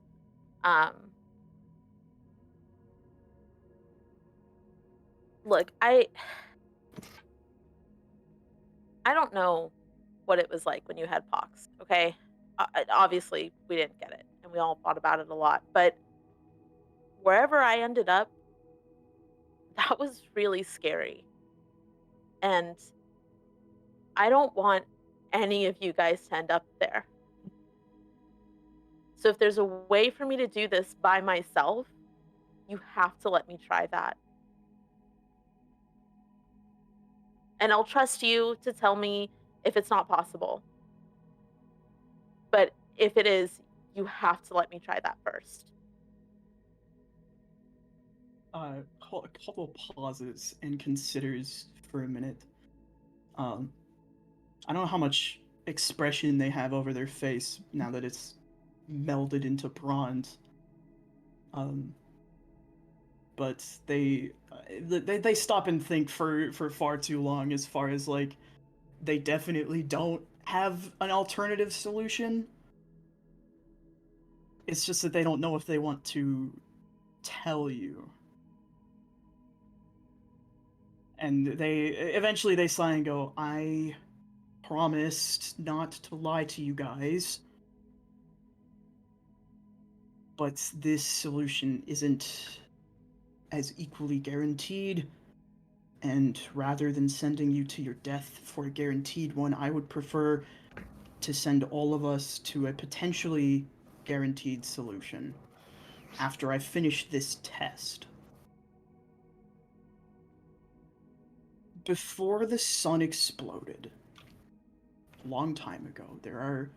[SPEAKER 6] Look, I don't know what it was like when you had pox. Okay, obviously we didn't get it, and we all thought about it a lot. But wherever I ended up, that was really scary, and I don't want any of you guys to end up there. So if there's a way for me to do this by myself, you have to let me try that. And I'll trust you to tell me if it's not possible. But if it is, you have to let me try that first.
[SPEAKER 2] A couple pauses and considers for a minute. I don't know how much expression they have over their face now that it's melded into bronze. But they stop and think for far too long, as far as like they definitely don't have an alternative solution. It's just that they don't know if they want to tell you. And they sigh and go, I promised not to lie to you guys, but this solution isn't as equally guaranteed, and rather than sending you to your death for a guaranteed one, I would prefer to send all of us to a potentially guaranteed solution after I finish this test. Before the sun exploded, a long time ago, there are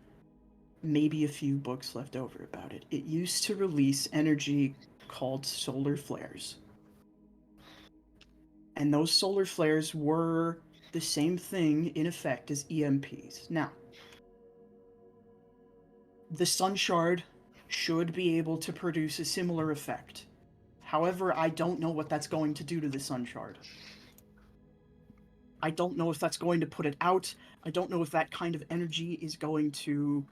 [SPEAKER 2] maybe a few books left over about it. It used to release energy called solar flares. And those solar flares were the same thing in effect as EMPs. Now, the sun shard should be able to produce a similar effect. However, I don't know what that's going to do to the sun shard. I don't know if that's going to put it out. I don't know if that kind of energy is going to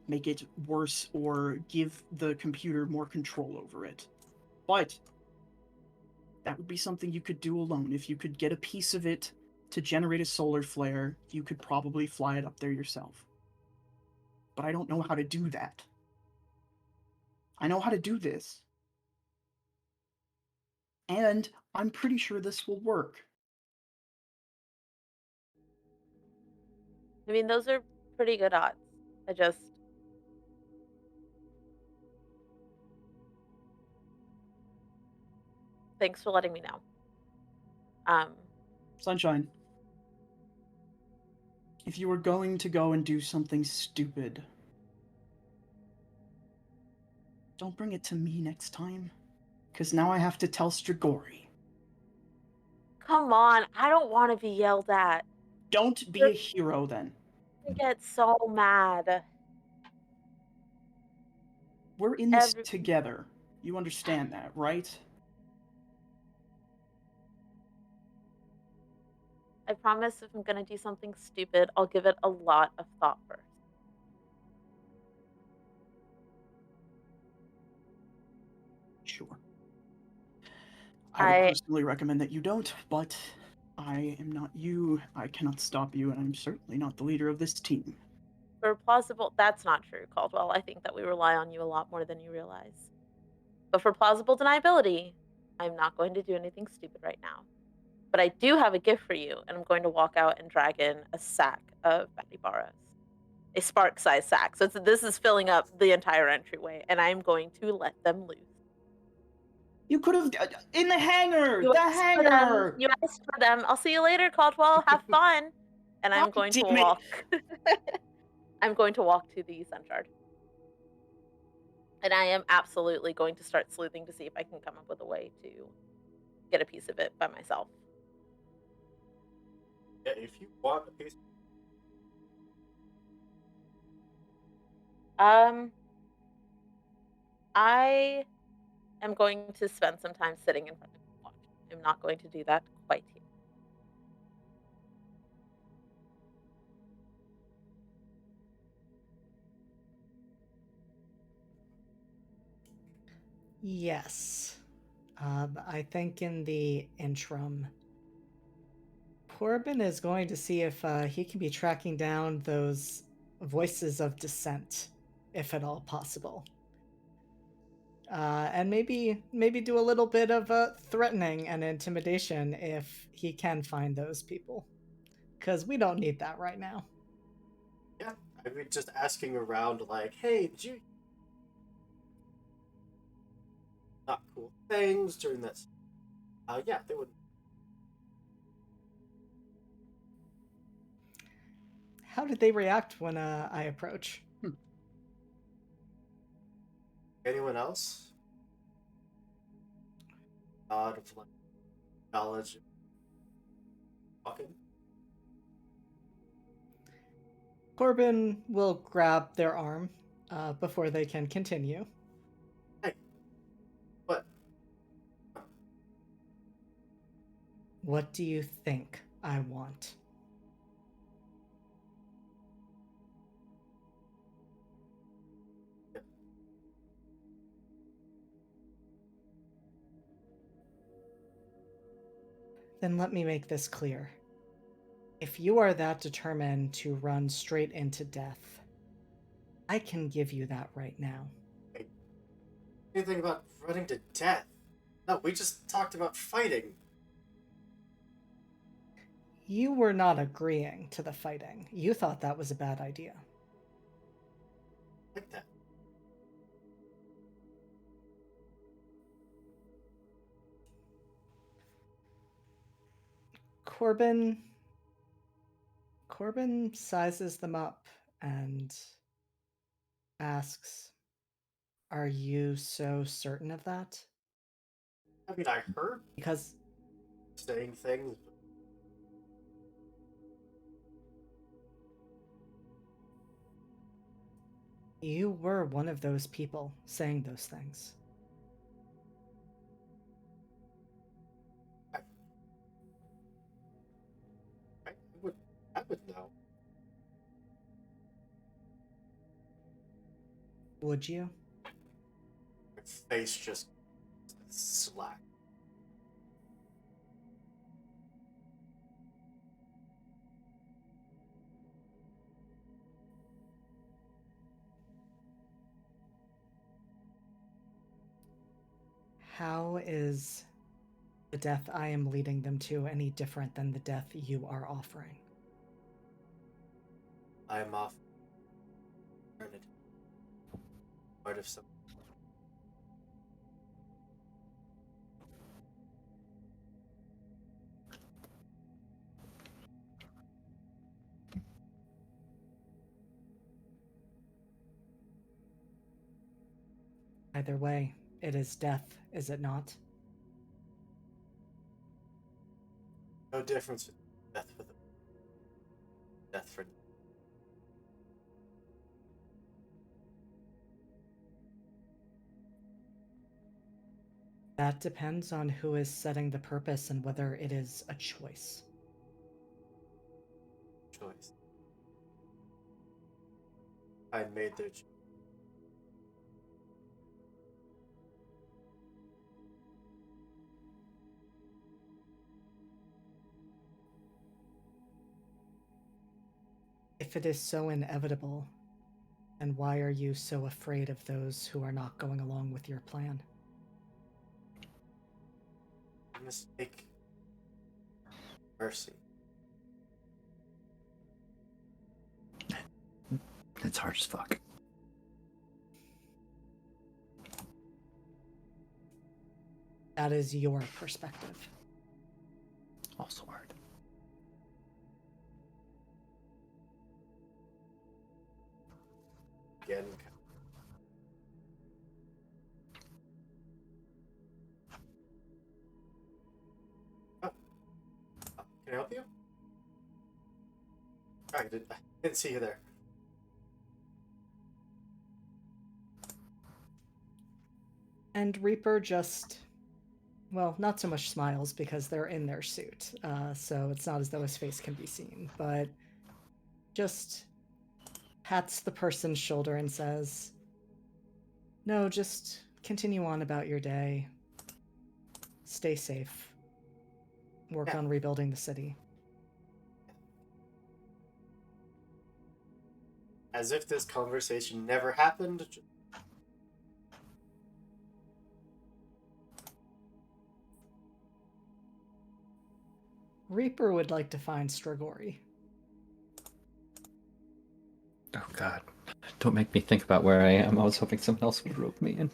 [SPEAKER 2] make it worse or give the computer more control over it. But that would be something you could do alone. If you could get a piece of it to generate a solar flare, you could probably fly it up there yourself. But I don't know how to do that. I know how to do this. And I'm pretty sure this will work.
[SPEAKER 6] I mean, those are pretty good odds. Thanks for letting me know.
[SPEAKER 2] Sunshine, if you were going to go and do something stupid, don't bring it to me next time. Because now I have to tell Strigori.
[SPEAKER 6] Come on, I don't want to be yelled at.
[SPEAKER 2] Don't be a hero then.
[SPEAKER 6] I get so mad.
[SPEAKER 2] We're in this together. You understand that, right?
[SPEAKER 6] I promise if I'm gonna do something stupid, I'll give it a lot of thought first.
[SPEAKER 2] Sure. I would
[SPEAKER 6] I-
[SPEAKER 2] personally recommend that you don't, but I am not you. I cannot stop you, and I'm certainly not the leader of this team.
[SPEAKER 6] For plausible, that's not true, Caldwell. I think that we rely on you a lot more than you realize. But for plausible deniability, I'm not going to do anything stupid right now. But I do have a gift for you, and I'm going to walk out and drag in a sack of Batibaras. A spark-sized sack. So this is filling up the entire entryway, and I'm going to let them loose.
[SPEAKER 2] You could have in the hangar.
[SPEAKER 6] You
[SPEAKER 2] The
[SPEAKER 6] asked for
[SPEAKER 2] hangar.
[SPEAKER 6] them. You asked for them. I'll see you later, Caldwell. Have fun. And I'm
[SPEAKER 2] God
[SPEAKER 6] going to
[SPEAKER 2] damn it.
[SPEAKER 6] walk. I'm going to walk to the sun shard. And I am absolutely going to start sleuthing to see if I can come up with a way to get a piece of it by myself.
[SPEAKER 1] Yeah, if you want a piece.
[SPEAKER 6] I am going to spend some time sitting in front of the watch. I'm not going to do that quite yet.
[SPEAKER 3] Yes. I think in the interim, Corbin is going to see if he can be tracking down those voices of dissent, if at all possible. And maybe do a little bit of threatening and intimidation if he can find those people, because we don't need that right now.
[SPEAKER 1] Yeah, I mean, just asking around, like, hey, did you not cool things during that? Yeah, they would.
[SPEAKER 3] How did they react when I approach?
[SPEAKER 1] Anyone else? Out of like knowledge of talking.
[SPEAKER 3] Corbin will grab their arm before they can continue.
[SPEAKER 1] Hey, what?
[SPEAKER 3] What do you think I want? Then let me make this clear. If you are that determined to run straight into death, I can give you that right now.
[SPEAKER 1] Anything about running to death? No, we just talked about fighting.
[SPEAKER 3] You were not agreeing to the fighting. You thought that was a bad idea.
[SPEAKER 1] Like that.
[SPEAKER 3] Corbin sizes them up and asks, "Are you so certain of that?"
[SPEAKER 1] I mean, I heard
[SPEAKER 3] Because
[SPEAKER 1] saying things. But
[SPEAKER 3] you were one of those people saying those things.
[SPEAKER 1] I would, I would know.
[SPEAKER 3] Would you?
[SPEAKER 1] My face just slack.
[SPEAKER 3] How is the death I am leading them to any different than the death you are offering?
[SPEAKER 1] I am off. Eternity. Part of some.
[SPEAKER 3] Either way, it is death, is it not?
[SPEAKER 1] No difference with death for the death for.
[SPEAKER 3] That depends on who is setting the purpose and whether it is a choice.
[SPEAKER 1] Choice. I made their choice.
[SPEAKER 3] If it is so inevitable, then why are you so afraid of those who are not going along with your plan?
[SPEAKER 1] Mistake. Mercy.
[SPEAKER 4] It's hard as fuck.
[SPEAKER 3] That is your perspective.
[SPEAKER 4] Also hard.
[SPEAKER 1] Again. Oh. Can I help you? I didn't see you there.
[SPEAKER 3] And Reaper just, well, not so much smiles because they're in their suit, so it's not as though his face can be seen, but just pats the person's shoulder and says, "No, just continue on about your day. Stay safe. Work
[SPEAKER 1] Yeah.
[SPEAKER 3] on rebuilding the city."
[SPEAKER 1] As if this conversation never happened.
[SPEAKER 3] Reaper would like to find Strigori.
[SPEAKER 4] Oh god. Don't make me think about where I am. I was hoping someone else would rope me in.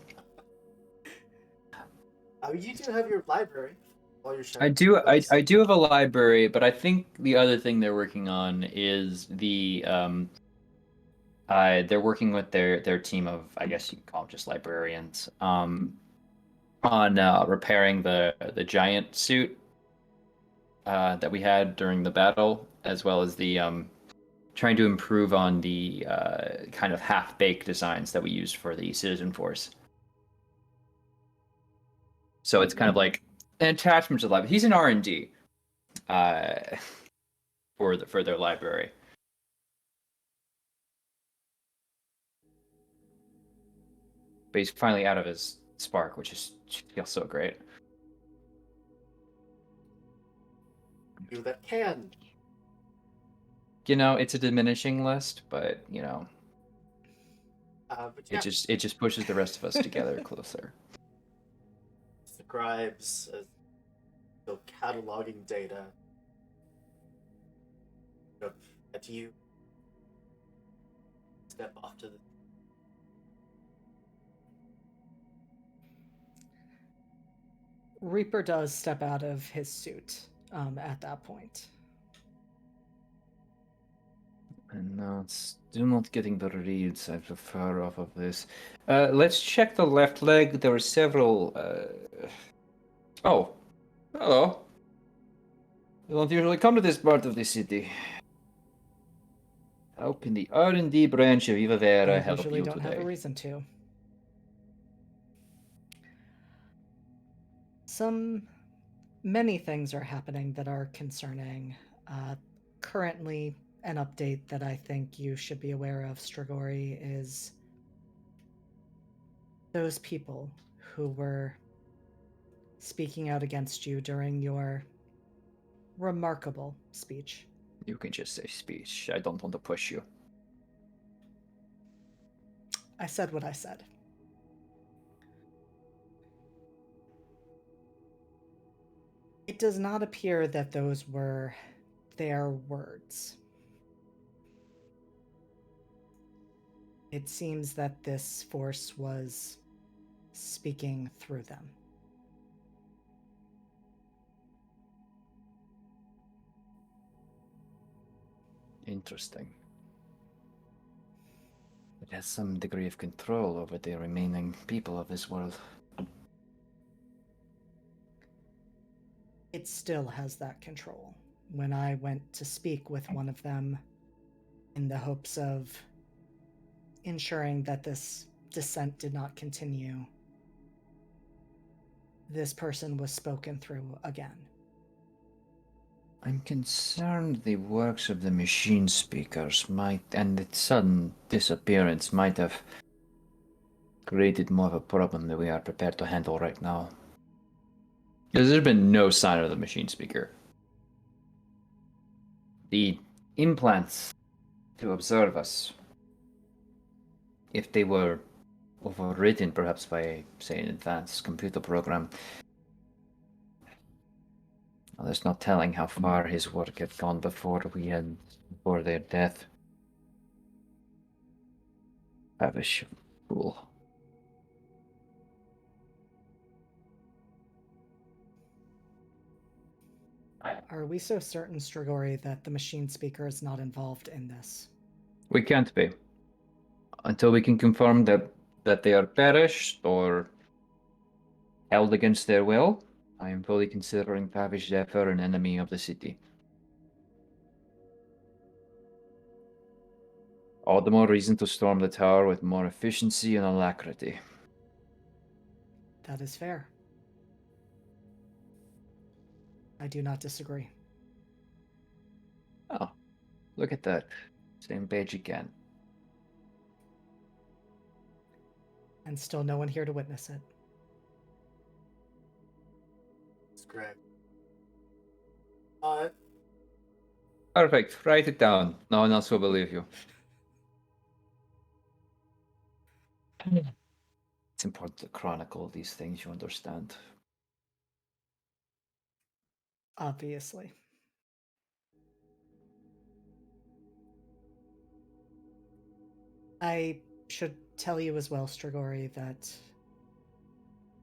[SPEAKER 1] You do have your library. While you're
[SPEAKER 4] I do have a library, but I think the other thing they're working on is the they're working with their team of, I guess you can call them just librarians, on repairing the giant suit that we had during the battle, as well as the trying to improve on the kind of half-baked designs that we used for the citizen force. So it's kind of like an attachment to the library. He's an R&D for their library. But he's finally out of his spark, which feels so great.
[SPEAKER 1] You that can.
[SPEAKER 4] You know, it's a diminishing list, but you know,
[SPEAKER 1] But yeah,
[SPEAKER 4] it just pushes the rest of us together closer.
[SPEAKER 1] scribes still cataloging data. At you step off to the.
[SPEAKER 3] Reaper does step out of his suit at that point.
[SPEAKER 4] And now it's still not getting the reads I prefer off of this. Let's check the left leg. There are several. Oh, hello. You don't usually come to this part of the city. How can the R&D branch of Viva Vera
[SPEAKER 3] I
[SPEAKER 4] help
[SPEAKER 3] usually
[SPEAKER 4] you
[SPEAKER 3] don't
[SPEAKER 4] today?
[SPEAKER 3] have a reason to. Many things are happening that are concerning. Currently, an update that I think you should be aware of, Strigori, is those people who were speaking out against you during your remarkable speech.
[SPEAKER 4] You can just say speech. I don't want to push you.
[SPEAKER 3] I said what I said. It does not appear that those were their words. It seems that this force was speaking through them.
[SPEAKER 4] Interesting. has some degree of control over the remaining people of this world.
[SPEAKER 3] It still has that control. When I went to speak with one of them in the hopes of ensuring that this descent did not continue, this person was spoken through again.
[SPEAKER 4] I'm concerned the works of the machine speakers and its sudden disappearance might have created more of a problem than we are prepared to handle right now. Because there's been no sign of the machine speaker. The implants to observe us, if they were overwritten perhaps by, say, an advanced computer program, well, there's no telling how far his work had gone before their death. Ravish fool.
[SPEAKER 3] Are we so certain, Strigori, that the machine speaker is not involved in this?
[SPEAKER 4] We can't be. Until we can confirm that they are perished or held against their will, I am fully considering Pavish Zephyr an enemy of the city. All the more reason to storm the tower with more efficiency and alacrity.
[SPEAKER 3] That is fair. I do not disagree.
[SPEAKER 4] Oh, look at that. Same page again.
[SPEAKER 3] And still no one here to witness it.
[SPEAKER 1] It's Greg.
[SPEAKER 4] Perfect. Write it down. No one else will believe you. It's important to chronicle these things, you understand.
[SPEAKER 3] Obviously. I should tell you as well, Strigori, that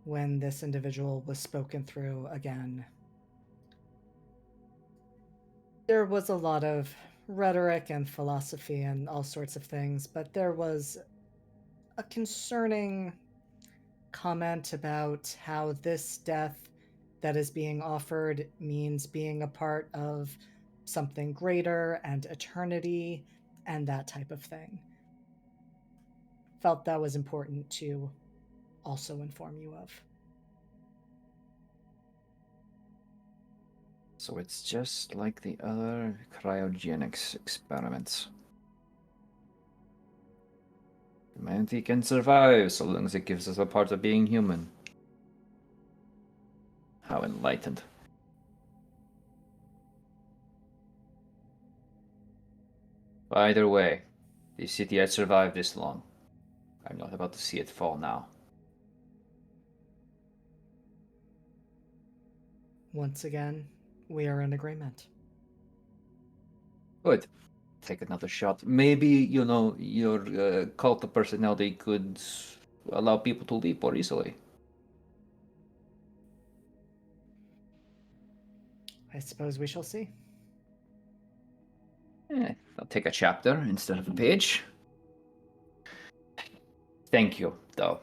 [SPEAKER 3] when this individual was spoken through again, there was a lot of rhetoric and philosophy and all sorts of things, but there was a concerning comment about how this death that is being offered means being a part of something greater and eternity and that type of thing. Felt that was important to also inform you of.
[SPEAKER 4] So it's just like the other cryogenics experiments. Humanity can survive so long as it gives us a part of being human. How enlightened. Either way, the city had survived this long. I'm not about to see it fall now.
[SPEAKER 3] Once again, we are in agreement.
[SPEAKER 4] Good. Take another shot. Maybe, your cult of personality could allow people to leave more easily.
[SPEAKER 3] I suppose we shall see.
[SPEAKER 4] I'll take a chapter instead of a page. Thank you, though.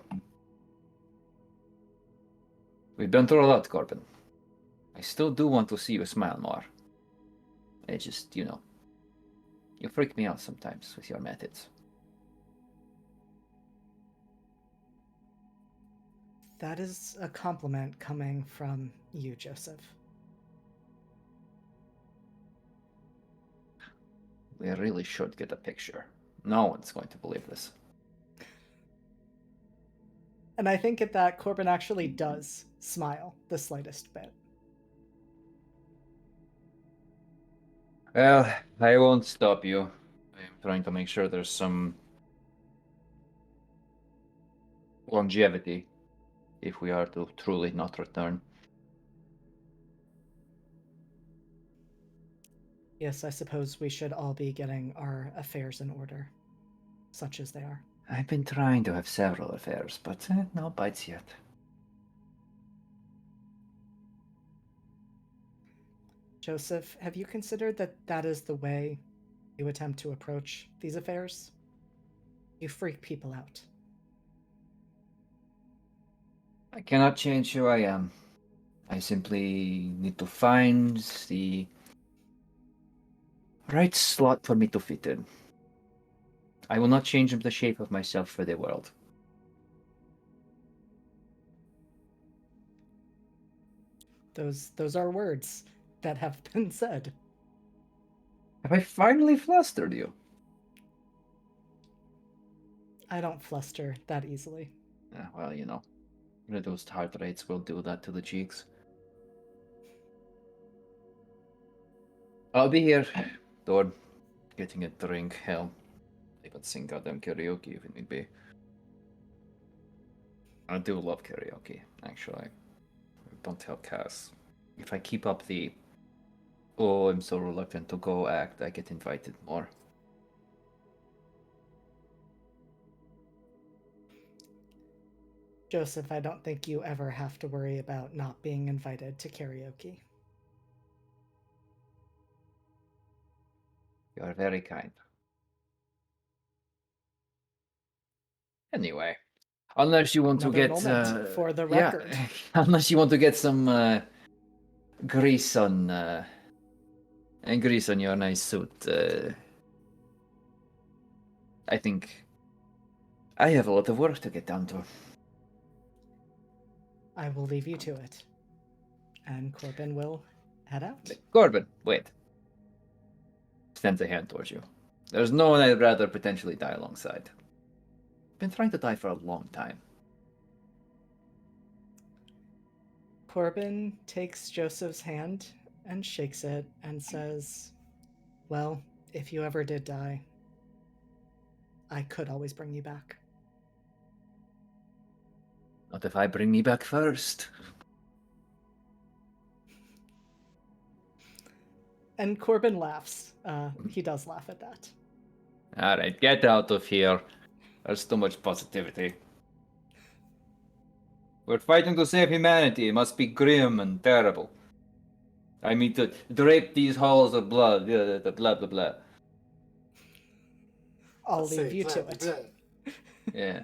[SPEAKER 4] We've been through a lot, Corbin. I still do want to see you smile more. I just, you freak me out sometimes with your methods.
[SPEAKER 3] That is a compliment coming from you, Joseph.
[SPEAKER 4] We really should get a picture. No one's going to believe this.
[SPEAKER 3] And I think at that, Corbin actually does smile the slightest bit.
[SPEAKER 4] Well, I won't stop you. I'm trying to make sure there's some longevity if we are to truly not return.
[SPEAKER 3] Yes, I suppose we should all be getting our affairs in order, such as they are.
[SPEAKER 4] I've been trying to have several affairs, but no bites yet.
[SPEAKER 3] Joseph, have you considered that that is the way you attempt to approach these affairs? You freak people out.
[SPEAKER 4] I cannot change who I am. I simply need to find the right slot for me to fit in. I will not change the shape of myself for the world.
[SPEAKER 3] Those are words that have been said.
[SPEAKER 4] Have I finally flustered you?
[SPEAKER 3] I don't fluster that easily.
[SPEAKER 4] Well, reduced heart rates will do that to the cheeks. I'll be here, Dord, getting a drink. Hell, I could sing goddamn karaoke if it need be. I do love karaoke, actually. Don't tell Cass. If I keep up the "oh, I'm so reluctant to go" act, I get invited more.
[SPEAKER 3] Joseph, I don't think you ever have to worry about not being invited to karaoke.
[SPEAKER 4] You are very kind. Anyway, unless you want
[SPEAKER 3] Another
[SPEAKER 4] to get
[SPEAKER 3] moment for the record.
[SPEAKER 4] Yeah, unless you want to get some grease on your nice suit, I think I have a lot of work to get down to.
[SPEAKER 3] I will leave you to it. And Corbin will head out.
[SPEAKER 4] Corbin, wait. Extends a hand towards you. There's no one I'd rather potentially die alongside. Been trying to die for a long time.
[SPEAKER 3] Corbin takes Joseph's hand and shakes it and says, well, if you ever did die, I could always bring you back.
[SPEAKER 4] Not if I bring me back first.
[SPEAKER 3] And Corbin laughs. He does laugh at that.
[SPEAKER 4] Alright, get out of here. There's too much positivity. We're fighting to save humanity. It must be grim and terrible. I mean, to drape these halls of blood, blah, blah, blah.
[SPEAKER 3] I'll leave you to it.
[SPEAKER 4] Yeah.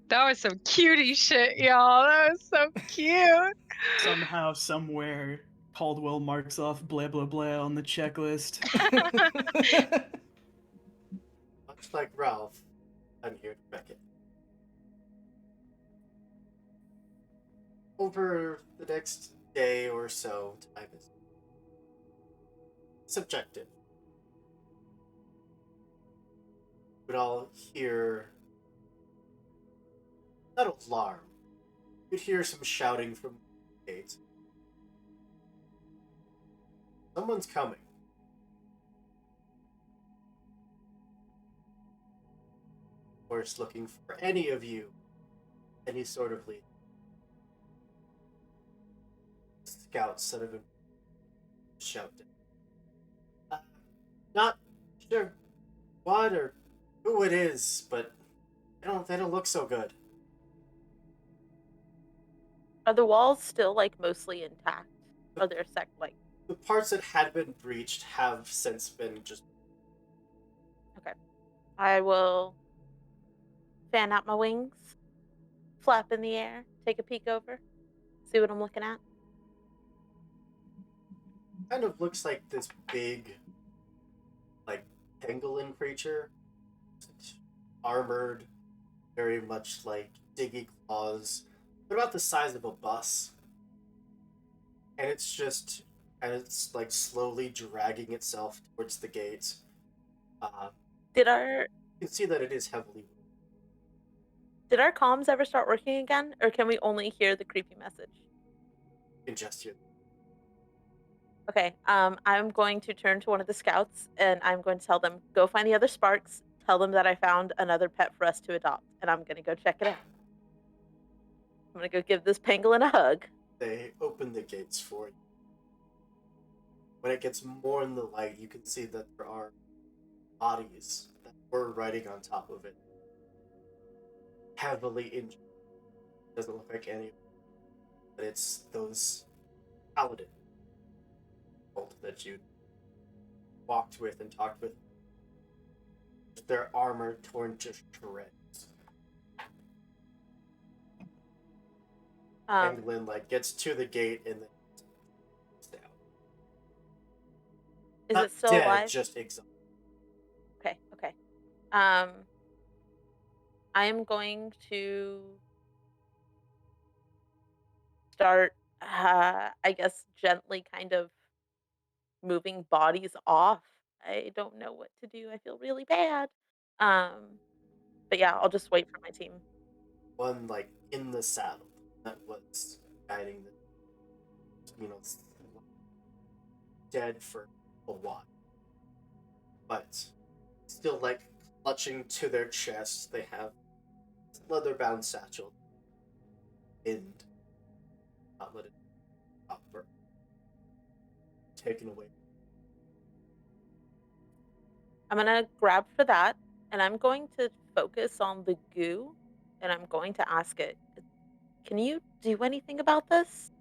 [SPEAKER 5] That was some cutie shit, y'all. That was so cute.
[SPEAKER 2] Somehow, somewhere, Caldwell marks off blah blah blah on the checklist.
[SPEAKER 1] Much like Ralph, I'm here to wreck it. Over the next day or so, time is subjective. But I'll hear not alarm. You'd hear some shouting from the gate. Someone's coming. Of course, looking for any of you, any sort of lead. Scouts that have been shouted. Not sure what or who it is, but they don't look so good.
[SPEAKER 6] Are the walls still like mostly intact? Are there like
[SPEAKER 1] The parts that had been breached have since been just.
[SPEAKER 6] okay? I will fan out my wings, flap in the air, take a peek over, see what I'm looking at.
[SPEAKER 1] Kind of looks like this big, like, pangolin creature. Armored, very much like diggy claws. They're about the size of a bus. And it's like slowly dragging itself towards the gate.
[SPEAKER 6] Did our
[SPEAKER 1] You can see that it is heavily.
[SPEAKER 6] comms ever start working again, or can we only hear the creepy message?
[SPEAKER 1] Congestion.
[SPEAKER 6] Okay, I'm going to turn to one of the scouts and I'm going to tell them, go find the other Sparks, tell them that I found another pet for us to adopt, and I'm going to go check it out. I'm going to go give this pangolin a hug.
[SPEAKER 1] They open the gates for you. When it gets more in the light, you can see that there are bodies that were riding on top of it. Heavily injured. Doesn't look like any, but it's those paladin that you walked with and talked with. with their armor torn to shreds. And Lynn gets to the gate and then down.
[SPEAKER 6] Is
[SPEAKER 1] Not
[SPEAKER 6] it still
[SPEAKER 1] dead,
[SPEAKER 6] alive?
[SPEAKER 1] just exhausted.
[SPEAKER 6] Okay. I am going to start, I guess, gently kind of moving bodies off. I don't know what to do. I feel really bad. But yeah, I'll just wait for my team.
[SPEAKER 1] One in the saddle that was guiding the dead for a while. But still clutching to their chests, they have leather bound satchel and not let it stop or taken away.
[SPEAKER 6] I'm gonna grab for that, and I'm going to focus on the goo, and I'm going to ask it, can you do anything about this?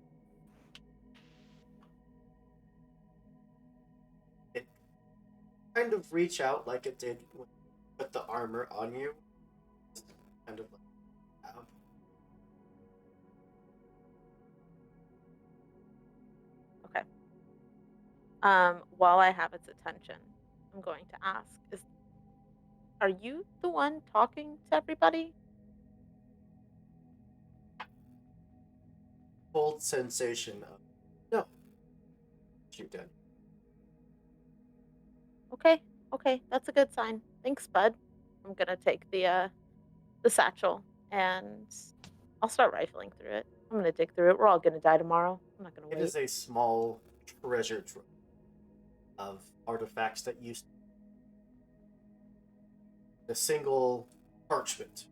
[SPEAKER 1] It kind of reach out like it did when you put the armor on you. Kind of stab.
[SPEAKER 6] Okay. While I have its attention, I'm going to ask, are you the one talking to everybody?
[SPEAKER 1] Cold sensation of no. You done.
[SPEAKER 6] Okay, that's a good sign. Thanks, bud. I'm gonna take the satchel and I'll start rifling through it. I'm gonna dig through it. We're all gonna die tomorrow. I'm not gonna
[SPEAKER 1] It
[SPEAKER 6] wait.
[SPEAKER 1] is a small treasure trove of artifacts that used a single parchment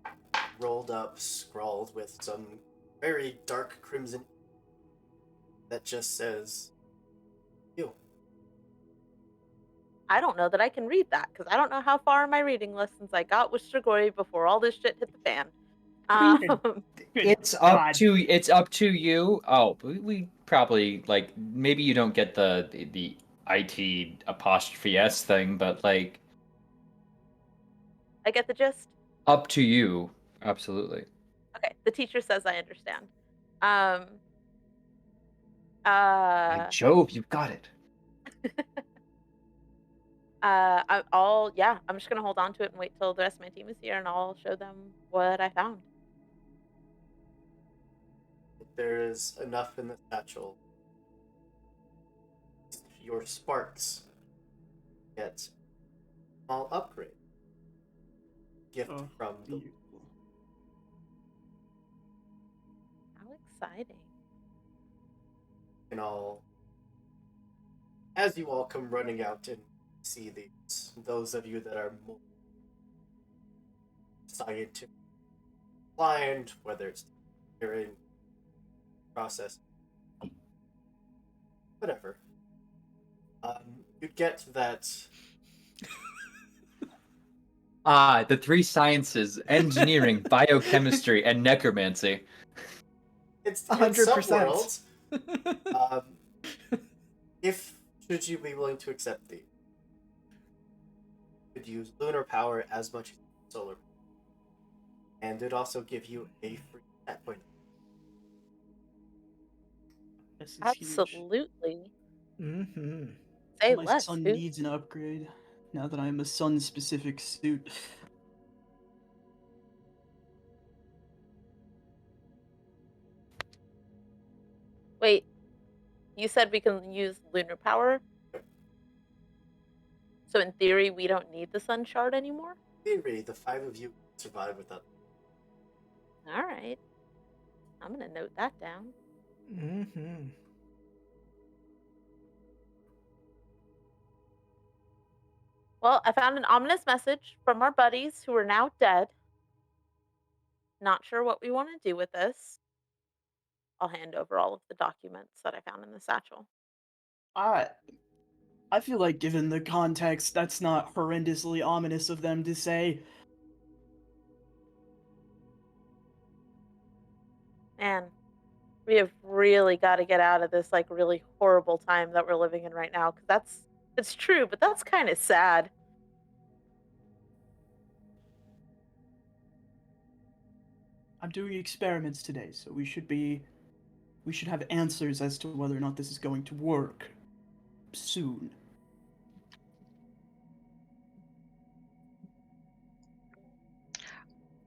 [SPEAKER 1] rolled up, scrawled with some very dark crimson that just says you.
[SPEAKER 6] I don't know that I can read that because I don't know how far my reading lessons I got with Strigoi before all this shit hit the fan.
[SPEAKER 2] Good
[SPEAKER 4] It's
[SPEAKER 2] God.
[SPEAKER 4] up to you. Oh, we probably maybe you don't get the IT apostrophe S thing, but
[SPEAKER 6] I get the gist.
[SPEAKER 4] up to you. Absolutely.
[SPEAKER 6] Okay, the teacher says I understand.
[SPEAKER 4] By Jove, you've got it.
[SPEAKER 6] I'm just gonna hold on to it and wait till the rest of my team is here, and I'll show them what I found.
[SPEAKER 1] There is enough in the satchel. Your sparks get small upgrade. Gift from the
[SPEAKER 2] Beautiful.
[SPEAKER 6] How exciting!
[SPEAKER 1] and all. As you all come running out and see these, those of you that are more scientific inclined, whether it's hearing process, whatever, you get that.
[SPEAKER 4] The three sciences: engineering, biochemistry, and necromancy.
[SPEAKER 1] It's
[SPEAKER 3] 100%.
[SPEAKER 1] some worlds. If should you be willing to accept these, you could use lunar power as much as solar, and it'd also give you a free stat point.
[SPEAKER 2] This is huge.
[SPEAKER 6] Absolutely.
[SPEAKER 3] Mm-hmm.
[SPEAKER 6] Say
[SPEAKER 2] My
[SPEAKER 6] less.
[SPEAKER 2] son
[SPEAKER 6] Who?
[SPEAKER 2] needs an upgrade now that I'm a sun-specific suit.
[SPEAKER 6] Wait, you said we can use lunar power? So in theory, we don't need the sun shard anymore?
[SPEAKER 1] Theory, the five of you survive without.
[SPEAKER 6] All right. I'm gonna note that down.
[SPEAKER 3] Mm-hmm.
[SPEAKER 6] Well, I found an ominous message from our buddies who are now dead. Not sure what we want to do with this. I'll hand over all of the documents that I found in the satchel.
[SPEAKER 2] I feel like, given the context, that's not horrendously ominous of them to say.
[SPEAKER 6] Man, we have really got to get out of this really horrible time that we're living in right now, because it's true, but that's kind of sad.
[SPEAKER 2] I'm doing experiments today, so we should have answers as to whether or not this is going to work soon.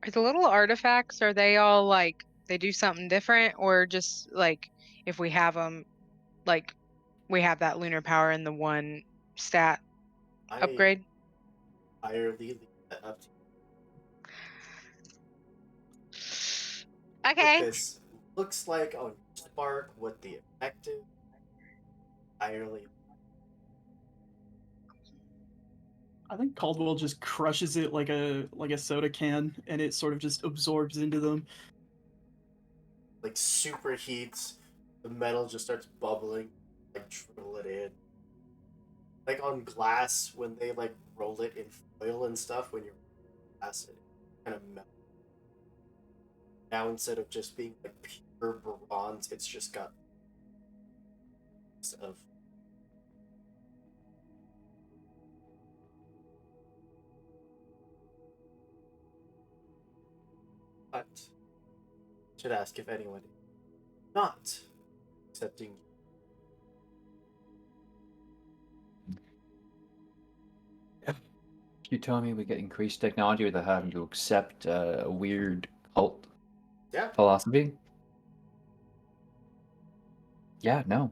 [SPEAKER 5] Are the little artifacts, are they all like they do something different, or just like if we have them, like we have that lunar power in the one stat
[SPEAKER 1] I
[SPEAKER 5] upgrade?
[SPEAKER 1] entirely leave that up to you. What
[SPEAKER 5] Okay.
[SPEAKER 1] this looks like on Spark, what the effective entirely.
[SPEAKER 2] I think Caldwell just crushes it like a soda can, and it sort of just absorbs into them.
[SPEAKER 1] Like superheats, the metal just starts bubbling, like dribble it in. Like on glass, when they like roll it in foil and stuff, when you're glass, it kind of melts. Now instead of just being like pure bronze, it's just got of but should ask if anyone is not accepting.
[SPEAKER 4] You telling me we get increased technology without having to accept a weird cult
[SPEAKER 1] Yeah,
[SPEAKER 4] philosophy? Yeah, no.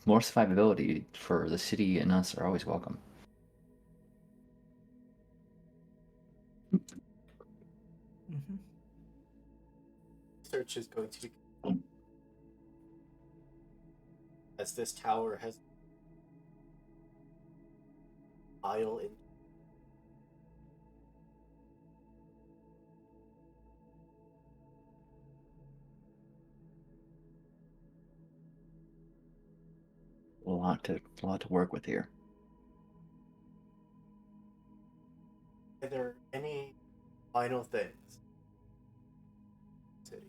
[SPEAKER 4] More survivability for the city and us are always welcome.
[SPEAKER 3] Mm-hmm.
[SPEAKER 1] research is going to be as this tower has mile in.
[SPEAKER 4] A lot to work with here.
[SPEAKER 1] Are there any final things? City.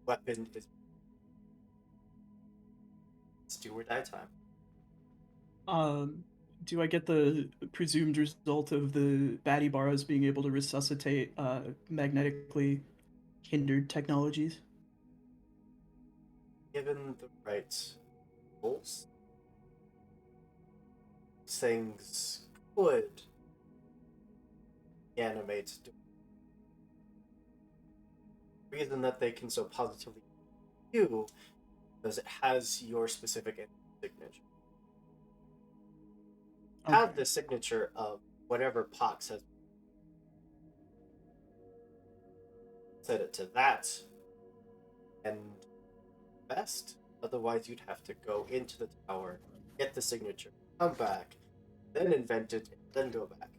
[SPEAKER 1] Weapon is. It's do or die time.
[SPEAKER 2] Do I get the presumed result of the baddie barras being able to resuscitate magnetically hindered technologies?
[SPEAKER 1] Given the right rules, things could animate. The reason that they can so positively you because it has your specific signature. Have
[SPEAKER 2] Okay.
[SPEAKER 1] the signature of whatever Pox has set it to that and best. Otherwise, you'd have to go into the tower, get the signature, come back, then invent it, then go back.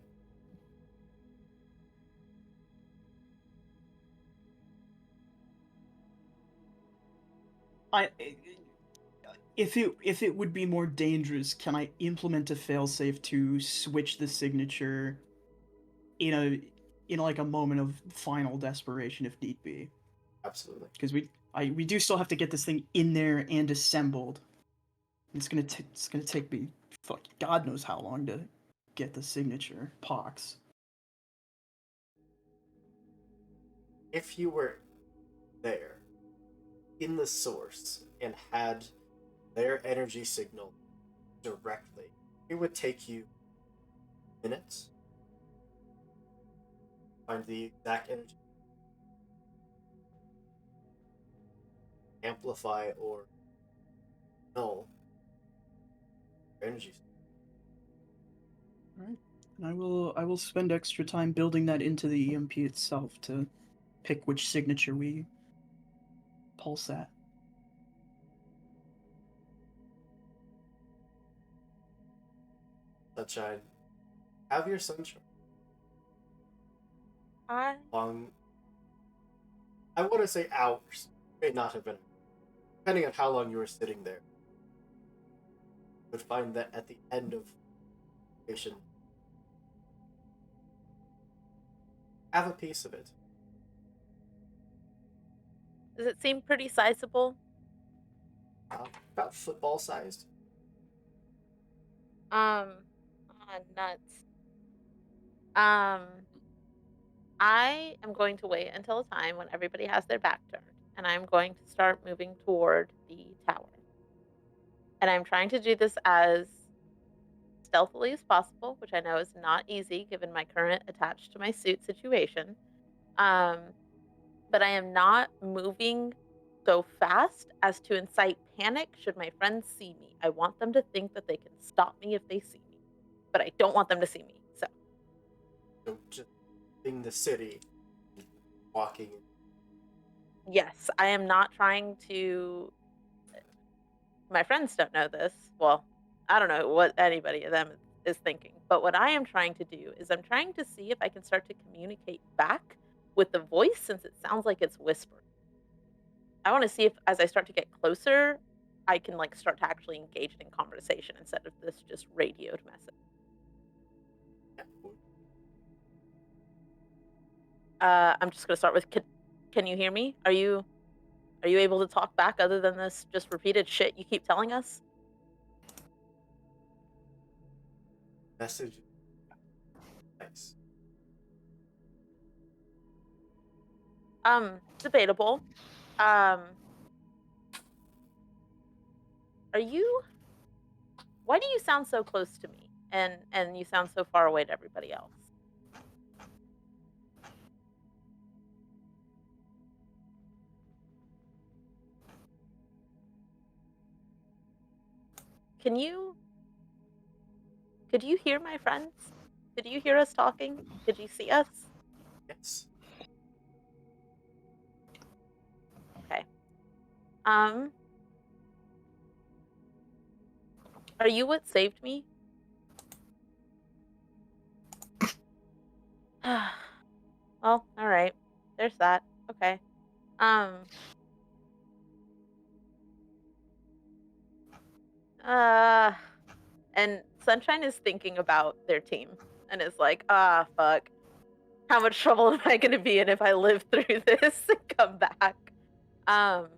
[SPEAKER 2] If it would be more dangerous, can I implement a failsafe to switch the signature in like a moment of final desperation if need be?
[SPEAKER 1] Absolutely.
[SPEAKER 2] Because we do still have to get this thing in there and assembled. It's gonna take me fuck God knows how long to get the signature Pox.
[SPEAKER 1] If you were there in the source and had their energy signal directly, it would take you minutes to find the exact energy, amplify or null energy.
[SPEAKER 2] All right. And I will spend extra time building that into the EMP itself to pick which signature we pulse at.
[SPEAKER 1] Sunshine, have your sunshine.
[SPEAKER 6] I
[SPEAKER 1] Long, I want to say hours, may not have been, depending on how long you were sitting there. You would find that at the end of the station, have a piece of it.
[SPEAKER 6] Does it seem pretty sizable?
[SPEAKER 1] About football sized.
[SPEAKER 6] Um, nuts. Um, I am going to wait until a time when everybody has their back turned, and I'm going to start moving toward the tower. And I'm trying to do this as stealthily as possible, which I know is not easy given my current attached to my suit situation. Um, but I am not moving so fast as to incite panic should my friends see me. I want them to think that they can stop me if they see me, but I don't want them to see me.
[SPEAKER 1] So just in the city, walking.
[SPEAKER 6] Yes, I am not trying to. My friends don't know this. Well, I don't know what anybody of them is thinking, but what I am trying to do is I'm trying to see if I can start to communicate back with the voice since it sounds like it's whispering. I want to see if as I start to get closer, I can like start to actually engage in conversation instead of this just radioed message. I'm just gonna start with can you hear me? Are you able to talk back other than this just repeated shit you keep telling us?
[SPEAKER 1] Message. Nice.
[SPEAKER 6] Debatable. Are you why do you sound so close to me and you sound so far away to everybody else? Can you could you hear my friends? Could you hear us talking? Could you see us?
[SPEAKER 1] Yes.
[SPEAKER 6] Okay. Um, are you what saved me? Well, all right. There's that. Okay. Um, uh, and Sunshine is thinking about their team and is like, ah, fuck. How much trouble am I going to be in if I live through this and come back? Um,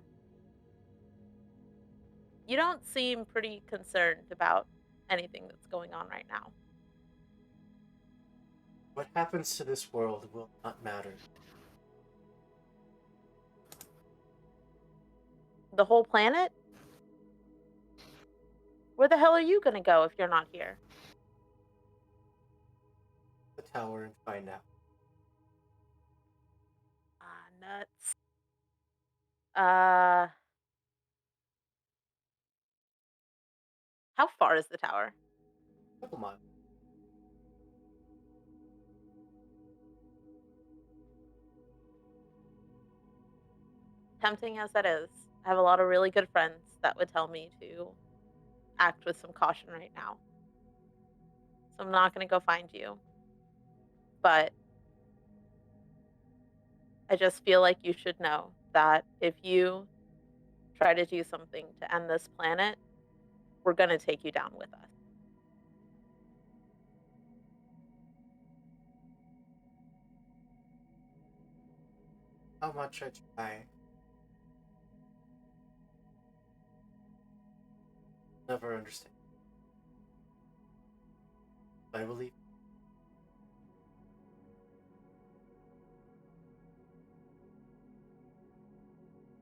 [SPEAKER 6] you don't seem pretty concerned about anything that's going on right now.
[SPEAKER 1] What happens to this world will not matter.
[SPEAKER 6] The whole planet? Where the hell are you going to go if you're not here?
[SPEAKER 1] The tower and find out.
[SPEAKER 6] Ah, nuts. Uh, how far is the tower?
[SPEAKER 1] Couple miles.
[SPEAKER 6] Tempting as that is, I have a lot of really good friends that would tell me to act with some caution right now. So I'm not going to go find you. But I just feel like you should know that if you try to do something to end this planet, we're going to take you down with us.
[SPEAKER 1] How much I try. Never understand. I believe.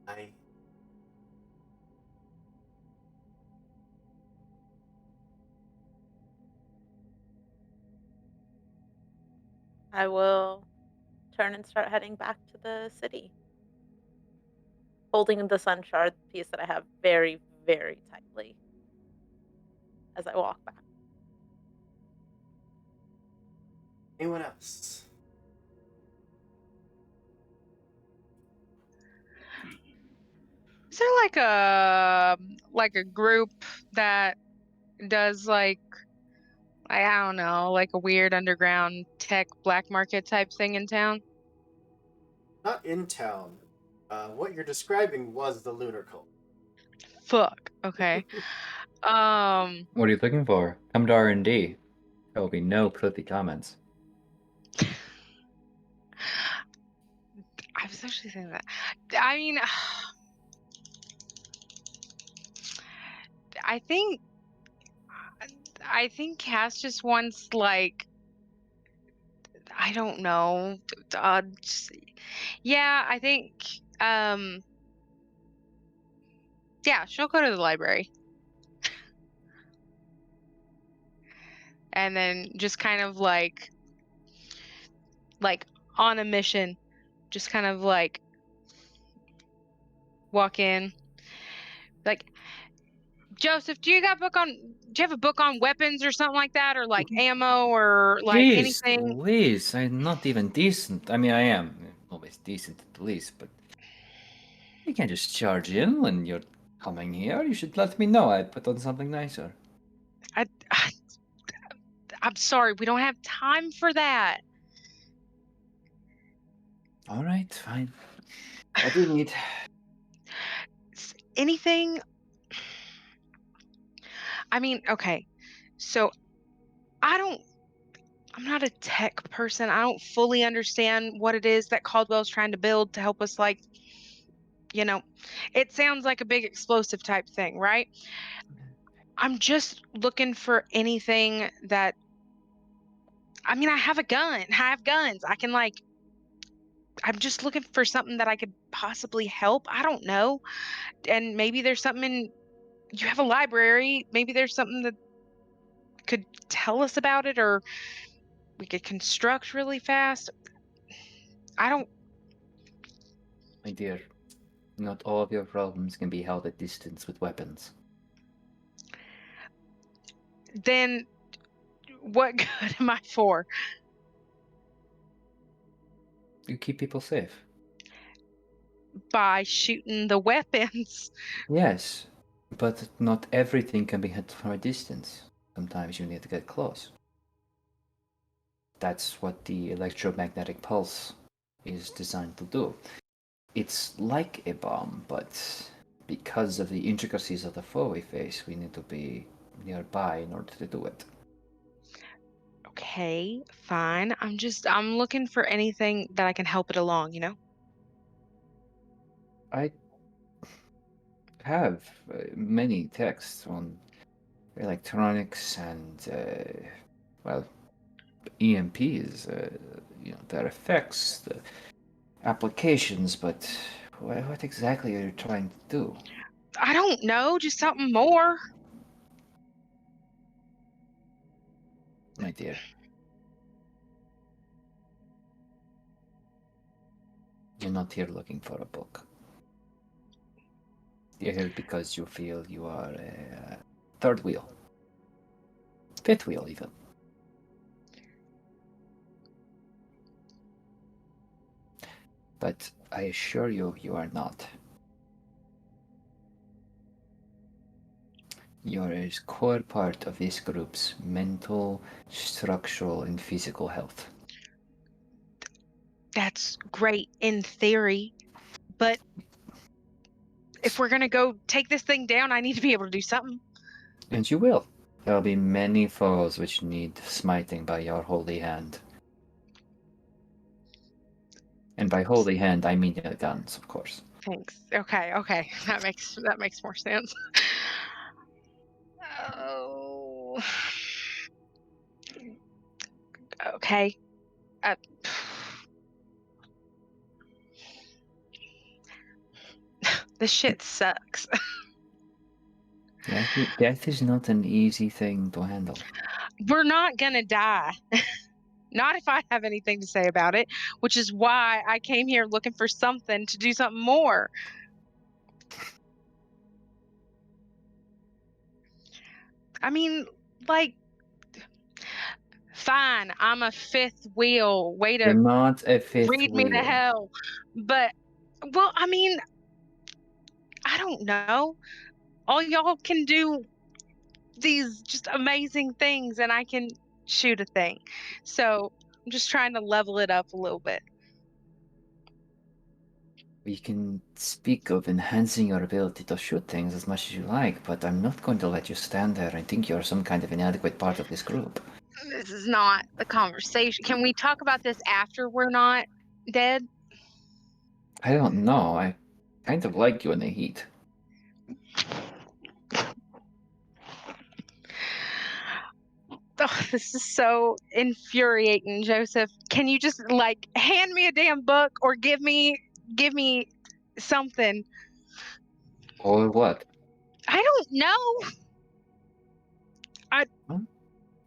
[SPEAKER 1] I
[SPEAKER 6] I will turn and start heading back to the city, holding the sun shard piece that I have very, very tightly as I walk back.
[SPEAKER 1] anyone else?
[SPEAKER 5] Is there like a group that does like I don't know, like a weird underground tech black market type thing in town?
[SPEAKER 1] Not in town. What you're describing was the lunar cult.
[SPEAKER 5] Fuck. Okay. Um,
[SPEAKER 4] What are you looking for? Come to R&D. There will be no filthy comments.
[SPEAKER 5] I was actually thinking that. I mean, I think Cass just wants like I don't know. Yeah, I think yeah, she'll go to the library. And then just kind of like on a mission, just kind of like walk in. Like, Joseph, do you have a book on weapons or something like that, or like ammo or like
[SPEAKER 4] Jeez,
[SPEAKER 5] anything?
[SPEAKER 4] Louise, I'm not even decent. I mean, I am always decent at the least, but you can't just charge in when you're coming here. You should let me know. I'd put on something nicer.
[SPEAKER 5] I, I'm sorry, we don't have time for that.
[SPEAKER 4] All right, fine. What do you need?
[SPEAKER 5] Anything? I mean, okay. So I don't I'm not a tech person. I don't fully understand what it is that Caldwell's trying to build to help us you know, it sounds like a big explosive type thing, right? I'm just looking for anything that I mean, I have a gun. I have guns. I'm just looking for something that I could possibly help. I don't know. And maybe there's something you have a library. Maybe there's something that could tell us about it or we could construct really fast. I don't
[SPEAKER 4] My dear, not all of your problems can be held at distance with weapons.
[SPEAKER 5] then what good am I for?
[SPEAKER 4] You keep people safe.
[SPEAKER 5] By shooting the weapons.
[SPEAKER 4] Yes, but not everything can be hit from a distance. Sometimes you need to get close. That's what the electromagnetic pulse is designed to do. It's like a bomb, but because of the intricacies of the foe we face, we need to be nearby in order to do it.
[SPEAKER 5] Okay, fine. I'm looking for anything that I can help it along, you know?
[SPEAKER 4] I have many texts on electronics and, well, EMPs, their effects, the applications, but what exactly are you trying to do?
[SPEAKER 5] I don't know, just something more.
[SPEAKER 4] My dear, you're not here looking for a book. You're here because you feel you are a third wheel. Fifth wheel, even. But I assure you, you are not. You are a core part of this group's mental, structural, and physical health.
[SPEAKER 5] That's great in theory, but if we're gonna go take this thing down, I need to be able to do something.
[SPEAKER 4] And you will. There will be many foes which need smiting by your holy hand. And by holy hand, I mean your guns, of course.
[SPEAKER 5] Thanks. Okay. That makes more sense. Oh. Okay. Uh, this shit sucks.
[SPEAKER 4] Death is not an easy thing to handle.
[SPEAKER 5] We're not gonna die. Not if I have anything to say about it, which is why I came here looking for something to do something more. I mean, like, fine, I'm a fifth wheel. Way
[SPEAKER 4] You're
[SPEAKER 5] to
[SPEAKER 4] not a fifth
[SPEAKER 5] read me to
[SPEAKER 4] wheel.
[SPEAKER 5] hell. But, well, I mean, I don't know. All y'all can do these just amazing things, and I can shoot a thing. So I'm just trying to level it up a little bit.
[SPEAKER 4] We can speak of enhancing your ability to shoot things as much as you like, but I'm not going to let you stand there and think you're some kind of inadequate part of this group.
[SPEAKER 5] This is not the conversation. Can we talk about this after we're not dead?
[SPEAKER 4] I don't know. I kind of like you in the heat.
[SPEAKER 5] Oh, this is so infuriating, Joseph. Can you just like hand me a damn book or give me something?
[SPEAKER 4] Or what?
[SPEAKER 5] I don't know.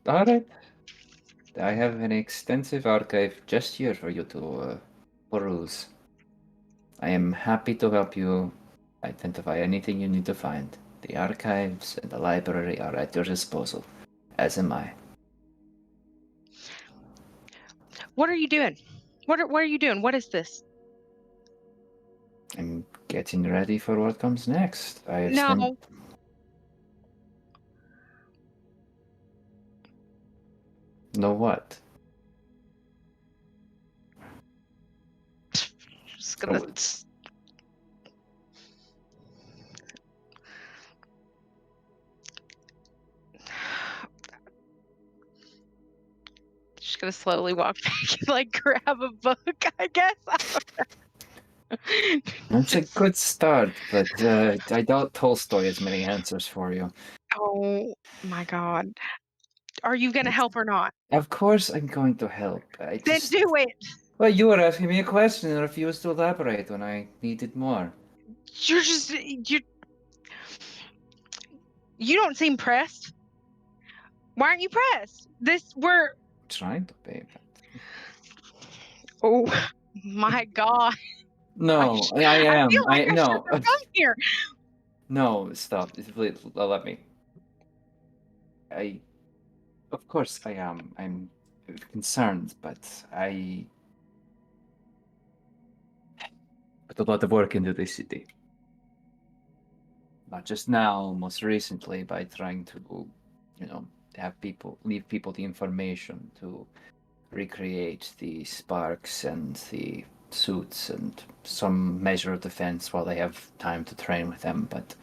[SPEAKER 4] All right. I have an extensive archive just here for you to peruse. I am happy to help you identify anything you need to find. The archives and the library are at your disposal, as am I.
[SPEAKER 5] What are you doing? What are you doing? What is this?
[SPEAKER 4] I'm getting ready for what comes next. I have
[SPEAKER 5] No.
[SPEAKER 4] spent... No what?
[SPEAKER 5] Just gonna
[SPEAKER 4] Oh,
[SPEAKER 5] just gonna slowly walk back and like grab a book, I guess. I don't know.
[SPEAKER 4] that's a
[SPEAKER 5] Just-
[SPEAKER 4] good start, but I doubt Tolstoy has many answers for you.
[SPEAKER 5] oh my god. Are you gonna help or not?
[SPEAKER 4] Of course I'm going to help. I
[SPEAKER 5] Then
[SPEAKER 4] just...
[SPEAKER 5] do it.
[SPEAKER 4] Well, you were asking me a question and refused to elaborate when I needed more.
[SPEAKER 5] You're just you don't seem pressed. Why aren't you pressed? We're
[SPEAKER 4] Trying to be, but...
[SPEAKER 5] oh my god.
[SPEAKER 4] No, I
[SPEAKER 5] I feel
[SPEAKER 4] am.
[SPEAKER 5] like I
[SPEAKER 4] No.
[SPEAKER 5] shouldn't have come here.
[SPEAKER 4] No, stop. Please, let me. Of course I am. I'm concerned, but I put a lot of work into this city. Not just now, most recently by trying to, leave people the information to recreate the sparks and the suits and some measure of defense while they have time to train with them, but...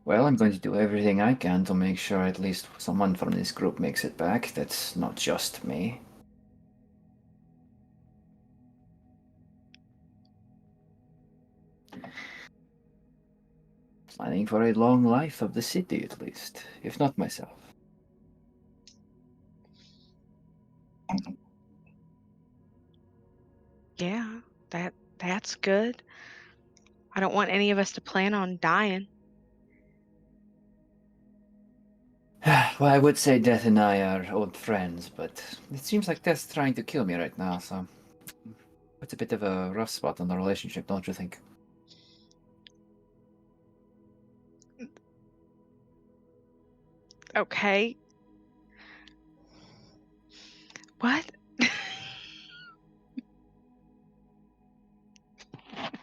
[SPEAKER 4] Well, I'm going to do everything I can to make sure at least someone from this group makes it back. That's not just me. Planning for a long life of the city, at least, if not myself.
[SPEAKER 5] Yeah, that's good. I don't want any of us to plan on dying.
[SPEAKER 4] Well, I would say Death and I are old friends, but it seems like Death's trying to kill me right now, so... It's a bit of a rough spot on the relationship, don't you think?
[SPEAKER 5] Okay. What?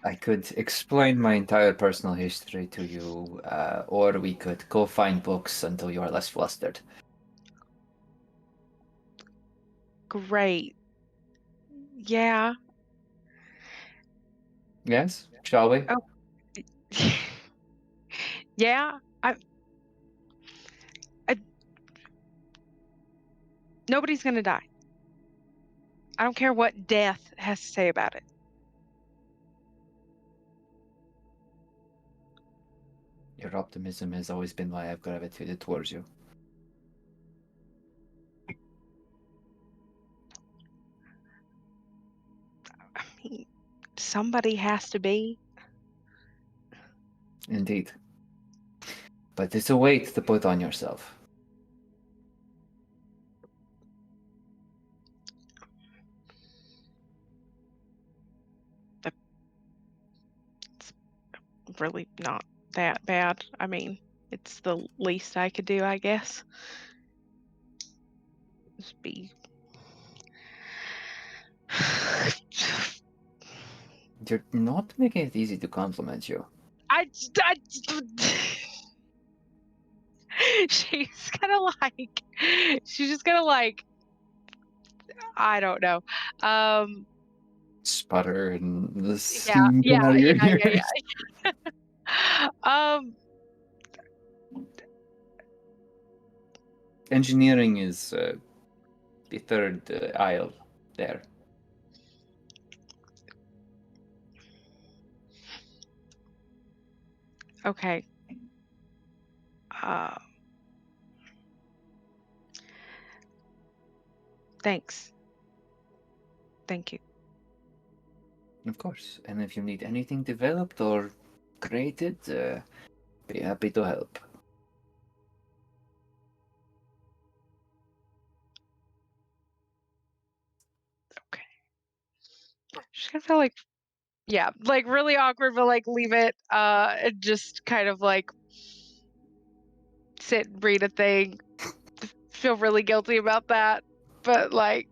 [SPEAKER 4] I could explain my entire personal history to you, or we could go find books until you are less flustered.
[SPEAKER 5] Great. Yeah.
[SPEAKER 4] Yes? Shall we?
[SPEAKER 5] Oh. Yeah. Nobody's gonna die. I don't care what death has to say about it.
[SPEAKER 4] Your optimism has always been why I've gravitated towards you.
[SPEAKER 5] I mean, somebody has to be.
[SPEAKER 4] Indeed. But it's a weight to put on yourself.
[SPEAKER 5] It's really not that bad. I mean, it's the least I could do, I guess. Just be.
[SPEAKER 4] You're not making it easy to compliment you.
[SPEAKER 5] I she's gonna like she's just gonna like I don't know.
[SPEAKER 4] Sputter and the
[SPEAKER 5] Yeah,
[SPEAKER 4] steam
[SPEAKER 5] yeah,
[SPEAKER 4] coming out of your
[SPEAKER 5] yeah,
[SPEAKER 4] ears.
[SPEAKER 5] yeah, yeah.
[SPEAKER 4] Engineering is the third aisle there.
[SPEAKER 5] Okay. Uh, thanks. Thank you.
[SPEAKER 4] Of course. And if you need anything developed or created, be happy to help.
[SPEAKER 5] Okay. Just gonna feel like, yeah, like really awkward, but like leave it. And just kind of like sit, read a thing. Feel really guilty about that, but like,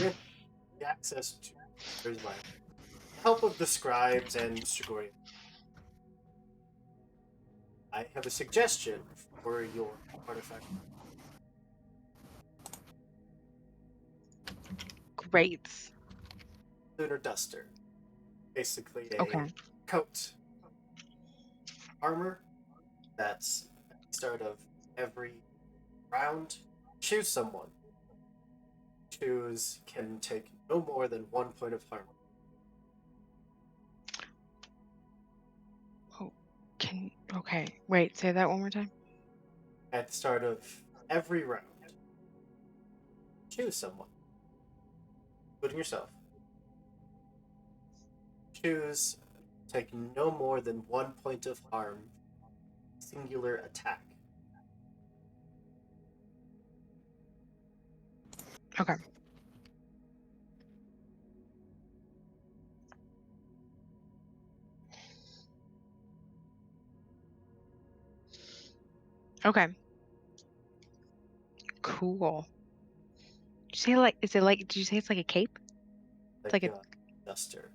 [SPEAKER 1] With the access to Master's Library, with the help of the scribes and Shigori, I have a suggestion for your artifact.
[SPEAKER 5] great.
[SPEAKER 1] Lunar Duster. Basically a
[SPEAKER 5] Okay.
[SPEAKER 1] coat armor that's at the start of every round. Choose someone. Choose can take no more than 1 point of harm.
[SPEAKER 5] Oh, okay. Wait, say that one more time.
[SPEAKER 1] At the start of every round. Choose someone, including yourself. Choose take no more than 1 point of harm. Singular attack.
[SPEAKER 5] Okay. Okay. Cool. Did you say like? Is it like? Did you say it's like a cape? It's like a
[SPEAKER 1] duster.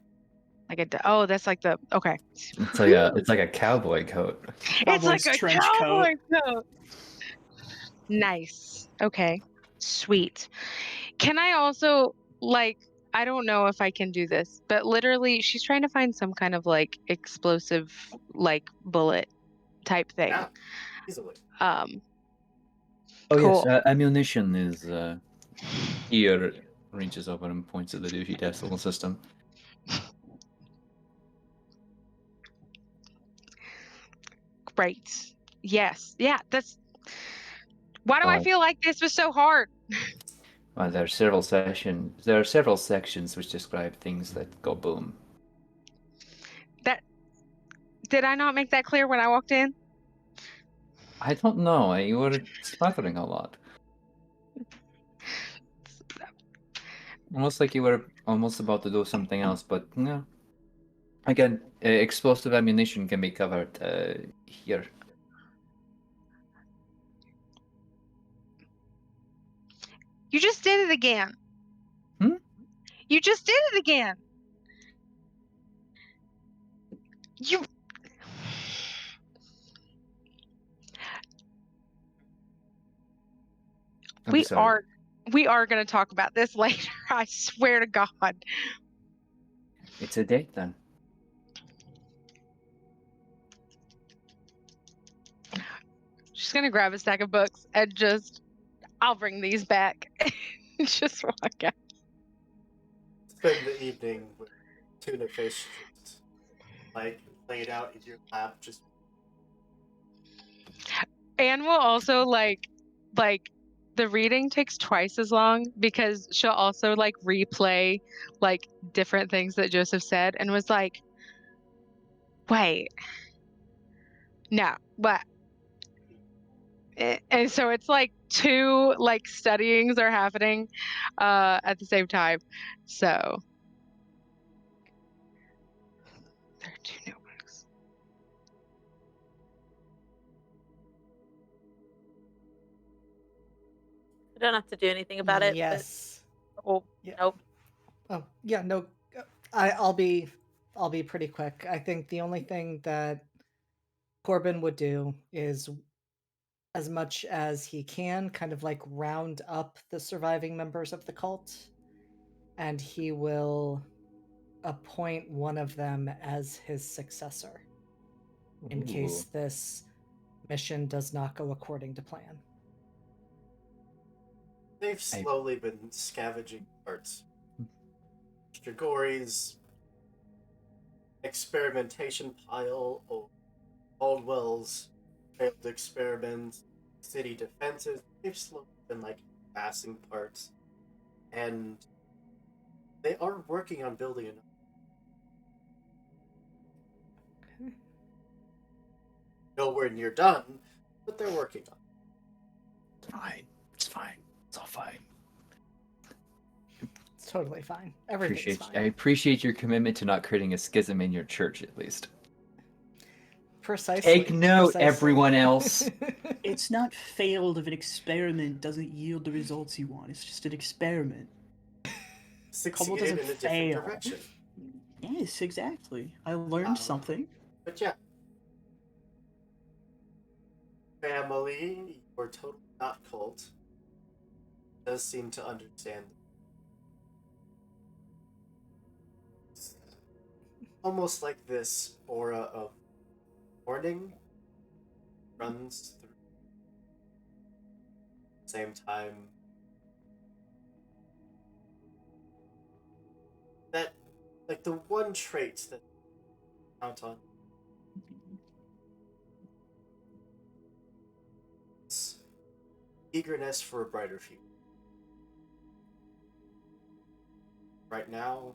[SPEAKER 5] Oh, that's like the okay.
[SPEAKER 4] It's like a cowboy coat.
[SPEAKER 5] It's like
[SPEAKER 2] Cowboy's
[SPEAKER 5] a
[SPEAKER 2] trench coat.
[SPEAKER 5] cowboy coat. Nice. Okay. Sweet. Can I also like? I don't know if I can do this, but literally, she's trying to find some kind of like explosive, like bullet type thing.
[SPEAKER 1] Yeah, easily.
[SPEAKER 4] Oh
[SPEAKER 5] Cool.
[SPEAKER 4] yes, ammunition is here. Reaches over and points at the duty decimal system.
[SPEAKER 5] Great. Yes. Yeah. That's. Why do I feel like this was so hard?
[SPEAKER 4] Well, there are several sections which describe things that go boom.
[SPEAKER 5] That did I not make that clear when I walked in?
[SPEAKER 4] I don't know. You were sputtering a lot. Almost like you were almost about to do something else, but no. Again, explosive ammunition can be covered here.
[SPEAKER 5] You just did it again.
[SPEAKER 4] Hmm?
[SPEAKER 5] You just did it again. You.
[SPEAKER 4] I'm sorry.
[SPEAKER 5] We are going to talk about this later. I swear to God.
[SPEAKER 4] It's a date then.
[SPEAKER 5] She's going to grab a stack of books and just, I'll bring these back. Just walk out.
[SPEAKER 1] Spend the evening with tuna fish just like laid out in your lap, just
[SPEAKER 5] And we'll also like the reading takes twice as long because she'll also like replay like different things that Joseph said and was like, wait, no, what? And so it's like two like studyings are happening at the same time. So there are two notebooks.
[SPEAKER 6] I don't have to do anything about it.
[SPEAKER 3] Yes.
[SPEAKER 6] But, oh,
[SPEAKER 3] Yeah.
[SPEAKER 6] nope.
[SPEAKER 3] Oh, yeah, no. I'll be pretty quick. I think the only thing that Corbin would do is as much as he can kind of like round up the surviving members of the cult, and he will appoint one of them as his successor in case this mission does not go according to plan.
[SPEAKER 1] they've slowly been scavenging parts. Mr. Gory's experimentation pile of Caldwell's failed experiments, city defenses. They've slowly been like passing parts, and they are working on building another. Nowhere near done, but they're working on it.
[SPEAKER 4] It's fine. It's fine. It's all fine.
[SPEAKER 3] It's totally fine. Everything's fine.
[SPEAKER 4] I appreciate your commitment to not creating a schism in your church, at least.
[SPEAKER 3] Precisely.
[SPEAKER 4] Take note,
[SPEAKER 3] precisely.
[SPEAKER 4] everyone else.
[SPEAKER 2] It's not failed if an experiment doesn't yield the results you want. It's just an experiment.
[SPEAKER 1] Succeeded
[SPEAKER 2] doesn't
[SPEAKER 1] in a different
[SPEAKER 2] fail.
[SPEAKER 1] direction.
[SPEAKER 2] Yes, exactly. I learned something.
[SPEAKER 1] But yeah. Family, or totally not cult, does seem to understand. It's almost like this aura of warning runs through. Same time, that, like, the one trait that count on is eagerness for a brighter future. Right now,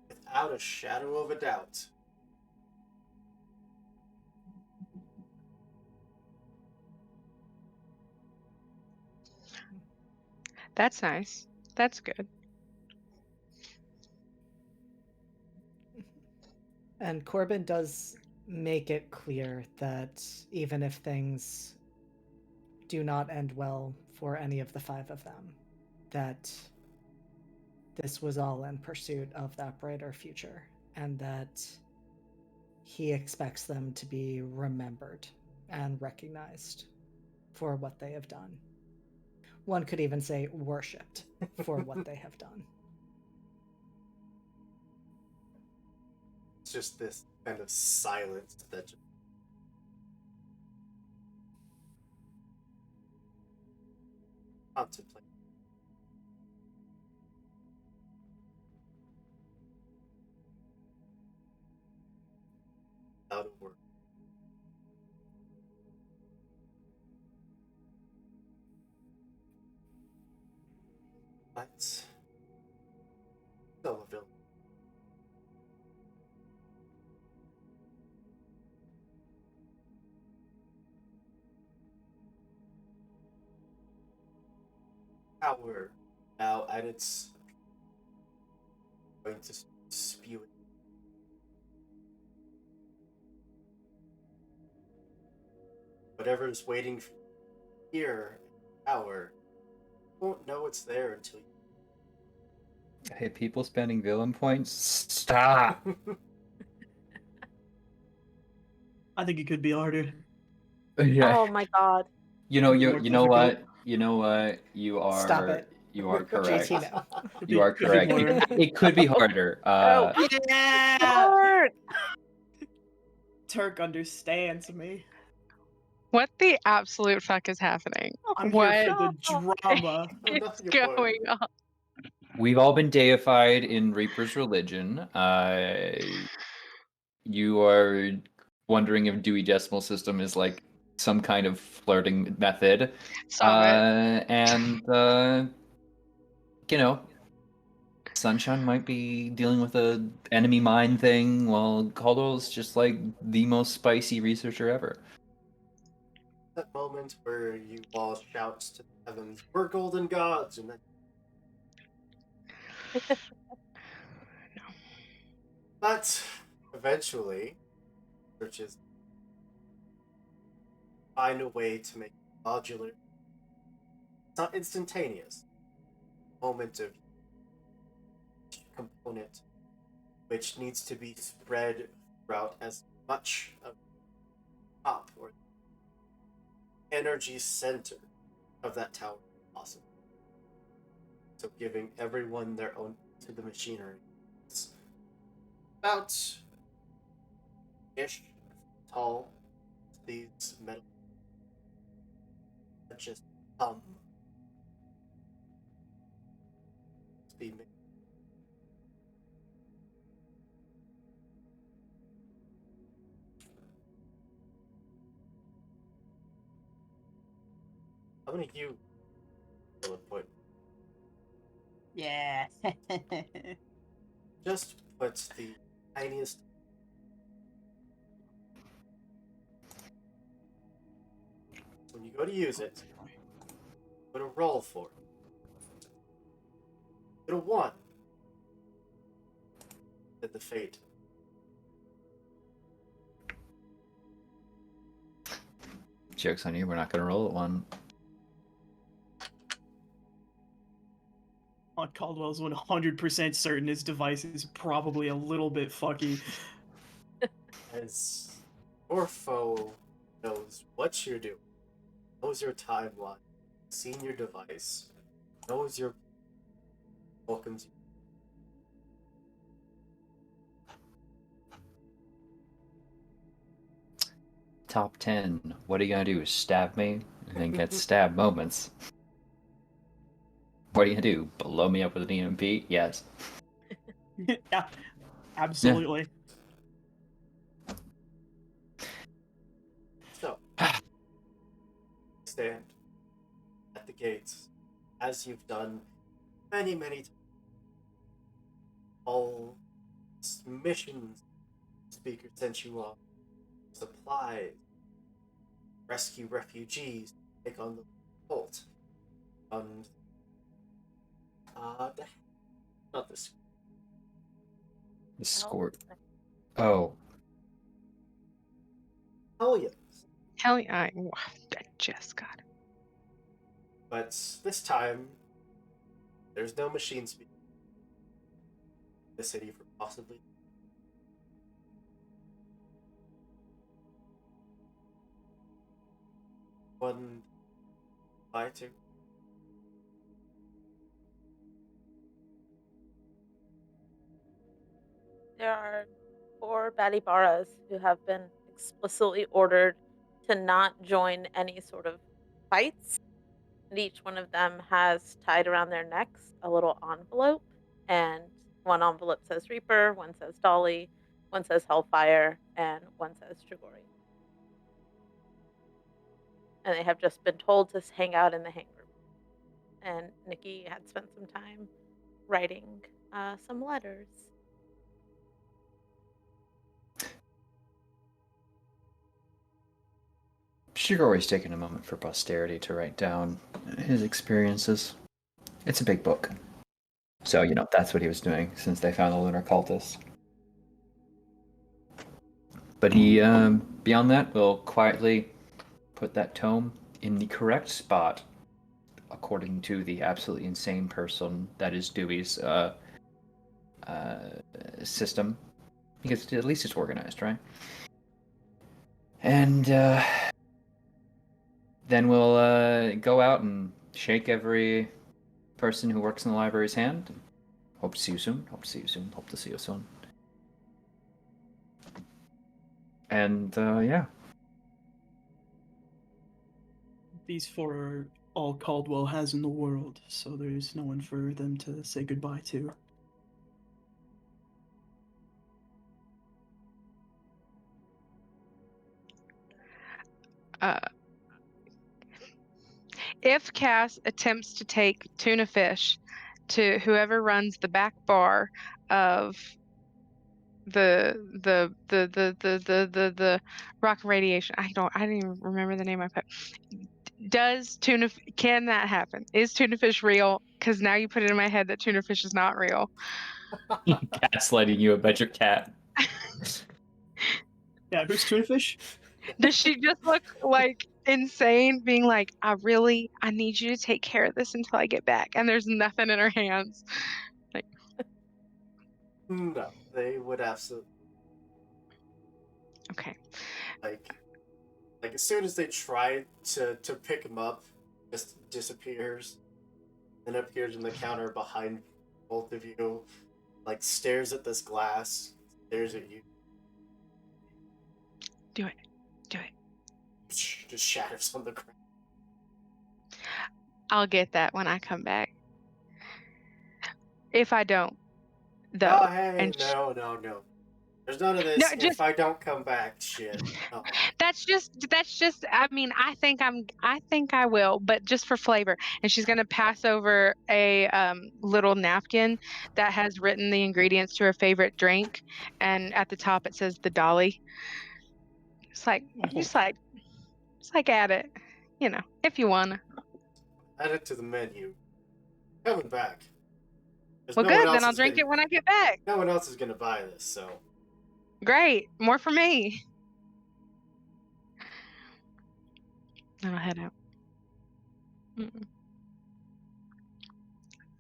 [SPEAKER 1] without a shadow of a doubt,
[SPEAKER 5] That's nice. That's good.
[SPEAKER 3] And Corbin does make it clear that even if things do not end well for any of the five of them, that this was all in pursuit of that brighter future, and that he expects them to be remembered and recognized for what they have done. One could even say worshipped for what they have done.
[SPEAKER 1] it's just this kind of silence that just contemplate. Without a word. But still a villain. Power now at its going to spew it. Whatever is waiting here in power won't know it's there until
[SPEAKER 4] Hey, people spending villain points, stop.
[SPEAKER 1] you.
[SPEAKER 2] I think it could be harder.
[SPEAKER 4] Yeah.
[SPEAKER 6] Oh my god.
[SPEAKER 4] You know,
[SPEAKER 2] More
[SPEAKER 4] you know
[SPEAKER 2] difficult.
[SPEAKER 4] what? You know what? You are.
[SPEAKER 3] Stop it.
[SPEAKER 4] You are correct.
[SPEAKER 3] JT, no.
[SPEAKER 2] Could
[SPEAKER 4] You
[SPEAKER 2] be-
[SPEAKER 4] are
[SPEAKER 2] could be
[SPEAKER 4] correct.
[SPEAKER 2] more.
[SPEAKER 4] It could be harder.
[SPEAKER 6] Oh.
[SPEAKER 2] Yeah!
[SPEAKER 6] Dark!
[SPEAKER 2] Turk understands me.
[SPEAKER 5] What the absolute fuck is happening?
[SPEAKER 2] I'm
[SPEAKER 5] What
[SPEAKER 2] here for the drama.
[SPEAKER 1] I'm
[SPEAKER 5] is
[SPEAKER 1] not your boy.
[SPEAKER 5] going on?
[SPEAKER 4] We've all been deified in Reaper's religion. You are wondering if Dewey Decimal System is like some kind of flirting method.
[SPEAKER 5] Stop it.
[SPEAKER 4] And you know, Sunshine might be dealing with a enemy mine thing, while Caldwell's just like the most spicy researcher ever.
[SPEAKER 1] That moment where you all shout to the heavens, "We're golden gods!" and then but eventually, churches find a way to make it modular. It's not instantaneous. Moment of component which needs to be spread throughout as much of the top or energy center of that tower as possible. So giving everyone their own to the machinery. It's about ish tall. These metal that just be I'm gonna use bullet point.
[SPEAKER 2] Yeah.
[SPEAKER 1] Just puts the tiniest. When you go to use it, put a roll for it. Get a 1. Then the fate.
[SPEAKER 4] Joke's on you, we're not gonna roll at 1.
[SPEAKER 2] Caldwell's 100% certain his device is probably a little bit fucky.
[SPEAKER 1] As your foe knows what you're doing, knows your timeline, seen your device, knows your welcomes you.
[SPEAKER 4] Top 10. What are you gonna do? Stab me? And then get stab moments. What are you gonna do? Blow me up with an EMP? Yes.
[SPEAKER 2] Yeah, absolutely.
[SPEAKER 1] So, stand at the gates, as you've done many, many times. All missions speaker sent you on, supplies, rescue refugees, take on the cult, and not this.
[SPEAKER 4] The score. Oh.
[SPEAKER 1] Hellions.
[SPEAKER 5] Hell yeah, I just got it.
[SPEAKER 1] But this time, there's no machine speaker in the city for possibly. One by two.
[SPEAKER 6] There are 4 Balibaras who have been explicitly ordered to not join any sort of fights. And each one of them has tied around their necks a little envelope. And one envelope says Reaper, one says Dolly, one says Hellfire, and one says Trigori. And they have just been told to hang out in the hangar room. And Nikki had spent some time writing some letters.
[SPEAKER 4] Shigori's taken a moment for posterity to write down his experiences. It's a big book. So, that's what he was doing since they found the lunar cultists. But he, beyond that, will quietly put that tome in the correct spot according to the absolutely insane person that is Dewey's system. Because at least it's organized, right? And then we'll go out and shake every person who works in the library's hand. Hope to see you soon. Hope to see you soon. Hope to see you soon. And yeah.
[SPEAKER 2] These 4 are all Caldwell has in the world, so there's no one for them to say goodbye to.
[SPEAKER 5] If Cass attempts to take tuna fish to whoever runs the back bar of the rock radiation, I didn't even remember the name I put. Can that happen? Is tuna fish real? Because now you put it in my head that tuna fish is not real.
[SPEAKER 4] Gaslighting you about your cat.
[SPEAKER 2] Yeah, who's Tunafish?
[SPEAKER 5] Does she just look like insane, being like, I need you to take care of this until I get back, and there's nothing in her hands? Like,
[SPEAKER 1] No, they would absolutely.
[SPEAKER 5] okay.
[SPEAKER 1] Like as soon as they try to pick him up, just disappears, and appears on the counter behind both of you, like stares at this glass, stares at you,
[SPEAKER 5] Do it.
[SPEAKER 1] just shatters on the ground.
[SPEAKER 5] I'll get that when I come back. If I don't, though.
[SPEAKER 1] Oh, hey,
[SPEAKER 5] And
[SPEAKER 1] no. There's none of this.
[SPEAKER 5] No,
[SPEAKER 1] If
[SPEAKER 5] just
[SPEAKER 1] I don't come back, shit. No.
[SPEAKER 5] that's just I mean, I think I will, but just for flavor. And she's gonna pass over a little napkin that has written the ingredients to her favorite drink, and at the top it says the Dolly. It's like just like add it, if you wanna.
[SPEAKER 1] Add it to the menu. Coming back. 'Cause
[SPEAKER 5] Well,
[SPEAKER 1] no one
[SPEAKER 5] good, then
[SPEAKER 1] else
[SPEAKER 5] I'll
[SPEAKER 1] is
[SPEAKER 5] drink
[SPEAKER 1] gonna,
[SPEAKER 5] it when I get back.
[SPEAKER 1] no one else is gonna buy this, so
[SPEAKER 5] Great, more for me. Then I'll head out. Mm.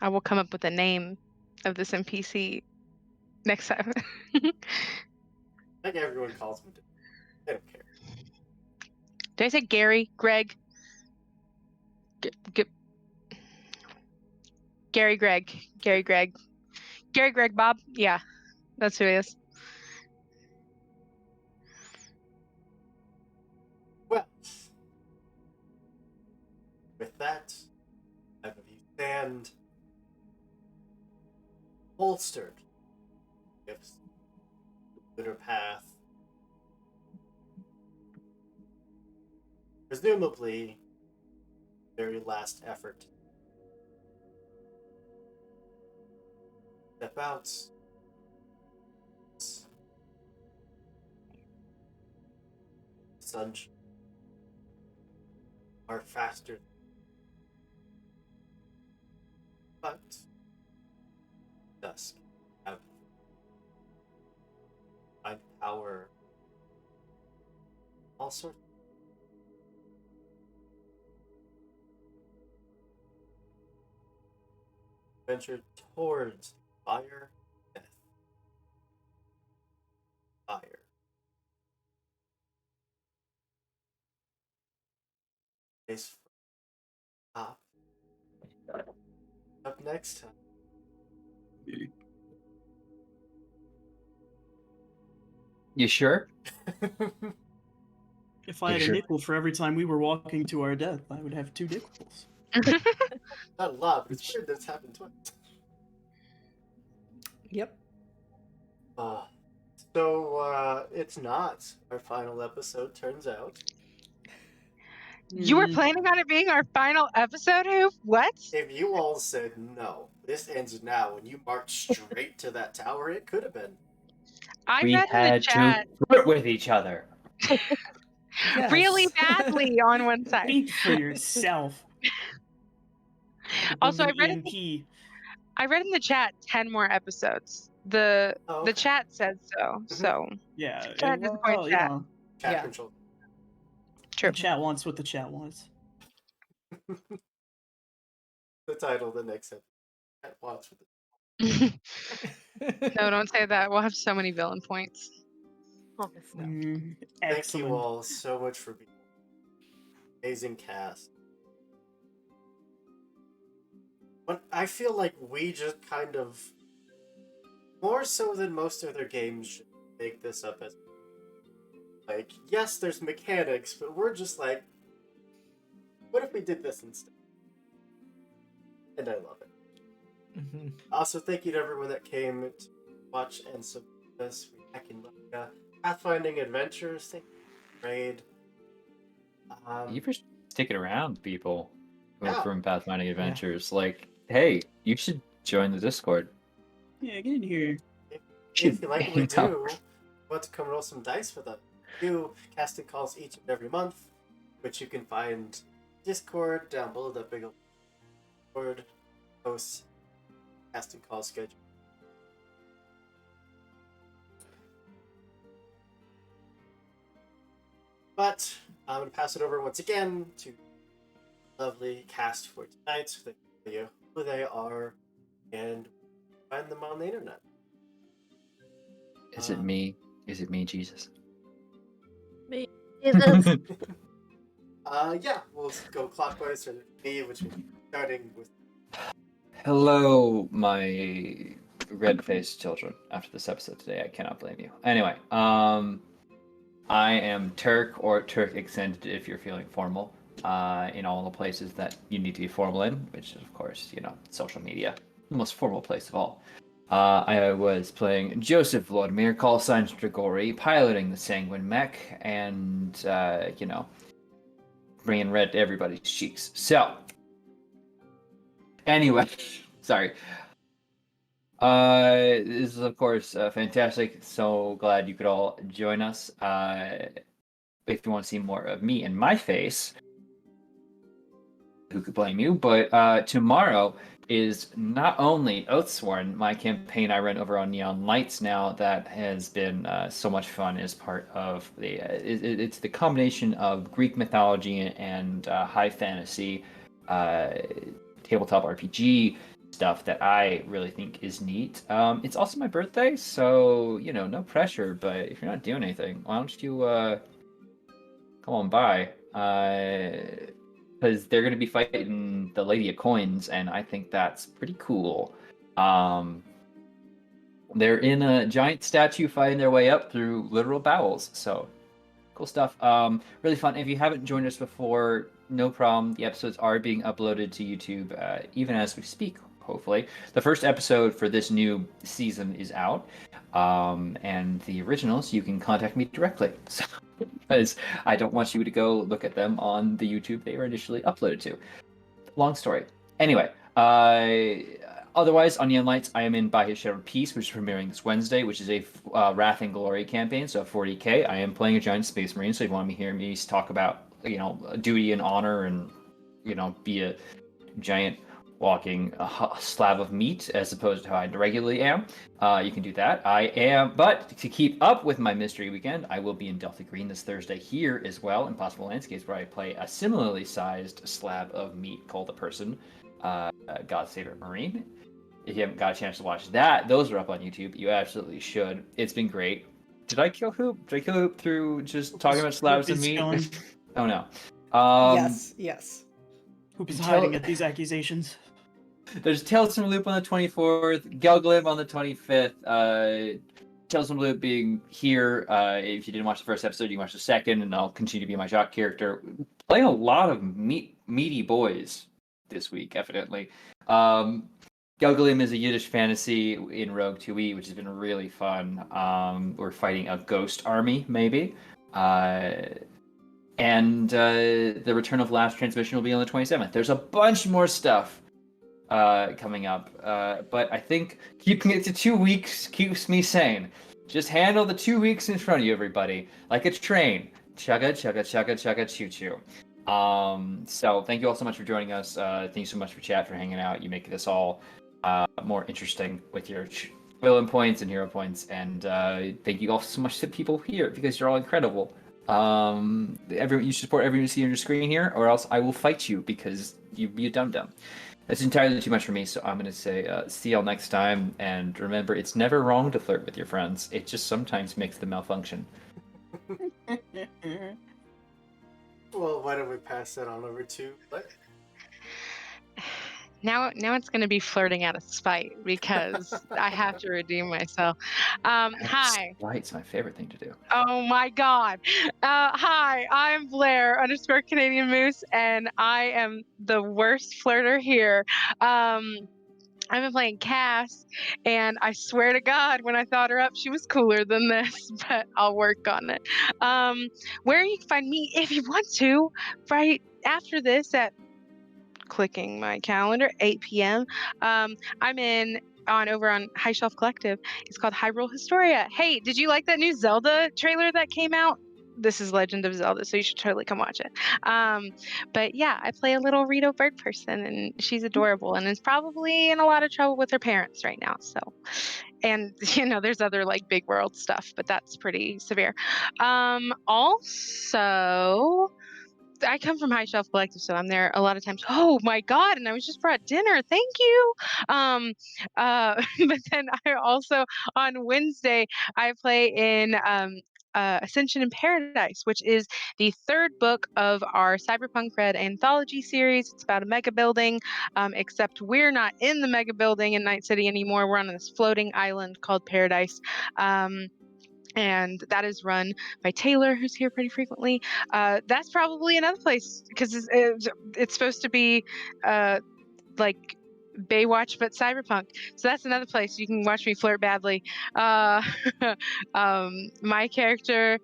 [SPEAKER 5] I will come up with a name of this NPC next time.
[SPEAKER 1] I think everyone calls him. They don't care.
[SPEAKER 5] Did I say Gary? Greg? Gary Greg. Gary Greg. Gary Greg Bob? Yeah, that's who he is.
[SPEAKER 1] Well, with that, I have you stand holstered. Gifts, bitter path. Presumably, very last effort. Step out. Sun are faster, but dusk have find power. All sorts. Venture towards fire, death, fire. Face up. Up next time.
[SPEAKER 4] You sure?
[SPEAKER 2] If I had
[SPEAKER 4] Sure.
[SPEAKER 2] a nickel for every time we were walking to our death, I would have 2 nickels.
[SPEAKER 1] Not a lot, but it's weird that it's happened twice.
[SPEAKER 3] Yep.
[SPEAKER 1] So it's not our final episode, turns out.
[SPEAKER 5] You were planning on it being our final episode, Who? What?
[SPEAKER 1] If you all said no, this ends now, and you march straight to that tower, it could have been.
[SPEAKER 5] I
[SPEAKER 4] We
[SPEAKER 5] read in the
[SPEAKER 4] had
[SPEAKER 5] chat
[SPEAKER 4] to flirt with each other.
[SPEAKER 5] really
[SPEAKER 3] Yes.
[SPEAKER 5] badly on one side.
[SPEAKER 2] Speak for yourself.
[SPEAKER 5] Also,
[SPEAKER 2] I
[SPEAKER 5] read in the chat 10 more episodes. The
[SPEAKER 1] Oh, okay.
[SPEAKER 5] chat said so. So
[SPEAKER 2] Yeah,
[SPEAKER 5] Chat disappoint chat.
[SPEAKER 1] Chat
[SPEAKER 3] Yeah.
[SPEAKER 1] control.
[SPEAKER 5] True.
[SPEAKER 2] the chat wants what the chat wants.
[SPEAKER 1] The title of the next episode. Chat wants with it.
[SPEAKER 5] No, don't say that. We'll have so many villain points.
[SPEAKER 6] Oh, no.
[SPEAKER 1] Thank
[SPEAKER 2] Excellent.
[SPEAKER 1] you all so much for being amazing cast. But I feel like we just kind of, more so than most other games, should make this up as like, yes, there's mechanics, but we're just like, what if we did this instead? And I love it.
[SPEAKER 3] Mhm.
[SPEAKER 1] Also, thank you to everyone that came to watch and support us. We're back in Pathfinding Adventures. Thank you, Raid.
[SPEAKER 4] You for sticking around, people who are
[SPEAKER 1] Yeah.
[SPEAKER 4] from Pathfinding Adventures. Like, hey, you should join the Discord.
[SPEAKER 2] Yeah, get in here.
[SPEAKER 1] If you like what we
[SPEAKER 4] hang out.
[SPEAKER 1] do, want to come roll some dice with us. We do casting calls each and every month, which you can find Discord down below that big old Discord posts casting call schedule. But I'm going to pass it over once again to lovely cast for tonight so they can tell you who they are and find them on the internet.
[SPEAKER 4] Is it me? Is it me, Jesus?
[SPEAKER 6] Me. Jesus.
[SPEAKER 1] Yeah, we'll go clockwise or me, which means starting with.
[SPEAKER 4] Hello, my red-faced children. After this episode today, I cannot blame you. Anyway, I am Turk, or Turk Extended if you're feeling formal, in all the places that you need to be formal in, which is, of course, social media, the most formal place of all. I was playing Joseph Vladimir, call sign Strigori, piloting the Sanguine mech, and, bringing red to everybody's cheeks. So, anyway, sorry. This is, of course, fantastic. So glad you could all join us. If you want to see more of me and my face, who could blame you? But tomorrow is not only Oathsworn, my campaign I run over on Neon Lights now that has been so much fun as part of the. It's the combination of Greek mythology and high fantasy tabletop RPG stuff that I really think is neat. It's also my birthday, so no pressure. But if you're not doing anything, why don't you come on by? Because they're going to be fighting the Lady of Coins, and I think that's pretty cool. They're in a giant statue fighting their way up through literal bowels, so cool stuff. Really fun. If you haven't joined us before, no problem. The episodes are being uploaded to YouTube even as we speak, hopefully. The first episode for this new season is out, and the originals, you can contact me directly. So, because I don't want you to go look at them on the YouTube they were initially uploaded to. Long story. Anyway, otherwise, on Neon Lights, I am in By His Shadow Peace, which is premiering this Wednesday, which is a Wrath and Glory campaign, so 40k. I am playing a giant space marine, so if you want to hear me talk about, duty and honor and, be a giant walking slab of meat as opposed to how I regularly am, you can do that. But to keep up with my mystery weekend, I will be in Delta Green this Thursday here as well, in Possible Landscapes, where I play a similarly sized slab of meat called a person, God's Favorite Marine. If you haven't got a chance to watch that, those are up on YouTube. You absolutely should. It's been great. Did I kill Hoop? Did I kill Hoop through just talking about slabs of meat? Oh no.
[SPEAKER 3] Yes.
[SPEAKER 2] Hoop is hiding at these accusations.
[SPEAKER 4] There's Tales from the Loop on the 24th, Gelglim on the 25th. Tales from the Loop being here. If you didn't watch the first episode, you can watch the second, and I'll continue to be my Jacques character. Playing a lot of meaty boys this week, evidently. Gelglim is a Yiddish fantasy in Rogue 2E, which has been really fun. We're fighting a ghost army, maybe. And the return of Last Transmission will be on the 27th. There's a bunch more stuff coming up. But I think keeping it to 2 weeks keeps me sane. Just handle the 2 weeks in front of you, everybody. Like a train. Chugga, chugga, chugga, chugga, choo choo. So thank you all so much for joining us. Thank you so much for chat, for hanging out. You make this all more interesting with your villain points and hero points. And thank you all so much to people here, because you're all incredible. You should support everyone you see on your screen here, or else I will fight you because you be a dum-dum. That's entirely too much for me, so I'm going to say see y'all next time, and remember, it's never wrong to flirt with your friends. It just sometimes makes them malfunction.
[SPEAKER 1] Well, why don't we pass that on over to Blair?
[SPEAKER 5] Now it's going to be flirting out of spite, because I have to redeem myself. Hi.
[SPEAKER 4] Spite's my favorite thing to do.
[SPEAKER 5] Oh my God. Hi, I'm Blair _Canadian Moose, and I am the worst flirter here. I've been playing Cass, and I swear to God, when I thought her up, she was cooler than this, but I'll work on it. Where you can find me, if you want to, right after this at clicking my calendar, 8 p.m. I'm over on High Shelf Collective. It's called Hyrule Historia. Hey, did you like that new Zelda trailer that came out? This is Legend of Zelda, so you should totally come watch it. But yeah, I play a little Rito bird person, and she's adorable, and is probably in a lot of trouble with her parents right now. So, and there's other like big world stuff, but that's pretty severe. Also, I come from High Shelf Collective, so I'm there a lot of times. Oh my God! And I was just brought dinner. Thank you. But then I also on Wednesday I play in Ascension in Paradise, which is the third book of our Cyberpunk Red anthology series. It's about a mega building, except we're not in the mega building in Night City anymore. We're on this floating island called Paradise. And that is run by Taylor, who's here pretty frequently. That's probably another place, because it's supposed to be like Baywatch, but cyberpunk. So that's another place you can watch me flirt badly. My character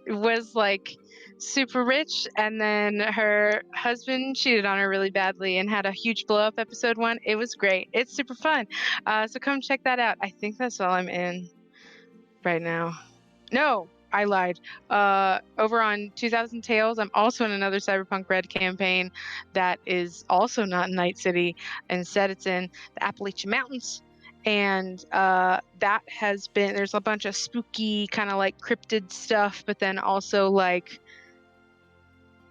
[SPEAKER 5] was like super rich, and then her husband cheated on her really badly and had a huge blow up episode 1. It was great. It's super fun. So come check that out. I think that's all I'm in right now. No, I lied. Over on 2000 Tales, I'm also in another Cyberpunk Red campaign that is also not in Night City. Instead, it's in the Appalachian Mountains. And that has been, there's a bunch of spooky, kind of like cryptid stuff, but then also like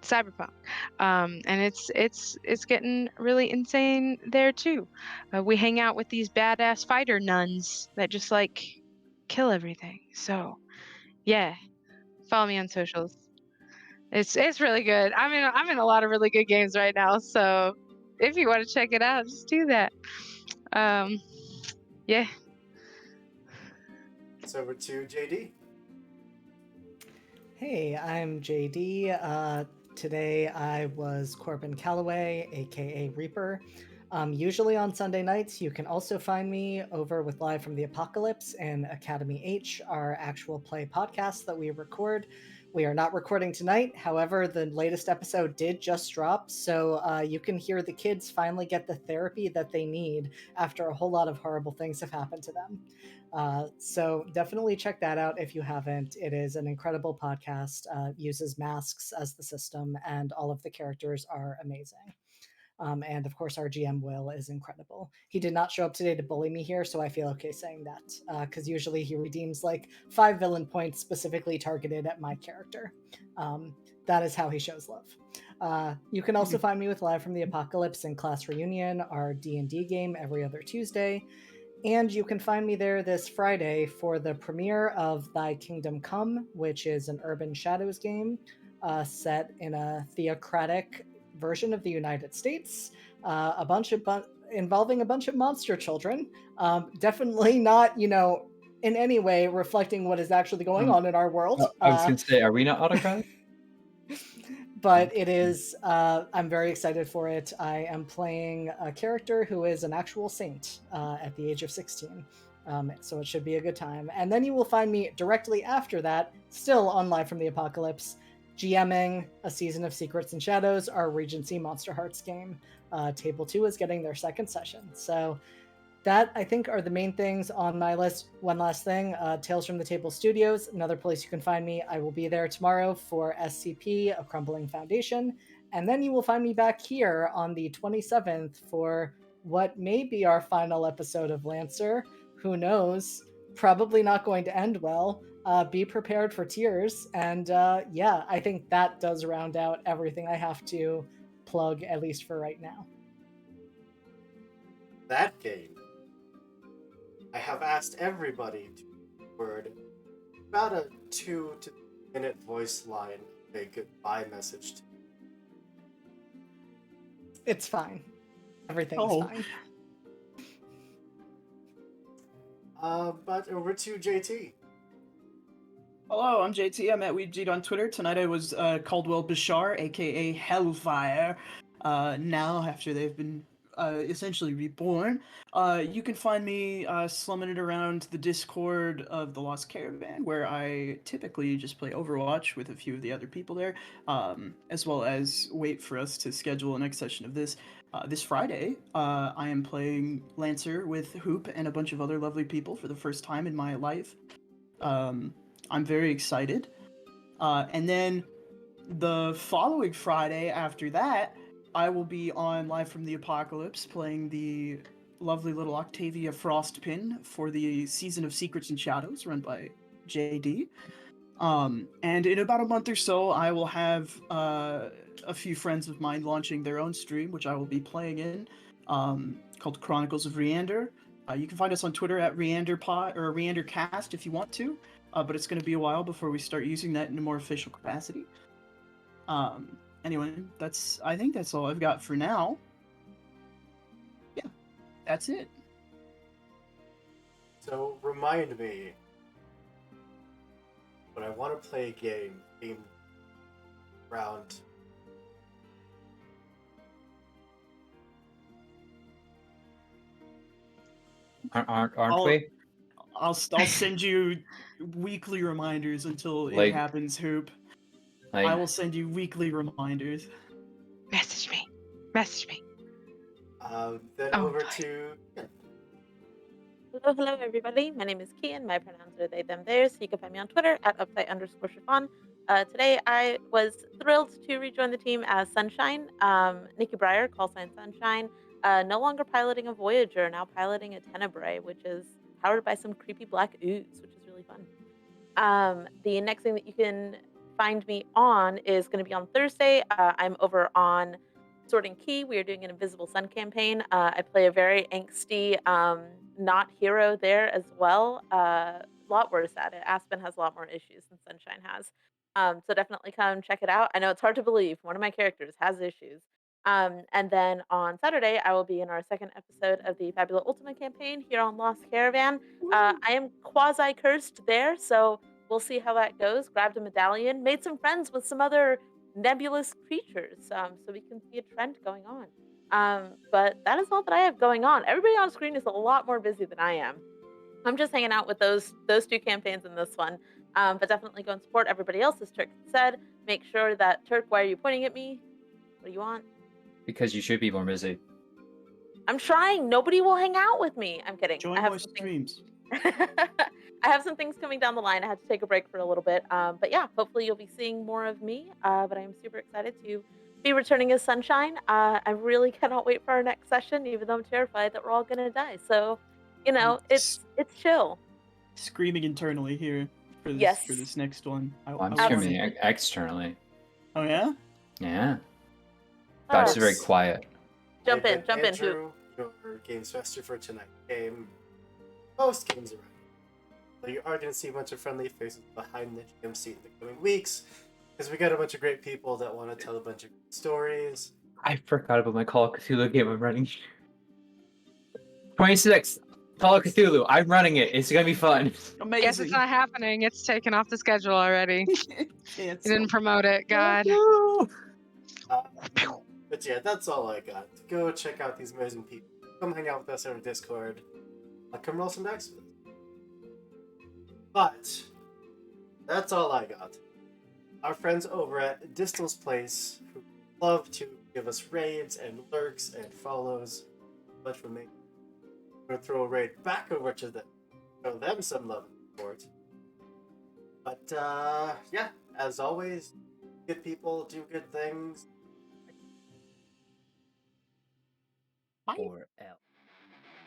[SPEAKER 5] cyberpunk. And it's getting really insane there too. We hang out with these badass fighter nuns that just like kill everything. So yeah, follow me on socials. It's really good. I'm in a lot of really good games right now. So if you want to check it out, just do that. Yeah.
[SPEAKER 1] It's over to JD.
[SPEAKER 3] Hey, I'm JD. Today I was Corbin Calloway, aka Reaper. Usually on Sunday nights, you can also find me over with Live from the Apocalypse and Academy H, our actual play podcast that we record. We are not recording tonight. However, the latest episode did just drop, so you can hear the kids finally get the therapy that they need after a whole lot of horrible things have happened to them. So definitely check that out if you haven't. It is an incredible podcast, uses masks as the system, and all of the characters are amazing. And of course, our GM Will is incredible. He did not show up today to bully me here, so I feel okay saying that, because usually he redeems like 5 villain points specifically targeted at my character. That is how he shows love. You can also find me with Live from the Apocalypse and Class Reunion, our D&D game every other Tuesday. And you can find me there this Friday for the premiere of Thy Kingdom Come, which is an Urban Shadows game set in a theocratic version of the United States, involving a bunch of monster children. Definitely not, in any way reflecting what is actually going on in our world.
[SPEAKER 4] I was going to say, are we not autocratic?
[SPEAKER 3] But it is, I'm very excited for it. I am playing a character who is an actual saint at the age of 16. So it should be a good time. And then you will find me directly after that, still on Live from the Apocalypse, GMing a season of Secrets and Shadows, our Regency Monster Hearts game. Table 2 is getting their second session. So that, I think, are the main things on my list. One last thing, Tales from the Table Studios, another place you can find me. I will be there tomorrow for SCP, A Crumbling Foundation. And then you will find me back here on the 27th for what may be our final episode of Lancer. Who knows? Probably not going to end well. Be prepared for tears. And yeah, I think that does round out everything I have to plug, at least for right now.
[SPEAKER 1] That game. I have asked everybody to record about a 2 to 3 minute voice line, a goodbye message to.
[SPEAKER 3] It's fine. Everything's fine.
[SPEAKER 1] But over to JT.
[SPEAKER 2] Hello, I'm JT. I'm at Weedjeet on Twitter. Tonight I was Caldwell Bashar, aka Hellfire. Now, after they've been essentially reborn, you can find me slumming it around the Discord of the Lost Caravan, where I typically just play Overwatch with a few of the other people there, as well as wait for us to schedule a next session of this. This Friday, I am playing Lancer with Hoop and a bunch of other lovely people for the first time in my life. I'm very excited. And then the following Friday after that, I will be on Live from the Apocalypse playing the lovely little Octavia Frostpin for the season of Secrets and Shadows run by JD. And in about a month or so, I will have a few friends of mine launching their own stream, which I will be playing in, called Chronicles of Reander. You can find us on Twitter at ReanderPod or ReanderCast if you want to, but it's going to be a while before we start using that in a more official capacity. Anyway, I think that's all I've got for now. Yeah, that's it.
[SPEAKER 1] So remind me when I want to play a game themed around
[SPEAKER 4] Aren't
[SPEAKER 2] I'll-
[SPEAKER 4] we?
[SPEAKER 2] I'll send you weekly reminders until
[SPEAKER 4] Like-
[SPEAKER 2] it happens, Hoop.
[SPEAKER 4] Like,
[SPEAKER 2] I will send you weekly reminders.
[SPEAKER 5] Message me. Message me.
[SPEAKER 1] Then
[SPEAKER 5] Oh,
[SPEAKER 1] over
[SPEAKER 5] boy.
[SPEAKER 1] to
[SPEAKER 6] Hello, everybody. My name is Kian. My pronouns are they, them, theirs. You can find me on Twitter at upside_chiffon. Today, I was thrilled to rejoin the team as Sunshine. Nikki Breyer, call sign Sunshine, no longer piloting a Voyager, now piloting a Tenebrae, which is powered by some creepy black ooze, which is really fun. The next thing that you can find me on is going to be on Thursday. I'm over on Sorting Key. We are doing an Invisible Sun campaign. I play a very angsty, not hero there as well. A lot worse at it. Aspen has a lot more issues than Sunshine has. So definitely come check it out. I know it's hard to believe. One of my characters has issues. And then on Saturday, I will be in our second episode of the Fabula Ultima campaign here on Lost Caravan. I am quasi-cursed there, so we'll see how that goes. Grabbed a medallion, made some friends with some other nebulous creatures, so we can see a trend going on. But that is all that I have going on. Everybody on screen is a lot more busy than I am. I'm just hanging out with those two campaigns and this one. But definitely go and support everybody else, as Turk said. Make sure that Turk, why are you pointing at me? What do you want?
[SPEAKER 4] because you should be more busy.
[SPEAKER 6] I'm trying. Nobody will hang out with me. I'm kidding.
[SPEAKER 2] Join
[SPEAKER 6] I have
[SPEAKER 2] more
[SPEAKER 6] some things.
[SPEAKER 2] streams.
[SPEAKER 6] I have some things coming down the line. I had to take a break for a little bit. But yeah, hopefully you'll be seeing more of me. But I'm super excited to be returning as Sunshine. I really cannot wait for our next session, even though I'm terrified that we're all gonna die. So, you know, it's chill.
[SPEAKER 2] Screaming internally here for this
[SPEAKER 6] Yes.
[SPEAKER 2] for this next one.
[SPEAKER 4] Well, I'm
[SPEAKER 2] I wanna-
[SPEAKER 4] screaming externally.
[SPEAKER 2] Oh yeah?
[SPEAKER 4] Yeah. That's very
[SPEAKER 1] Yes.
[SPEAKER 4] quiet.
[SPEAKER 6] Jump
[SPEAKER 1] I've
[SPEAKER 6] in,
[SPEAKER 1] been
[SPEAKER 6] jump in, Hoop.
[SPEAKER 1] Andrew, your games master for tonight's game. Most games around. So you are going to see a bunch of friendly faces behind the GM seat in the coming weeks, because we got a bunch of great people that want to tell a bunch of stories.
[SPEAKER 4] I forgot about my Call of Cthulhu game I'm running. 26. Call of Cthulhu. I'm running it. It's gonna be fun.
[SPEAKER 2] Amazing.
[SPEAKER 5] Guess it's not happening. It's taken off the schedule already. You
[SPEAKER 2] Cancel.
[SPEAKER 5] didn't promote it. God.
[SPEAKER 1] But yeah, that's all I got. Go check out these amazing people. Come hang out with us over Discord. Come roll some dice with us. But that's all I got. Our friends over at Distal's Place, who love to give us raids and lurks and follows, much for me. I'm gonna throw a raid back over to them, show them some love and support. But yeah, as always, good people do good things.
[SPEAKER 4] Or else.